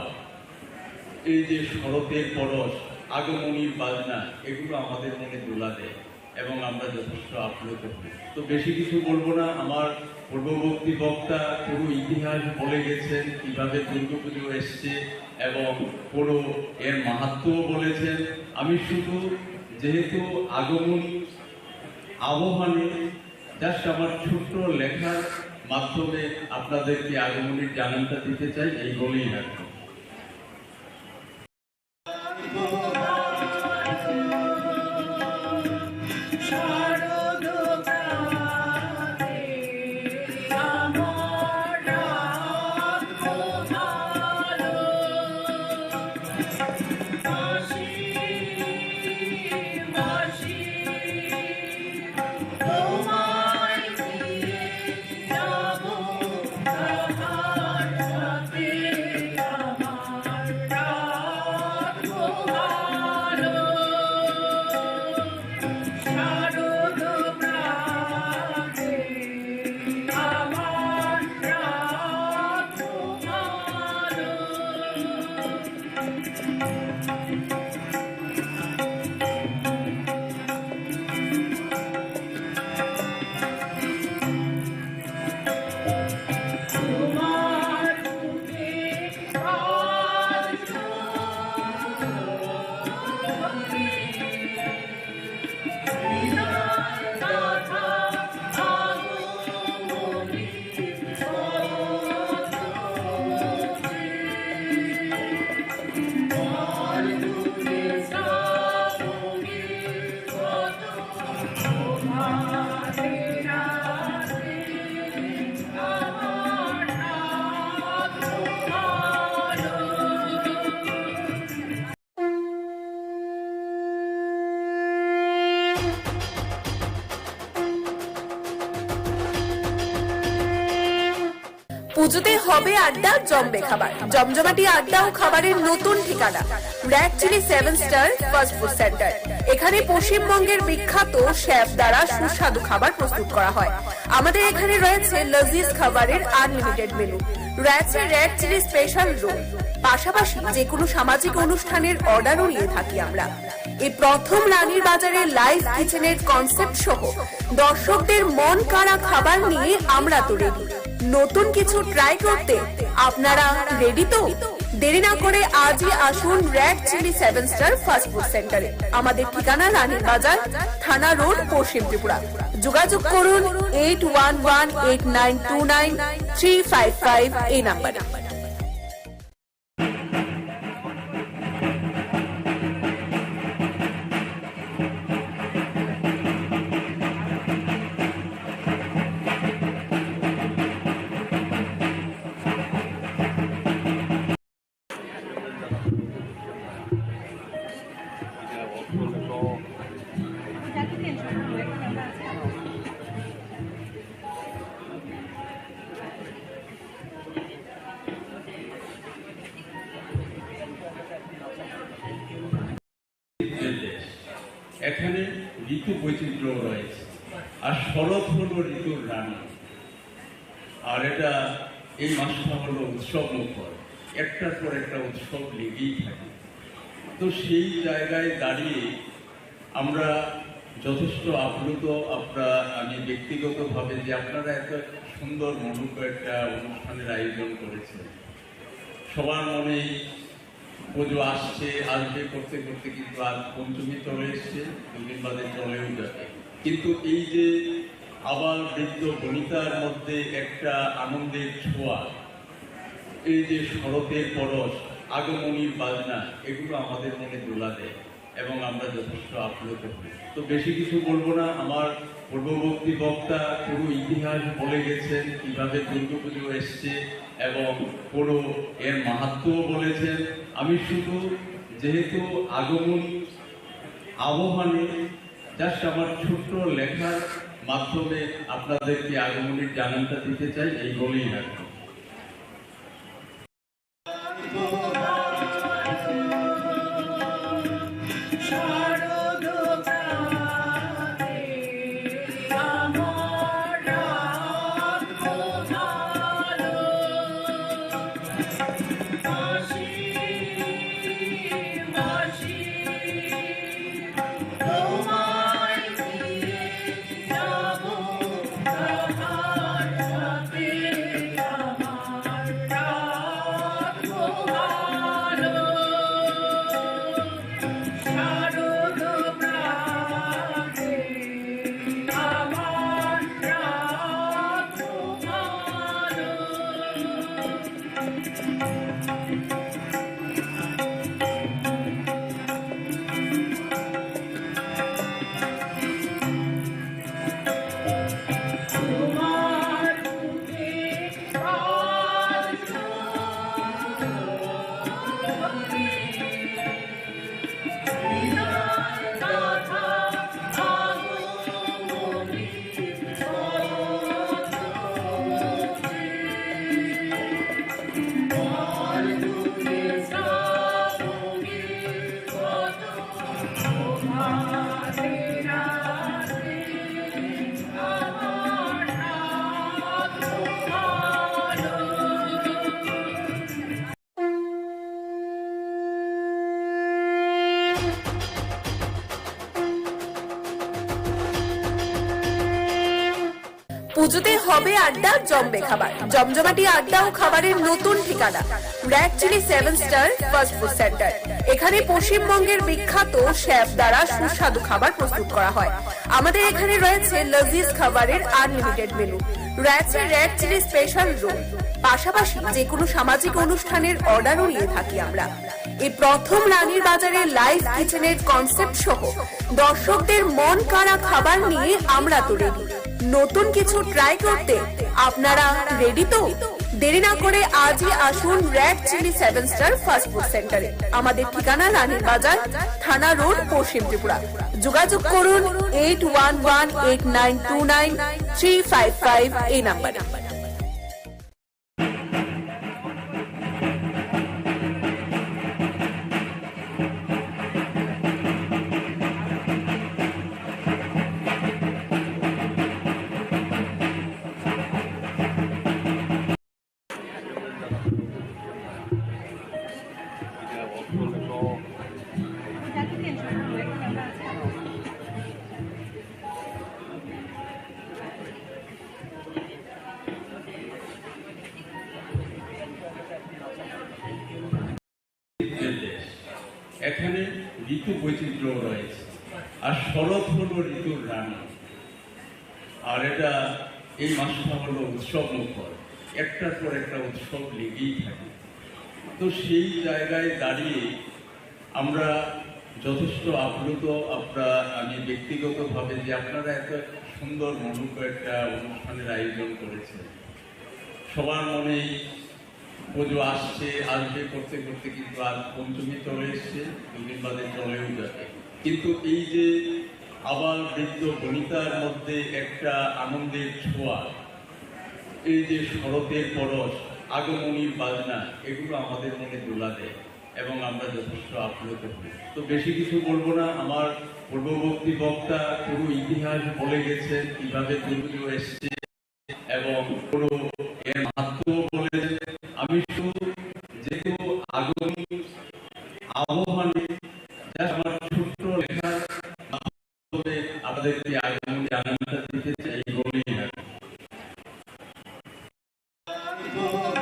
এই যে শরতের পরশ, আগমনীর বাজনা, এগুলো আমাদের মনে দোলা দেয় এবং আমরা যথেষ্ট আপ্লুত হই। তো বেশি কিছু বলবো না, আমার পূর্ববর্তী বক্তা পুরো ইতিহাস বলে গেছেন, কিভাবে দুর্গাপুজো এসছে এবং পুরো এর মাহাত্ম্যও বলেছেন। আমি শুধু যেহেতু আগমন আবহানে জাস্ট আমার ছোট্ট লেখার মাধ্যমে আপনাদেরকে আগমনের জানানটা দিতে চাই, এই বলেই রাখবো। পুজোতে হবে আড্ডা, জমবে খাবার। জমজমাটি আড্ডা ও খাবারের নতুন ঠিকানা red chilli 7 star fast food centre. এখানে পশ্চিমবঙ্গের বিখ্যাত শেফ দ্বারা সুস্বাদু খাবার প্রস্তুত করা হয়। আমাদের এখানে রয়েছে লজিজ খাবারের আনলিমিটেড মেনু, রয়েছে রেড চিলি স্পেশাল রোল, পাশাপাশি যে কোনো সামাজিক অনুষ্ঠানের অর্ডারও নিয়ে থাকি আমরা। এই প্রথম রানীর বাজারে লাইভ কিচেনের কনসেপ্ট সহ দর্শকদের মন কাড়া খাবার নিয়ে আমরা তো রেডি। নতুন কিছু ট্রাই করতে আপনারা রেডি তো? দেরি না করে আজই আসুন red chilli 7 star fast food সেন্টারে। আমাদের ঠিকানা রানীর বাজার, থানা রোড, পশ্চিম ত্রিপুরা। যোগাযোগ করুন 8118929355 এই নাম্বারে। এখানে ঋতু বৈচিত্র্য রয়েছে, আর শরৎ হলো ঋতুর রানী। আর এটা এই মাসটা হলো উৎসব মুখর, একটার পর একটা উৎসব লেগেই থাকে। তো সেই জায়গায় দাঁড়িয়ে আমরা যথেষ্ট আপ্লুত, আমি ব্যক্তিগতভাবে যে আপনারা এত সুন্দর মনোজ্ঞ একটা অনুষ্ঠানের আয়োজন করেছেন। সবার মনে পুজো আসবে করতে করতে কিন্তু আজ পঞ্চমী চলে এসছে, দুদিন বাদে চলেও যাবে। কিন্তু এই যে আবার বৃদ্ধ বনিতার মধ্যে একটা আনন্দের ছোঁয়া, এই যে শরতের পরশ, আগমনীর বাজনা, এগুলো আমাদের মনে দোলা দেয় এবং আমরা যথেষ্ট আপ্লুত হই। তো বেশি কিছু বলবো না, আমার পূর্ববর্তী বক্তা পুরো ইতিহাস বলে গেছেন, কিভাবে দুর্গাপুজো এসছে এবং পুরো এর মাহাত্ম্যও বলেছেন। আমি শুধু যেহেতু আগমন আবহানে জাস্ট আমার ছোট্ট লেখার মাধ্যমে আপনাদেরকে আগমনের জানানটা দিতে চাই, এই বলেই রাখবো। পুজোতে হবে আড্ডা জমবে খাবার, জমজমাটি আড্ডা ও খাবারের নতুন ঠিকানা red chilli 7 star fast food centre. এখানে পশ্চিমবঙ্গের বিখ্যাত শেফ দ্বারা সুস্বাদু খাবার প্রস্তুত করা হয়। আমাদের এখানে রয়েছে লজিজ খাবারের আনলিমিটেড মেনু, রয়েছে রেড চিলি স্পেশাল রোল, পাশাপাশি যে কোনো সামাজিক অনুষ্ঠানের অর্ডারও নিয়ে থাকি আমরা। এই প্রথম রানীর বাজারে লাইভ কিচেনের কনসেপ্ট সহ দর্শকদের মন কাড়া খাবার নিয়ে আমরা তো রেডি। নতুন কিছু ট্রাই করতে আপনারা রেডি তো? দেরি না করে আজই আসুন red chilli 7 star fast food সেন্টারে। আমাদের ঠিকানা রানীর বাজার, থানা রোড, পশ্চিম ত্রিপুরা। যোগাযোগ করুন 8118929355 এই নাম্বারে। এখানে ঋতু বৈচিত্র্য রয়েছে, আর শরৎ হলো ঋতুর রানী। আর এটা এই মাসটা হলো উৎসব মুখর, একটার পর একটা উৎসব লেগেই থাকে। তো সেই জায়গায় দাঁড়িয়ে আমরা যথেষ্ট আপ্লুত, আমি ব্যক্তিগতভাবে যে আপনারা এত সুন্দর মনোজ্ঞ একটা অনুষ্ঠানের আয়োজন করেছেন। সবার মনেই পুজো আসবে করতে করতে কিন্তু আজ পঞ্চমী চলে এসছে, দুদিন বাদে চলেও যাবে। কিন্তু এই যে আবার বৃদ্ধ বনিতার মধ্যে একটা আনন্দের ছোঁয়া, এই যে শরতের পরশ, আগমনীর বাজনা, এগুলো আমাদের মনে দোলা দেয় এবং আমরা যথেষ্ট আপ্লুত হই। তো বেশি কিছু বলবো না, আমার পূর্ববর্তী বক্তা পুরো ইতিহাস বলে গেছে কিভাবে দুর্যোগ এসছে এবং পুরো এর মাহাত্ম্য বলে। আমি শুধু যেহেতু আগামী আহ্বানে আমার ছোট্ট লেখার মাধ্যমে আপনাদেরকে আগামী আনন্দটা দিতে চাই বলেই Oh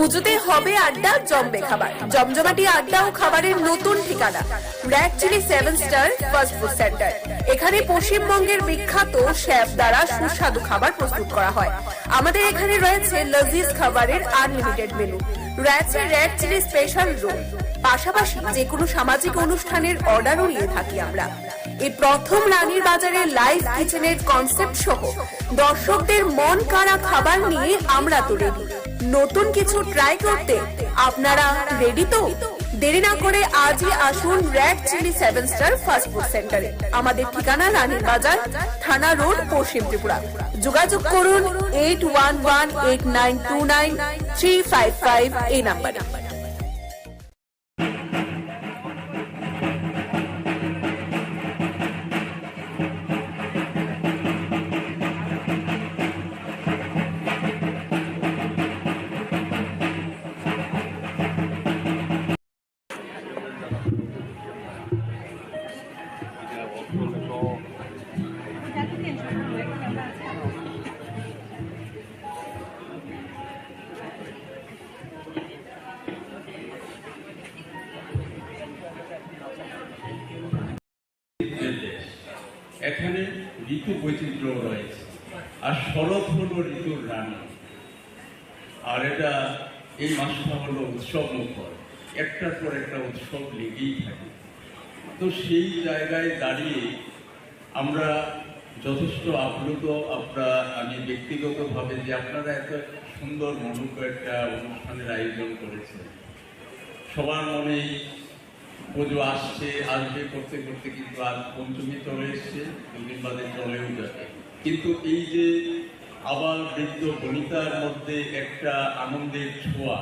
পুজোতে হবে আড্ডা, জমবে খাবার। জমজমাটি আড্ডা ও খাবারের নতুন ঠিকানা red chilli 7 star fast food centre. এখানে পশ্চিমবঙ্গের বিখ্যাত শেফ দ্বারা সুস্বাদু খাবার প্রস্তুত করা হয়। আমাদের এখানে রয়েছে লজিজ খাবারের আনলিমিটেড মেনু, রয়েছে রেড চিলি স্পেশাল রোল, পাশাপাশি যে কোনো সামাজিক অনুষ্ঠানের অর্ডারও নিয়ে থাকি আমরা। এই প্রথম রানীর বাজারে লাইভ কিচেনের কনসেপ্ট সহ দর্শকদের মন কাড়া খাবার নিয়ে আমরা তো রেডি। নতুন কিছু ট্রাই করতে আপনারা রেডি তো? দেরি না করে আজই আসুন red chilli 7 star fast food সেন্টারে। আমাদের ঠিকানা রানীর বাজার, থানা রোড, পশ্চিম ত্রিপুরা। যোগাযোগ করুন 8118929355 এই নাম্বারে। এখানে ঋতু বৈচিত্র্য রয়েছে, আর শরৎ হলো ঋতুর রানী। আর এটা এই মাসটা হলো উৎসব মুখর, একটার পর একটা উৎসব লেগেই থাকে। তো সেই জায়গায় দাঁড়িয়ে আমরা যথেষ্ট আপ্লুত, আমি ব্যক্তিগতভাবে যে আপনারা এত সুন্দর মনোজ্ঞ একটা অনুষ্ঠানের আয়োজন করেছেন। সবার মনেই পুজো আসবে করতে করতে কিন্তু আজ পঞ্চমী চলে এসছে, দুদিন বাদে চলেও যাবে। কিন্তু এই যে আবার বৃদ্ধ বনিতার মধ্যে একটা আনন্দের ছোঁয়া,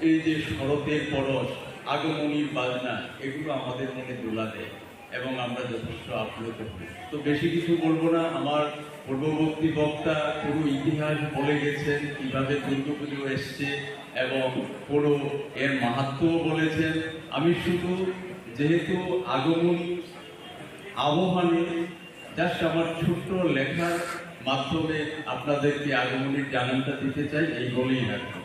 এই যে শরতের পরশ, আগমনীর বাজনা, এগুলো আমাদের মনে দোলা দেয় এবং আমরা যথেষ্ট আপ্লুত হই। তো বেশি কিছু বলবো না, আমার পূর্ববর্তী বক্তা পুরো ইতিহাস বলে গেছেন, কিভাবে দুর্গাপুজো এসছে এবং পুরো এর মাহাত্ম্যও বলেছেন। আমি শুধু যেহেতু আগমনী আহ্বানে জাস্ট আমার ছোট্ট লেখার মাধ্যমে আপনাদেরকে আগমনীর জানানটা দিতে চাই, এই বলেই রাখবো।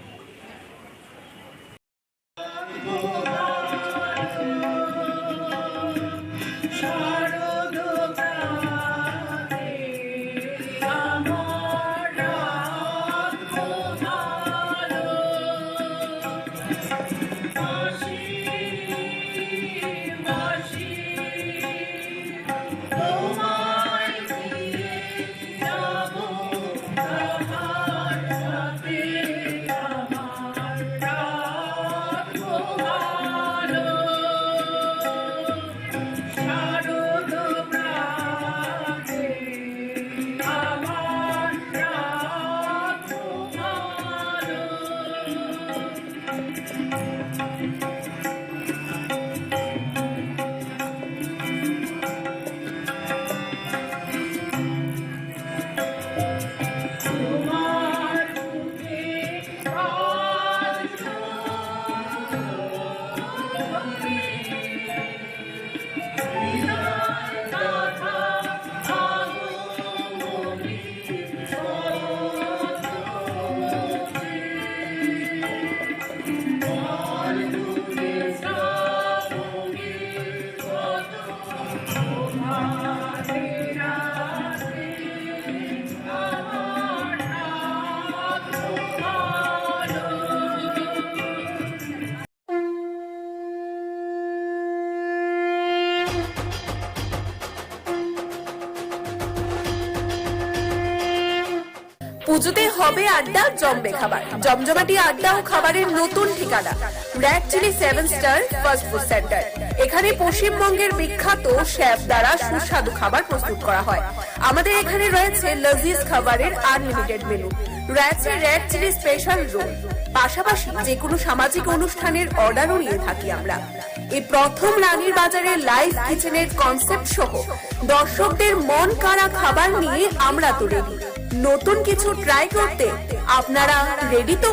পুজোতে হবে আড্ডা, জমবে খাবার। জমজমাটি আড্ডা ও খাবারের নতুন ঠিকানা red chilli 7 star fast food centre. এখানে পশ্চিমবঙ্গের বিখ্যাত শেফ দ্বারা সুস্বাদু খাবার প্রস্তুত করা হয়। আমাদের এখানে রয়েছে লজিজ খাবারের আনলিমিটেড মেনু, রয়েছে রেড চিলি স্পেশাল রোল, পাশাপাশি যে কোনো সামাজিক অনুষ্ঠানের অর্ডারও নিয়ে থাকি আমরা। এই প্রথম রানীর বাজারে লাইভ কিচেনের কনসেপ্ট সহ দর্শকদের মন কাড়া খাবার নিয়ে আমরা তো রেডি। নতুন কিছু ট্রাই করতে আপনারা রেডি তো?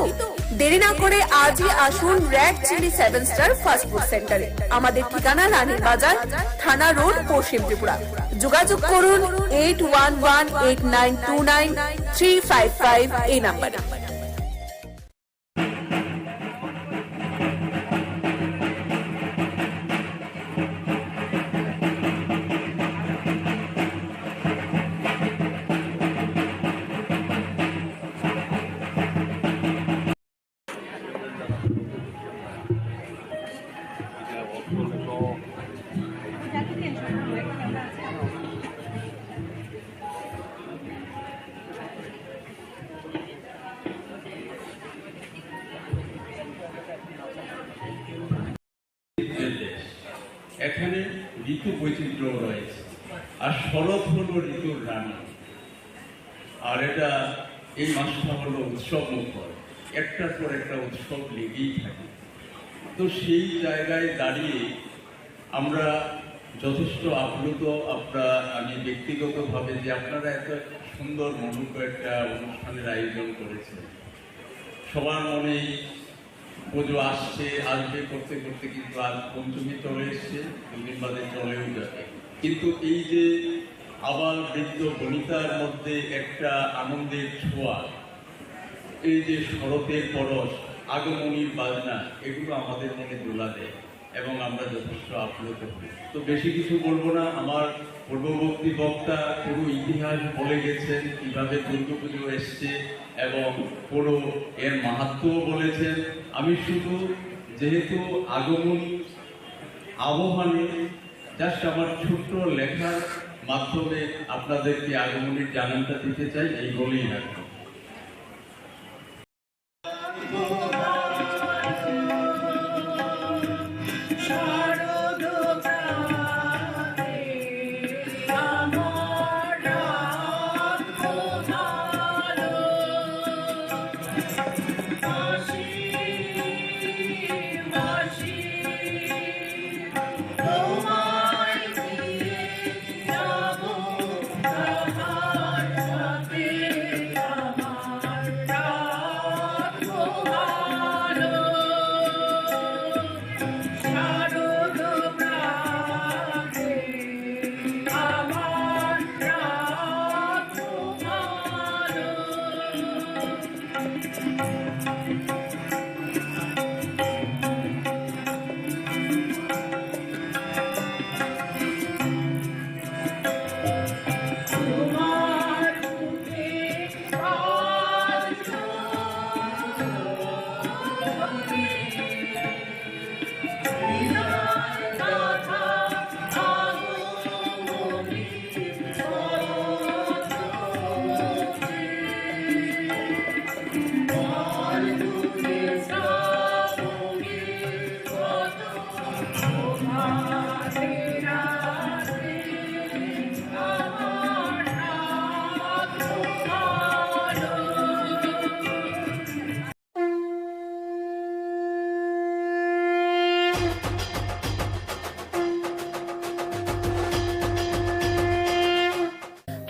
দেরি না করে আজই আসুন red chilli 7 star fast food সেন্টারে। আমাদের ঠিকানা রানীর বাজার, থানা রোড, পশ্চিম ত্রিপুরা। যোগাযোগ করুন 8118929355 এই নাম্বারে। দেশ। এখানে ঋতু বৈচিত্র্য রয়েছে, আর শরৎ হলো ঋতুর রানী। আর এটা এই মাসটা হলো উৎসব মুখর, একটার পর একটা উৎসব লেগেই থাকে। তো সেই জায়গায় দাঁড়িয়ে আমরা যথেষ্ট আপ্লুত, আমি ব্যক্তিগতভাবে যে আপনারা এত সুন্দর মনোজ্ঞ একটা অনুষ্ঠানের আয়োজন করেছেন। সবার মনেই পুজো আসবে করতে করতে কিন্তু আজ পঞ্চমী চলে এসছে, দুদিন বাদে চলেও যাবে। কিন্তু এই যে আবাল বৃদ্ধ বনিতার মধ্যে একটা আনন্দের ছোঁয়া, এই যে শরতের পরশ, আগমনীর বাজনা, এগুলো আমাদের মনে দোলা দেয় এবং আমরা যথেষ্ট আপ্লুত হই। তো বেশি কিছু বলবো না, আমার পূর্ববর্তী বক্তা পুরো ইতিহাস বলে গেছেন, কিভাবে দুর্গাপুজো এসছে এবং পুরো এর মাহাত্ম্যও বলেছেন। আমি শুধু যেহেতু আগমনী আবহাওয়ানে জাস্ট আমার ছোট্ট লেখার মাধ্যমে আপনাদেরকে আগমনীর জানানটা দিতে চাই, এই বলেই রাখবো।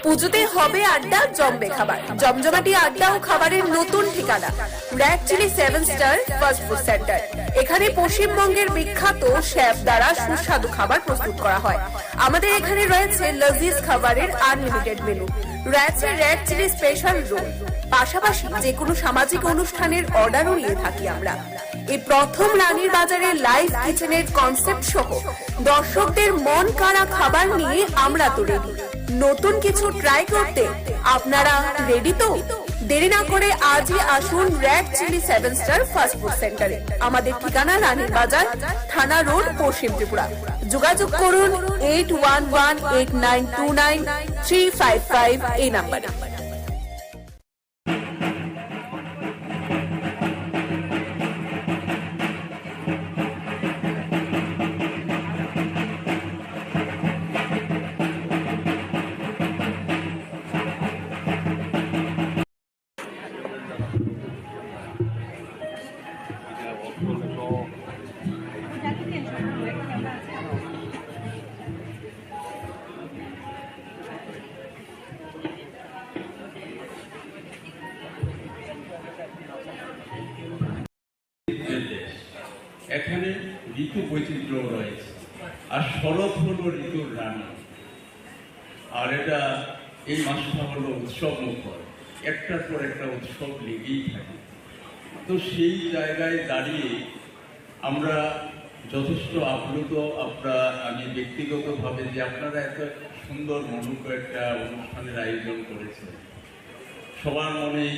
পুজোতে হবে আড্ডা, জমবে খাবার। জমজমাটি আড্ডা ও খাবারের নতুন ঠিকানা red chilli 7 star fast food centre. এখানে পশ্চিমবঙ্গের বিখ্যাত শেফ দ্বারা সুস্বাদু খাবার প্রস্তুত করা হয়। আমাদের এখানে রয়েছে লজিজ খাবারের আনলিমিটেড মেনু, রয়েছে রেড চিলি স্পেশাল রোল, পাশাপাশি যে কোনো সামাজিক অনুষ্ঠানের অর্ডারও নিয়ে থাকি আমরা। এই প্রথম রানীর বাজারে লাইভ কিচেনের কনসেপ্ট সহ দর্শকদের মন কাড়া খাবার নিয়ে আমরা তো রেডি। নতুন কিছু ট্রাই করতে আপনারা রেডি তো? দেরি না করে আজই আসুন red chilli 7 star fast food সেন্টারে। আমাদের ঠিকানা রানীর বাজার, থানা রোড, পশ্চিম ত্রিপুরা। যোগাযোগ করুন 8118929355 এই নাম্বারে। এখানে ঋতু বৈচিত্র্য রয়েছে, আর শরৎ হলো ঋতুর রানী। আর এটা এই মাসটা হলো উৎসব মুখর, একটার পর একটা উৎসব লেগেই থাকে। তো সেই জায়গায় দাঁড়িয়ে আমরা যথেষ্ট আপ্লুত, আমি ব্যক্তিগতভাবে যে আপনারা এত সুন্দর মনোজ্ঞ একটা অনুষ্ঠানের আয়োজন করেছেন। সবার মনেই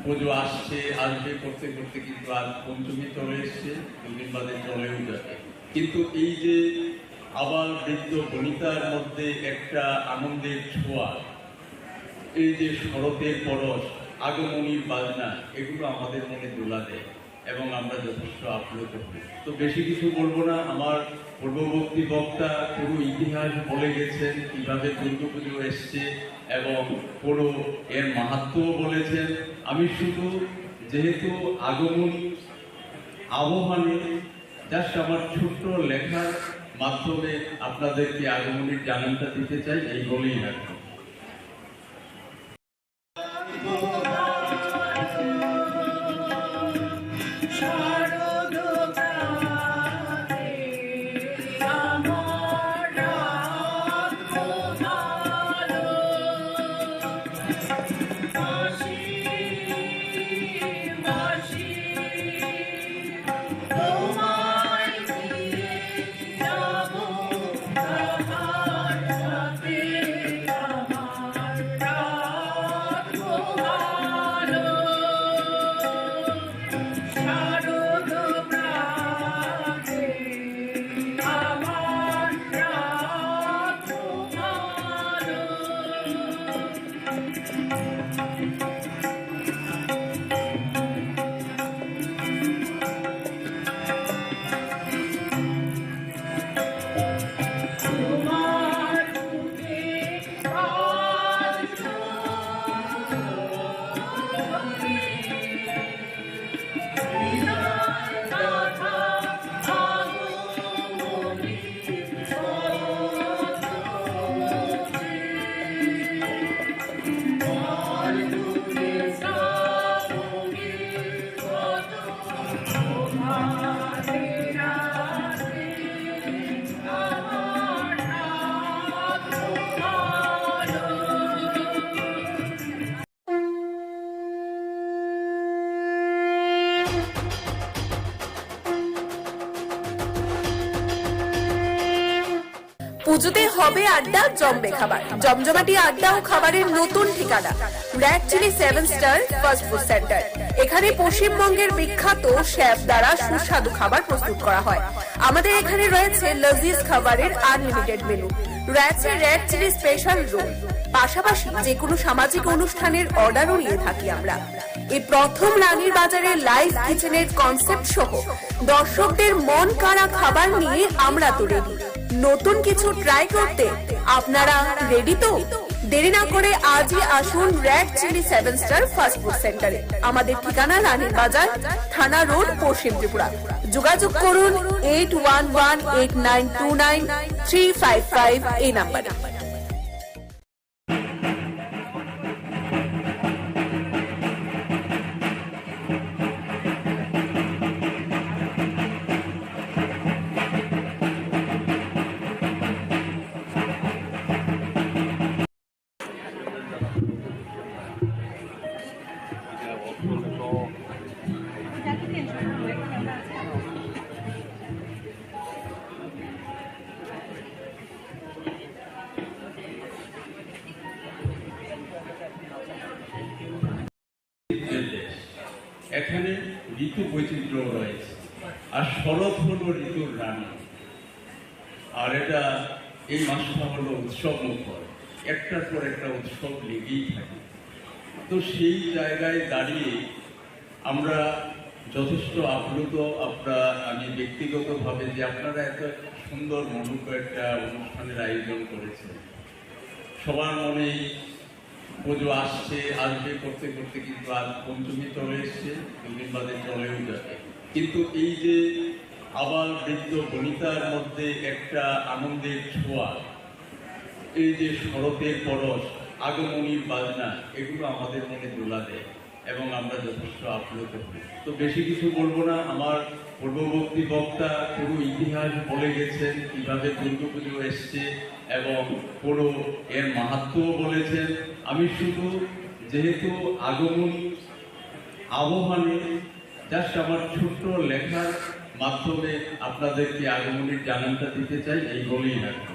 পুজো আসবে করতে করতে কিন্তু আজ পঞ্চমী চলে এসছে, দুদিন বাদে চলেও যাবে। কিন্তু এই যে আবাল বৃদ্ধ বনিতার মধ্যে একটা আনন্দের ছোঁয়া, এই যে শরতের পরশ, আগমনীর বাজনা, এগুলো আমাদের মনে দোলা দেয় এবং আমরা যথেষ্ট আপ্লুত হই। তো বেশি কিছু বলবো না, আমার পূর্ববর্তী বক্তা পুরো ইতিহাস বলে গেছেন কিভাবে দুর্গাপুজো এসছে এবং পুরো এর মাহাত্ম্যও বলেছেন। আমি শুধু যেহেতু আগমন আহ্বানে জাস্ট আমার ছোট্ট লেখার মাধ্যমে আপনাদেরকে আগমনের জানানটা দিতে চাই, এই বলেই রাখবো। পুজোতে হবে আড্ডা, জমবে খাবার। জমজমাটি আড্ডা ও খাবারের নতুন ঠিকানা red chilli 7 star fast food centre. এখানে পশ্চিমবঙ্গের বিখ্যাত শেফ দ্বারা সুস্বাদু খাবার প্রস্তুত করা হয়। আমাদের এখানে রয়েছে লজিজ খাবারের আনলিমিটেড মেনু, রয়েছে রেড চিলি স্পেশাল রোল, পাশাপাশি যে কোনো সামাজিক অনুষ্ঠানের অর্ডারও নিয়ে থাকি আমরা। এই প্রথম রানীর বাজারে লাইভ কিচেনের কনসেপ্ট সহ দর্শকদের মন কাড়া খাবার নিয়ে আমরা তো রেডি। নতুন কিছু ট্রাই করতে আপনারা রেডি তো? দেরি না করে আজই আসুন red chilli 7 star fast food সেন্টারে। আমাদের ঠিকানা রানীর বাজার, থানা রোড, পশ্চিম ত্রিপুরা। যোগাযোগ করুন 8118929355 এই নাম্বারে। এখানে ঋতু বৈচিত্র্য রয়েছে, আর শরৎ হলো ঋতুর রানী। আর এটা এই মাসটা হলো উৎসব মুখর, একটার পর একটা উৎসব লেগেই থাকে। তো সেই জায়গায় দাঁড়িয়ে আমরা যথেষ্ট আপ্লুত, আমি ব্যক্তিগতভাবে যে আপনারা এত সুন্দর মনোজ্ঞ একটা অনুষ্ঠানের আয়োজন করেছেন। সবার মনেই পুজো আসবে করতে করতে কিন্তু আজ পঞ্চমী চলে এসছে, দুদিন বাদে চলেও যাবে। কিন্তু এই যে আবার বৃদ্ধ বনিতার মধ্যে একটা আনন্দের ছোঁয়া, এই যে শরতের পরশ, আগমনীর বাজনা, এগুলো আমাদের মনে দোলা দেয় এবং আমরা যথেষ্ট আপ্লুত হই। তো বেশি কিছু বলবো না, আমার পূর্ববর্তী বক্তা পুরো ইতিহাস বলে গেছেন কিভাবে দুর্গাপুজো এসছে এবং পুরো এর মাহাত্ম্যও বলেছেন। আমি শুধু যেহেতু আগমন আহ্বানে জাস্ট আমার ছোট্ট লেখার মাধ্যমে আপনাদেরকে আগমনের জানানটা দিতে চাই, এই বলেই রাখবো।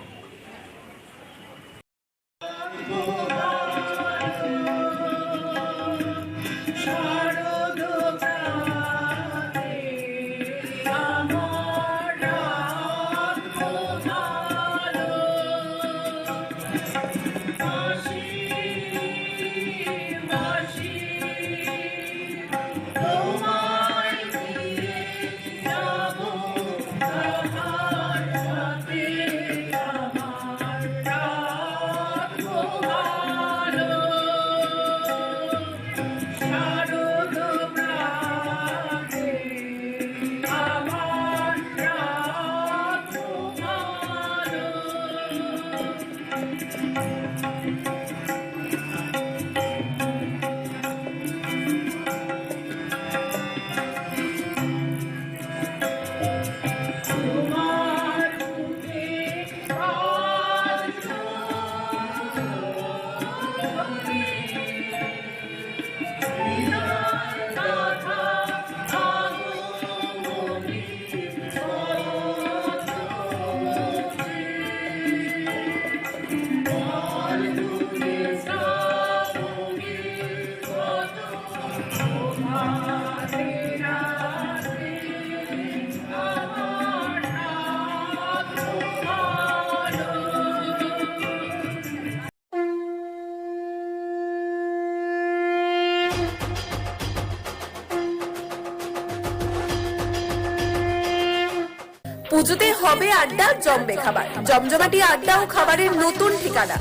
পুজোতে হবে আড্ডা, জমবে খাবার। জমজমাটি আড্ডা ও খাবারের নতুন ঠিকানা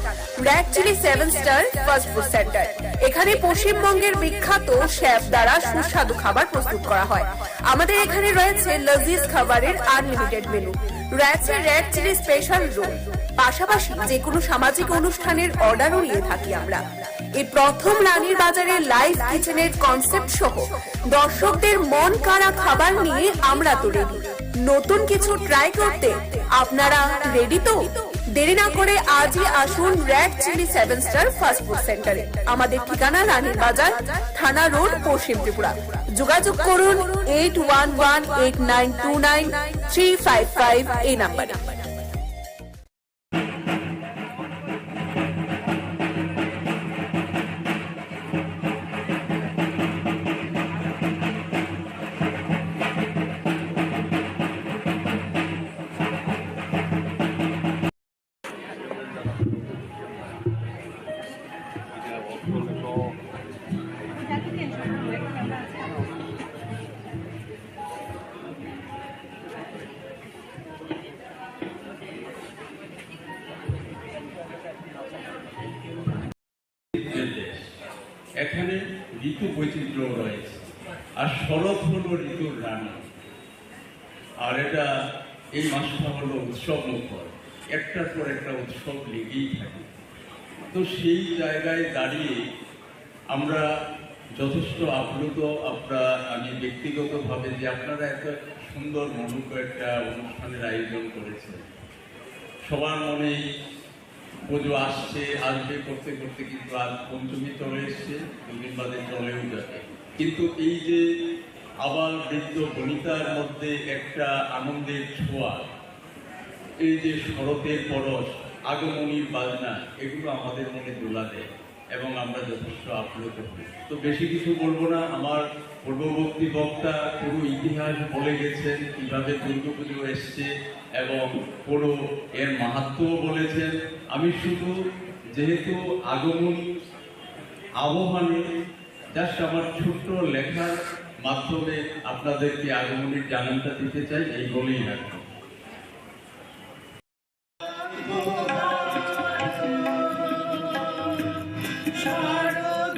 red chilli 7 star fast food centre. এখানে পশ্চিমবঙ্গের বিখ্যাত শেফ দ্বারা সুস্বাদু খাবার প্রস্তুত করা হয়। আমাদের এখানে রয়েছে লজিজ খাবারের আনলিমিটেড মেনু, রয়েছে রেড চিলি স্পেশাল রোল, পাশাপাশি যে কোনো সামাজিক অনুষ্ঠানের অর্ডারও নিয়ে থাকি আমরা। এই প্রথম রানীর বাজারে লাইভ কিচেনের কনসেপ্ট সহ দর্শকদের মন কাড়া খাবার নিয়ে আমরা তো রেডি। নতুন কিছু ট্রাই করতে আপনারা রেডি তো? দেরি না করে আজই আসুন red chilli 7 star fast food সেন্টারে। আমাদের ঠিকানা রানীর বাজার, থানা রোড, পশ্চিম ত্রিপুরা। যোগাযোগ করুন 8118929355 এই নাম্বারে। এখানে ঋতু বৈচিত্র্য রয়েছে, আর শরৎ হলো ঋতুর রানী। আর এটা এই মাসটা হলো উৎসব মুখর, একটার পর একটা উৎসব লেগেই থাকে। তো সেই জায়গায় দাঁড়িয়ে আমরা যথেষ্ট আপ্লুত, আমি ব্যক্তিগতভাবে যে আপনারা এত সুন্দর মনোজ্ঞ একটা অনুষ্ঠানের আয়োজন করেছেন। সবার মনেই পুজো আসবে করতে করতে কিন্তু আজ পঞ্চমী চলে এসছে, দুদিন বাদে চলেও যাবে। কিন্তু এই যে আবার বৃদ্ধ বনিতার মধ্যে একটা আনন্দের ছোঁয়া, এই যে শরতের পরশ, আগমনীর বাজনা, এগুলো আমাদের মনে দোলা দেয় এবং আমরা যথেষ্ট আপ্লুত হই। তো বেশি কিছু বলবো না, আমার পূর্ববর্তী বক্তা পুরো ইতিহাস বলে গেছেন, কিভাবে দুর্গাপুজো এসছে এবং পুরো এর মাহাত্ম্যও বলেছেন। আমি শুধু যেহেতু আগমনী আহ্বানে জাস্ট আমার ছোট্ট লেখার মাধ্যমে আপনাদেরকে আগমনীর জানানটা দিতে চাই, এই বলেই রাখবো। Shadow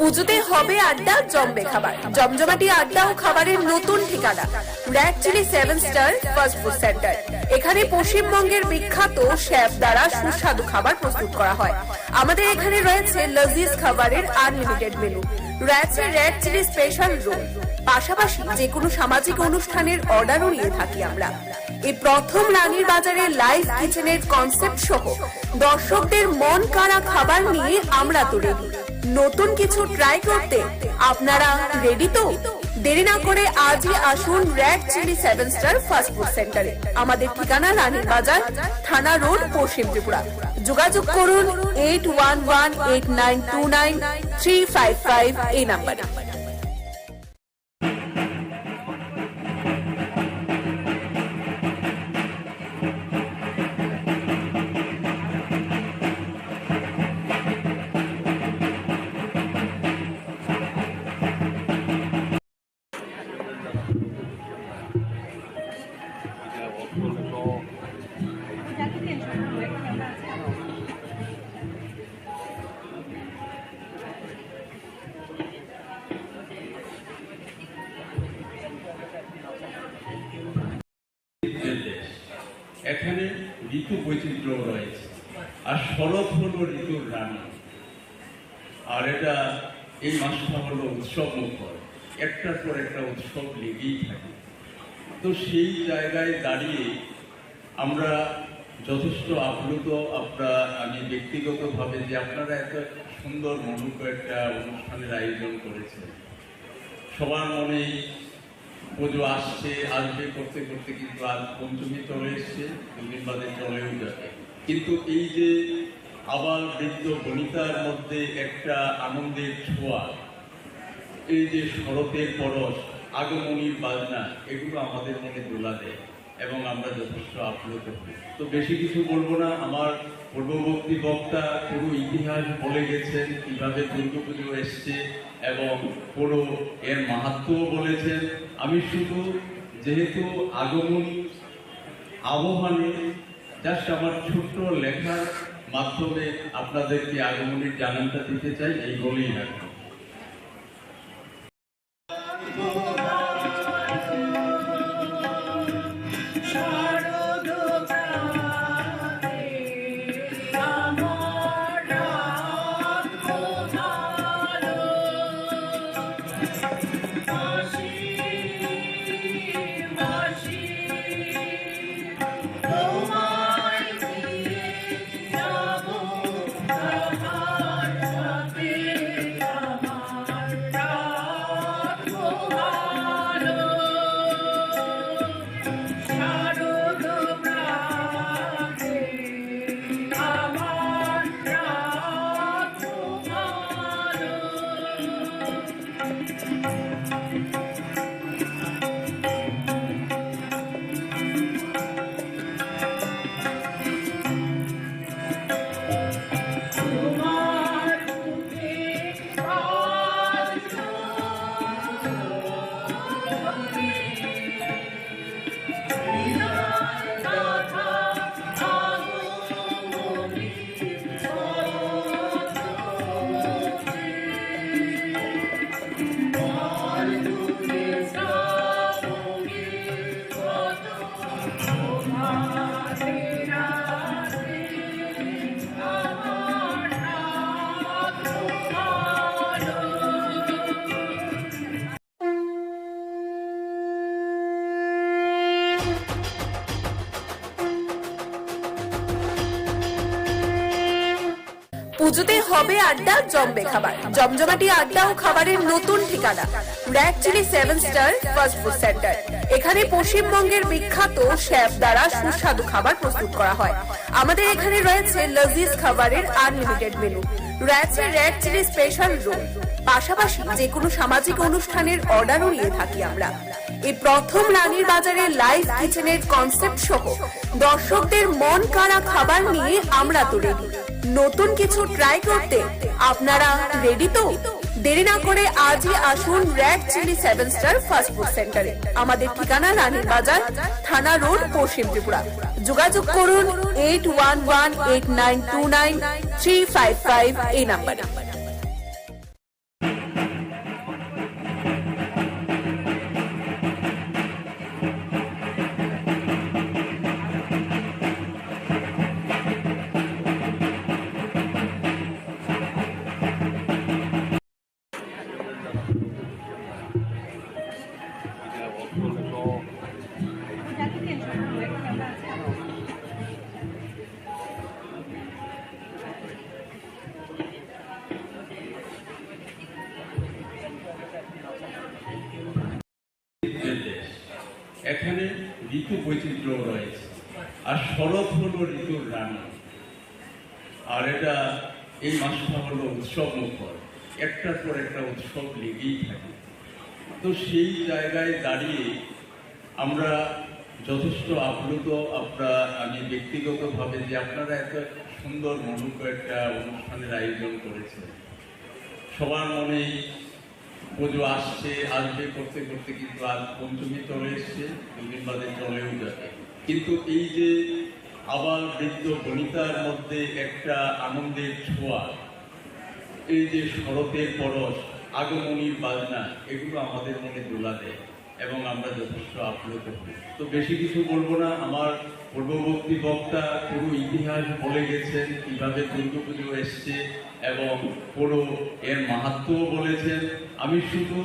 পুজোতে হবে আড্ডা, জমবে খাবার। জমজমাটি আড্ডা ও খাবারের নতুন ঠিকানা red chilli 7 star fast food centre. এখানে পশ্চিমবঙ্গের বিখ্যাত শেফ দ্বারা সুস্বাদু খাবার প্রস্তুত করা হয়। আমাদের এখানে রয়েছে লজিজ খাবারের আনলিমিটেড মেনু, রয়েছে রেড চিলি স্পেশাল রোল, পাশাপাশি যে কোনো সামাজিক অনুষ্ঠানের অর্ডারও নিয়ে থাকি আমরা। এই প্রথম রানীর বাজারে লাইভ কিচেনের কনসেপ্ট সহ দর্শকদের মন কাড়া খাবার নিয়ে আমরা তো রেডি। নতুন কিছু ট্রাই করতে আপনারা রেডি তো? দেরি না করে আজই আসুন red chilli 7 star fast food সেন্টারে। আমাদের ঠিকানা রানীর বাজার, থানা রোড, পশ্চিম ত্রিপুরা। যোগাযোগ করুন 8118929355 এই নাম্বারে। এখানে ঋতু বৈচিত্র্য রয়েছে, আর শরৎ হলো ঋতুর রানী। আর এটা এই মাসটা হলো উৎসব মুখর, একটার পর একটা উৎসব লেগেই থাকে। তো সেই জায়গায় দাঁড়িয়ে আমরা যথেষ্ট আপ্লুত, আমি ব্যক্তিগতভাবে যে আপনারা এত সুন্দর মনোজ্ঞ একটা অনুষ্ঠানের আয়োজন করেছেন। সবার মনেই পুজো আসবে করতে করতে কিন্তু আজ পঞ্চমী চলে এসছে, দুদিন বাদে চলেও যাবে। কিন্তু এই যে আবার বৃদ্ধ বনিতার মধ্যে একটা আনন্দের ছোঁয়া, এই যে শরতের পরশ, আগমনীর বাজনা, এগুলো আমাদের মনে দোলা দেয় এবং আমরা যথেষ্ট আপ্লুত হই। তো বেশি কিছু বলবো না, আমার পূর্ববর্তী বক্তা পুরো ইতিহাস বলে গেছেন, কিভাবে দুর্গাপুজো এসছে এবং পুরো এর মাহাত্ম্যও বলেছেন। আমি শুধু যেহেতু আগমনী আবহানে জাস্ট আমার ছোট্ট লেখার মাধ্যমে আপনাদেরকে আগমনীর জানানটা দিতে চাই, এই বলেই রাখবো। পুজোতে হবে আড্ডা, জমবে খাবার। জমজমাটি আড্ডা ও খাবারের নতুন ঠিকানা red chilli 7 star fast food centre. এখানে পশ্চিমবঙ্গের বিখ্যাত শেফ দ্বারা সুস্বাদু খাবার প্রস্তুত করা হয়। আমাদের এখানে রয়েছে লজিজ খাবারের আনলিমিটেড মেনু, রয়েছে রেড চিলি স্পেশাল রোল, পাশাপাশি যে কোনো সামাজিক অনুষ্ঠানের অর্ডারও নিয়ে থাকি আমরা। এই প্রথম রানীর বাজারে লাইভ কিচেনের কনসেপ্ট সহ দর্শকদের মন কাড়া খাবার নিয়ে আমরা তো রেডি। নতুন কিছু ট্রাই করতে আপনারা রেডি তো? দেরি না করে আজই আসুন red chilli 7 star fast food সেন্টারে। আমাদের ঠিকানা রানীর বাজার, থানা রোড, পশ্চিম ত্রিপুরা। যোগাযোগ করুন 8118929355 এই নাম্বারে। দেশ। এখানে ঋতু বৈচিত্র্য রয়েছে, আর শরৎ হলো ঋতুর রানী। আর এটা এই মাসটা হলো উৎসব মুখর, একটার পর একটা উৎসব লেগেই থাকে। তো সেই জায়গায় দাঁড়িয়ে আমরা যথেষ্ট আপ্লুত, আমি ব্যক্তিগতভাবে যে আপনারা এত সুন্দর মনোজ্ঞ একটা অনুষ্ঠানের আয়োজন করেছেন। সবার মনেই পুজো আসবে করতে করতে কিন্তু আজ পঞ্চমী চলে এসছে, দুদিন বাদে চলেও যাবে। কিন্তু এই যে আবার বৃদ্ধ বনিতার মধ্যে একটা আনন্দের ছোঁয়া, এই যে শরতের পরশ, আগমনীর বাজনা, এগুলো আমাদের মনে দোলা দেয় এবং আমরা যথেষ্ট আপ্লুত হই। তো বেশি কিছু বলবো না, আমার পূর্ববর্তী বক্তা পুরো ইতিহাস বলে গেছেন, কিভাবে দুর্গাপুজো এসছে এবং পুরো এর মাহাত্ম্যও বলেছেন। আমি শুধু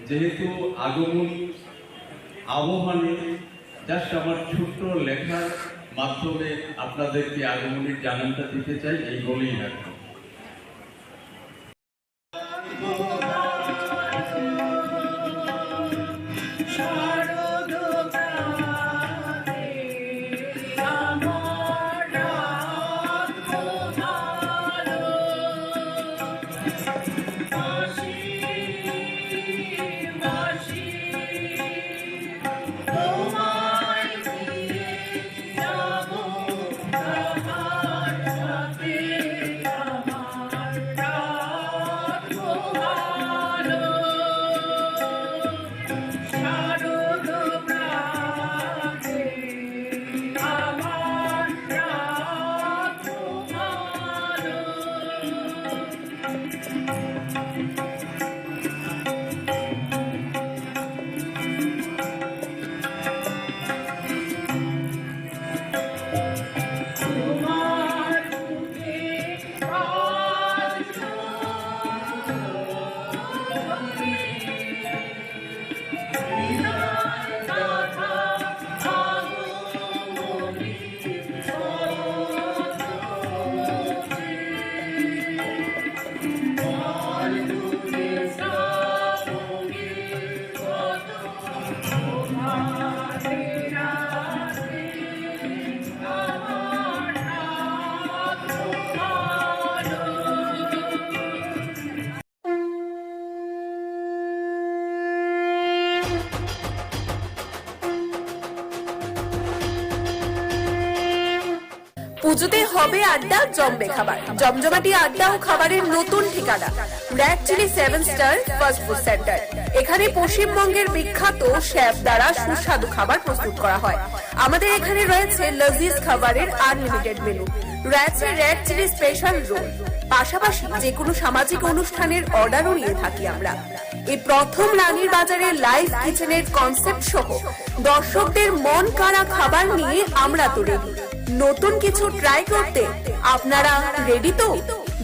যেহেতু আগমনী আবহাওয়ানে জাস্ট আমার ছোট্ট লেখার মাধ্যমে আপনাদেরকে আগমনীর জানানটা দিতে চাই, এই বলেই রাখবো। পুজোতে হবে আড্ডা, জমবে খাবার। জমজমাটি আড্ডা ও খাবারের নতুন ঠিকানা red chilli 7 star fast food centre. এখানে পশ্চিমবঙ্গের বিখ্যাত শেফ দ্বারা সুস্বাদু খাবার প্রস্তুত করা হয়। আমাদের এখানে রয়েছে লজিজ খাবারের আনলিমিটেড মেনু, রয়েছে রেড চিলি স্পেশাল রোল, পাশাপাশি যে কোনো সামাজিক অনুষ্ঠানের অর্ডারও নিয়ে থাকি আমরা। এই প্রথম রানীর বাজারে লাইভ কিচেনের কনসেপ্ট সহ দর্শকদের মন কাড়া খাবার নিয়ে আমরা তো রেডি। নতুন কিছু ট্রাই করতে আপনারা রেডি তো?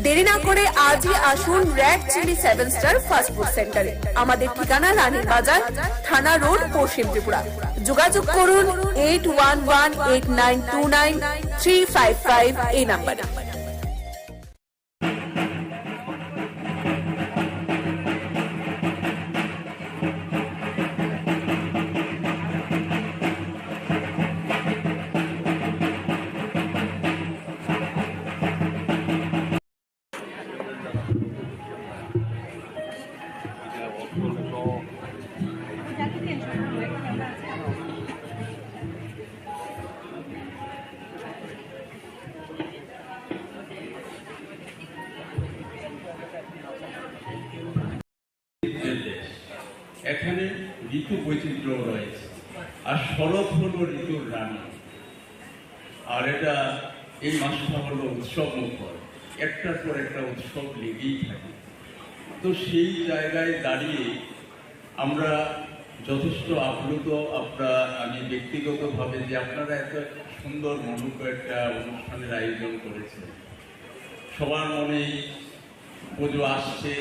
দেরি না করে আজই আসুন red chilli 7 star fast food সেন্টারে। আমাদের ঠিকানা রানীর বাজার, থানা রোড, পশ্চিম ত্রিপুরা। যোগাযোগ করুন 8118929355 এই নাম্বারে। এখানে ঋতু বৈচিত্র্য রয়েছে, আর শরৎ হলো ঋতুর রানী। আর এটা এই মাসটা হলো উৎসব মুখর, একটার পর একটা উৎসব লেগেই থাকে। তো সেই জায়গায় দাঁড়িয়ে আমরা যথেষ্ট আপ্লুত, আমি ব্যক্তিগতভাবে যে আপনারা এত সুন্দর মনোজ্ঞ একটা অনুষ্ঠানের আয়োজন করেছেন। সবার মনেই পুজো আসবে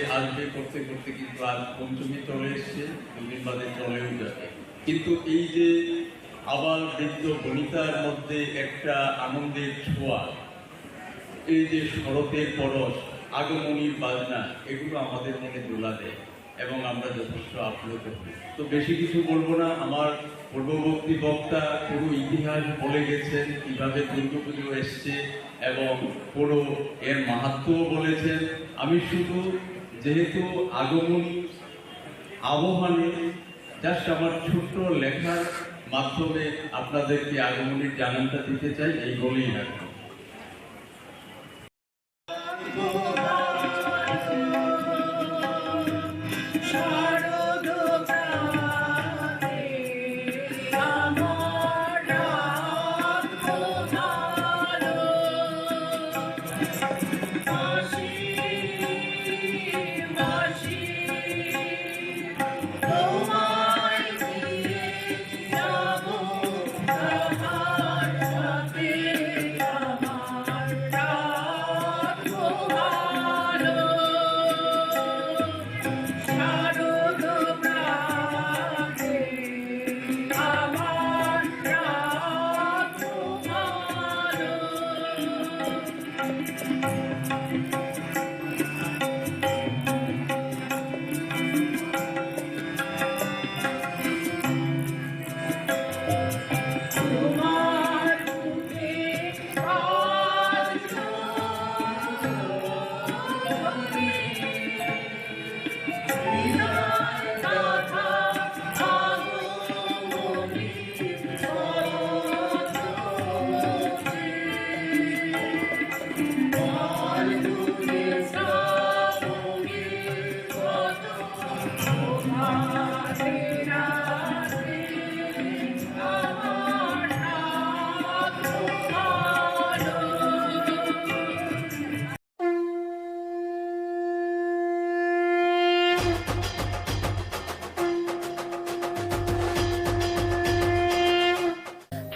করতে করতে কিন্তু আজ পঞ্চমী চলে এসছে, দুদিন বাদে চলেও যাবে। কিন্তু এই যে আবার বৃদ্ধ বনিতার মধ্যে একটা আনন্দের ছোঁয়া, এই যে শরতের পরশ, আগমনীর বাজনা, এগুলো আমাদের মনে দোলা দেয় এবং আমরা যথেষ্ট আপ্লুত হই। তো বেশি কিছু বলবো না, আমার পূর্ববর্তী বক্তা পুরো ইতিহাস বলে গেছেন, কিভাবে দুর্গাপুজো এসছে এবং পুরো এর মাহাত্ম্যও বলেছেন। আমি শুধু যেহেতু আগমন আবহানে জাস্ট আমার ছোট্ট লেখার মাধ্যমে আপনাদেরকে আগমনের জানানটা দিতে চাই, এই বলেই রাখবো।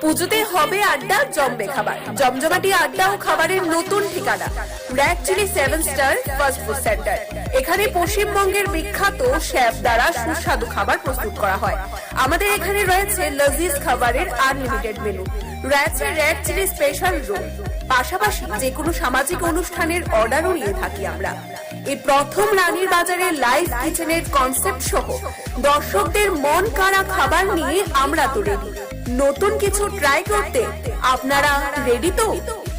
পুজোতে হবে আড্ডা, জমবে খাবার। জমজমাটি আড্ডা ও খাবারের নতুন ঠিকানা red chilli 7 star fast food centre. এখানে পশ্চিমবঙ্গের বিখ্যাত শেফ দ্বারা সুস্বাদু খাবার প্রস্তুত করা হয়। আমাদের এখানে রয়েছে লজিজ খাবারের আনলিমিটেড মেনু, রয়েছে রেড চিলি স্পেশাল রোল, পাশাপাশি যে কোনো সামাজিক অনুষ্ঠানের অর্ডারও নিয়ে থাকি আমরা। এই প্রথম রানীর বাজারে লাইভ কিচেনের কনসেপ্ট সহ দর্শকদের মন কাড়া খাবার নিয়ে আমরা তো রেডি। নতুন কিছু ট্রাই করতে আপনারা রেডি তো?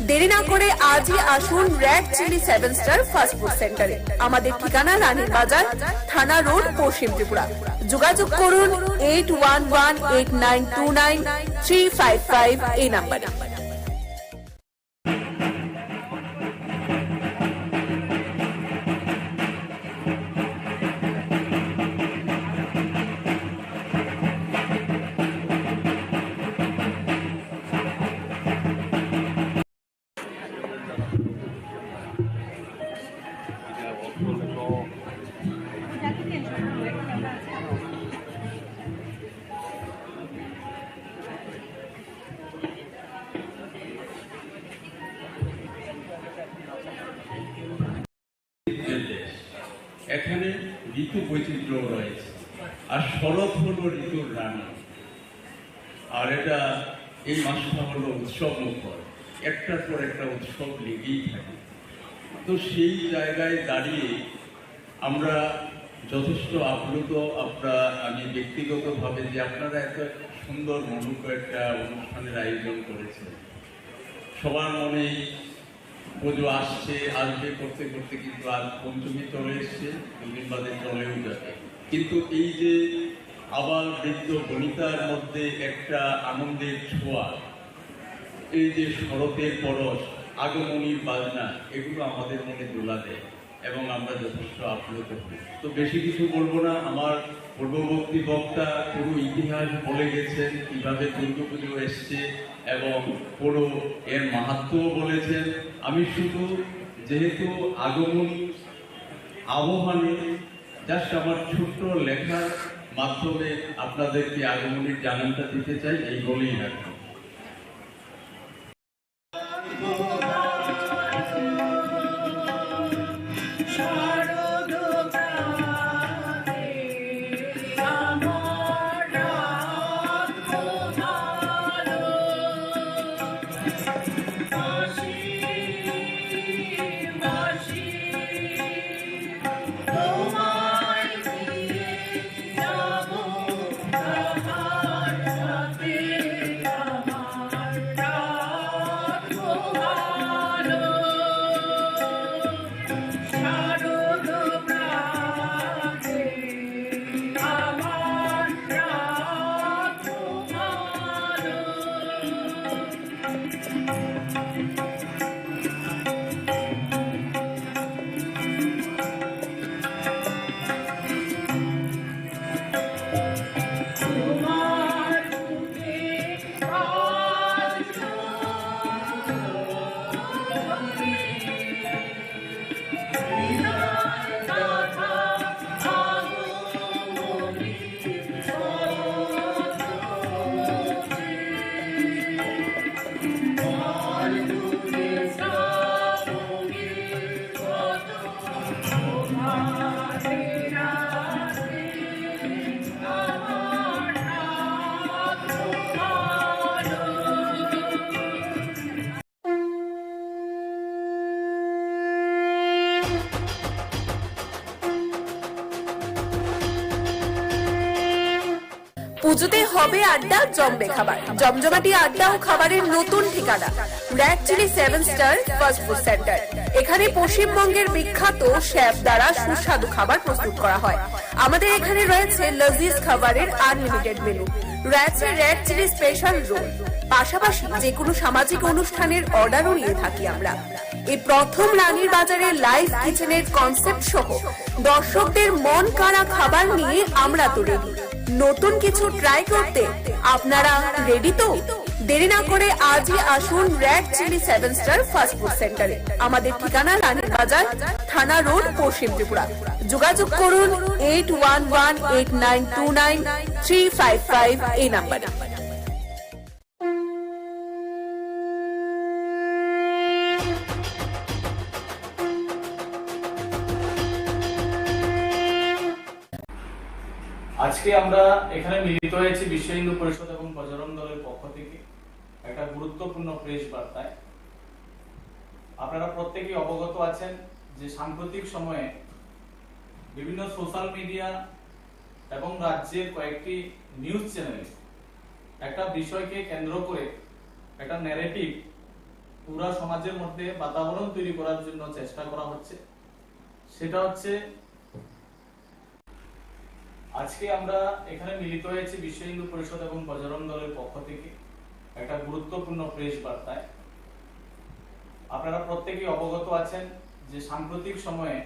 দেরি না করে আজই আসুন red chilli 7 star fast food সেন্টারে। আমাদের ঠিকানা রানীর বাজার, থানা রোড, পশ্চিম ত্রিপুরা। যোগাযোগ করুন 8118929355 এই নাম্বারে। এখানে ঋতু বৈচিত্র্য রয়েছে, আর শরৎ হলো ঋতুর রানী। আর এটা এই মাসটা হলো উৎসব মুখর, একটার পর একটা উৎসব লেগেই থাকে। তো সেই জায়গায় দাঁড়িয়ে আমরা যথেষ্ট আপ্লুত, আমি ব্যক্তিগতভাবে যে আপনারা এত সুন্দর মনোজ্ঞ একটা অনুষ্ঠানের আয়োজন করেছেন। সবার মনেই পুজো আসবে করতে করতে কিন্তু আজ পঞ্চমী চলে এসছে, দুদিন বাদে চলেও যাবে। কিন্তু এই যে আবার বৃদ্ধ বনিতার মধ্যে একটা আনন্দের ছোঁয়া, এই যে শরতের পরশ, আগমনীর বাজনা, এগুলো আমাদের মনে দোলা দেয় এবং আমরা যথেষ্ট আপ্লুত হই। তো বেশি কিছু বলবো না, আমার পূর্ববর্তী বক্তা পুরো ইতিহাস বলে গেছেন, কিভাবে দুর্গাপুজো এসছে এবং পুরো এর মাহাত্ম্যও বলেছেন। আমি শুধু যেহেতু আগমন আবহানে জাস্ট আমার ছোট্ট লেখার মাধ্যমে আপনাদেরকে আগমনের জানানটা দিতে চাই, এই বলেই রাখবো। পুজোতে হবে আড্ডা, জমবে খাবার। জমজমাটি আড্ডা ও খাবারের নতুন ঠিকানা red chilli 7 star fast food centre. এখানে পশ্চিমবঙ্গের বিখ্যাত শেফ দ্বারা সুস্বাদু খাবার প্রস্তুত করা হয়। আমাদের এখানে রয়েছে লজিজ খাবারের আনলিমিটেড মেনু, রয়েছে রেড চিলি স্পেশাল রোল, পাশাপাশি যে কোনো সামাজিক অনুষ্ঠানের অর্ডারও নিয়ে থাকি আমরা। এই প্রথম রানীর বাজারে লাইভ কিচেনের কনসেপ্ট সহ দর্শকদের মন কাড়া খাবার নিয়ে আমরা তো রেডি। নতুন কিছু ট্রাই করতে আপনারা রেডি তো? দেরি না করে আজই আসুন red chilli 7 star fast food সেন্টারে। আমাদের ঠিকানা রানীর বাজার, থানা রোড, পশ্চিম ত্রিপুরা। যোগাযোগ করুন 8118929355 এই নাম্বারে। আজকে আমরা এখানে মিলিত হয়েছি বিশ্ব হিন্দু পরিষদ এবং বজরং দলের পক্ষ থেকে একটা গুরুত্বপূর্ণ প্রেস বার্তায়। আপনারা প্রত্যেকেই অবগত আছেন যে সাম্প্রতিক সময়ে বিভিন্ন সোশ্যাল মিডিয়া এবং রাজ্যের কয়েকটি নিউজ চ্যানেলে একটা বিষয়কে কেন্দ্র করে একটা ন্যারেটিভ পুরা সমাজের মধ্যে বাতাবরণ তৈরি করার জন্য চেষ্টা করা হচ্ছে। সেটা হচ্ছে আজকে আমরা এখানে মিলিত হয়েছি বিশ্ব হিন্দু পরিষদ এবং বজরং দলের পক্ষ থেকে একটা গুরুত্বপূর্ণ প্রেস বার্তায়। আপনারা প্রত্যেকেই অবগত আছেন যে সাম্প্রতিক সময়ে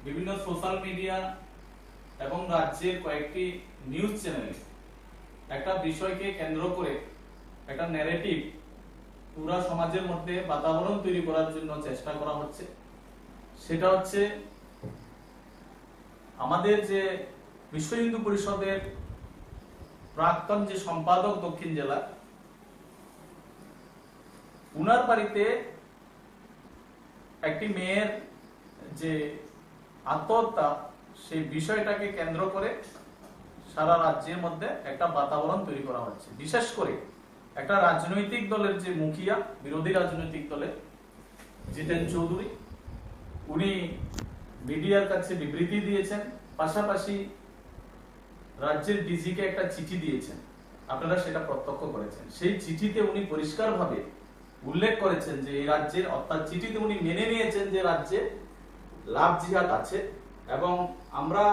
বিভিন্ন সোশ্যাল মিডিয়া এবং রাজ্যের কয়েকটি নিউজ চ্যানেলে একটা বিষয়কে কেন্দ্র করে একটা ন্যারেটিভ পুরা সমাজের মধ্যে বাতাবরণ তৈরি করার জন্য চেষ্টা করা হচ্ছে। সেটা হচ্ছে আমাদের যে বিশ্ব হিন্দু পরিষদের প্রাক্তন যে সম্পাদক দক্ষিণ জেলা, উনার বাড়িতে একটি মেয়ের যে আত্মহত্যা, সেই বিষয়টাকে কেন্দ্র করে সারা রাজ্যের মধ্যে একটা বাতাবরণ তৈরি করা হচ্ছে। বিশেষ করে একটা রাজনৈতিক দলের যে মুখিয়া, বিরোধী রাজনৈতিক দলের জিতেন চৌধুরী, উনি মিডিয়ার কাছে বিবৃতি দিয়েছেন, পাশাপাশি রাজ্যের ডিজিকে একটা চিঠি দিয়েছেন। আপনারা সেটা প্রত্যক্ষ করেছেন। সেই চিঠিতে উনি পরিষ্কারভাবে উল্লেখ করেছেন যে এই রাজ্যের, অর্থাৎ চিঠিতে উনি মেনে নিয়েছেন যে রাজ্যে লাভ জিহাদ আছে এবং আমরা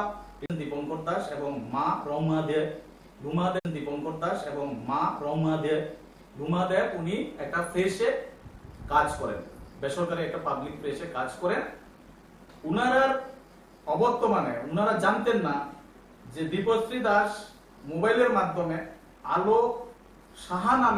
দীপঙ্কর দাস এবং মা রমা দেব উনি একটা প্রেসে কাজ করেন, বেসরকারি একটা পাবলিক প্রেসে কাজ করেন। উনারা জানতেন না যে দীপশ্রী দাস মোবাইলের মাধ্যমে আলো সাহা নামে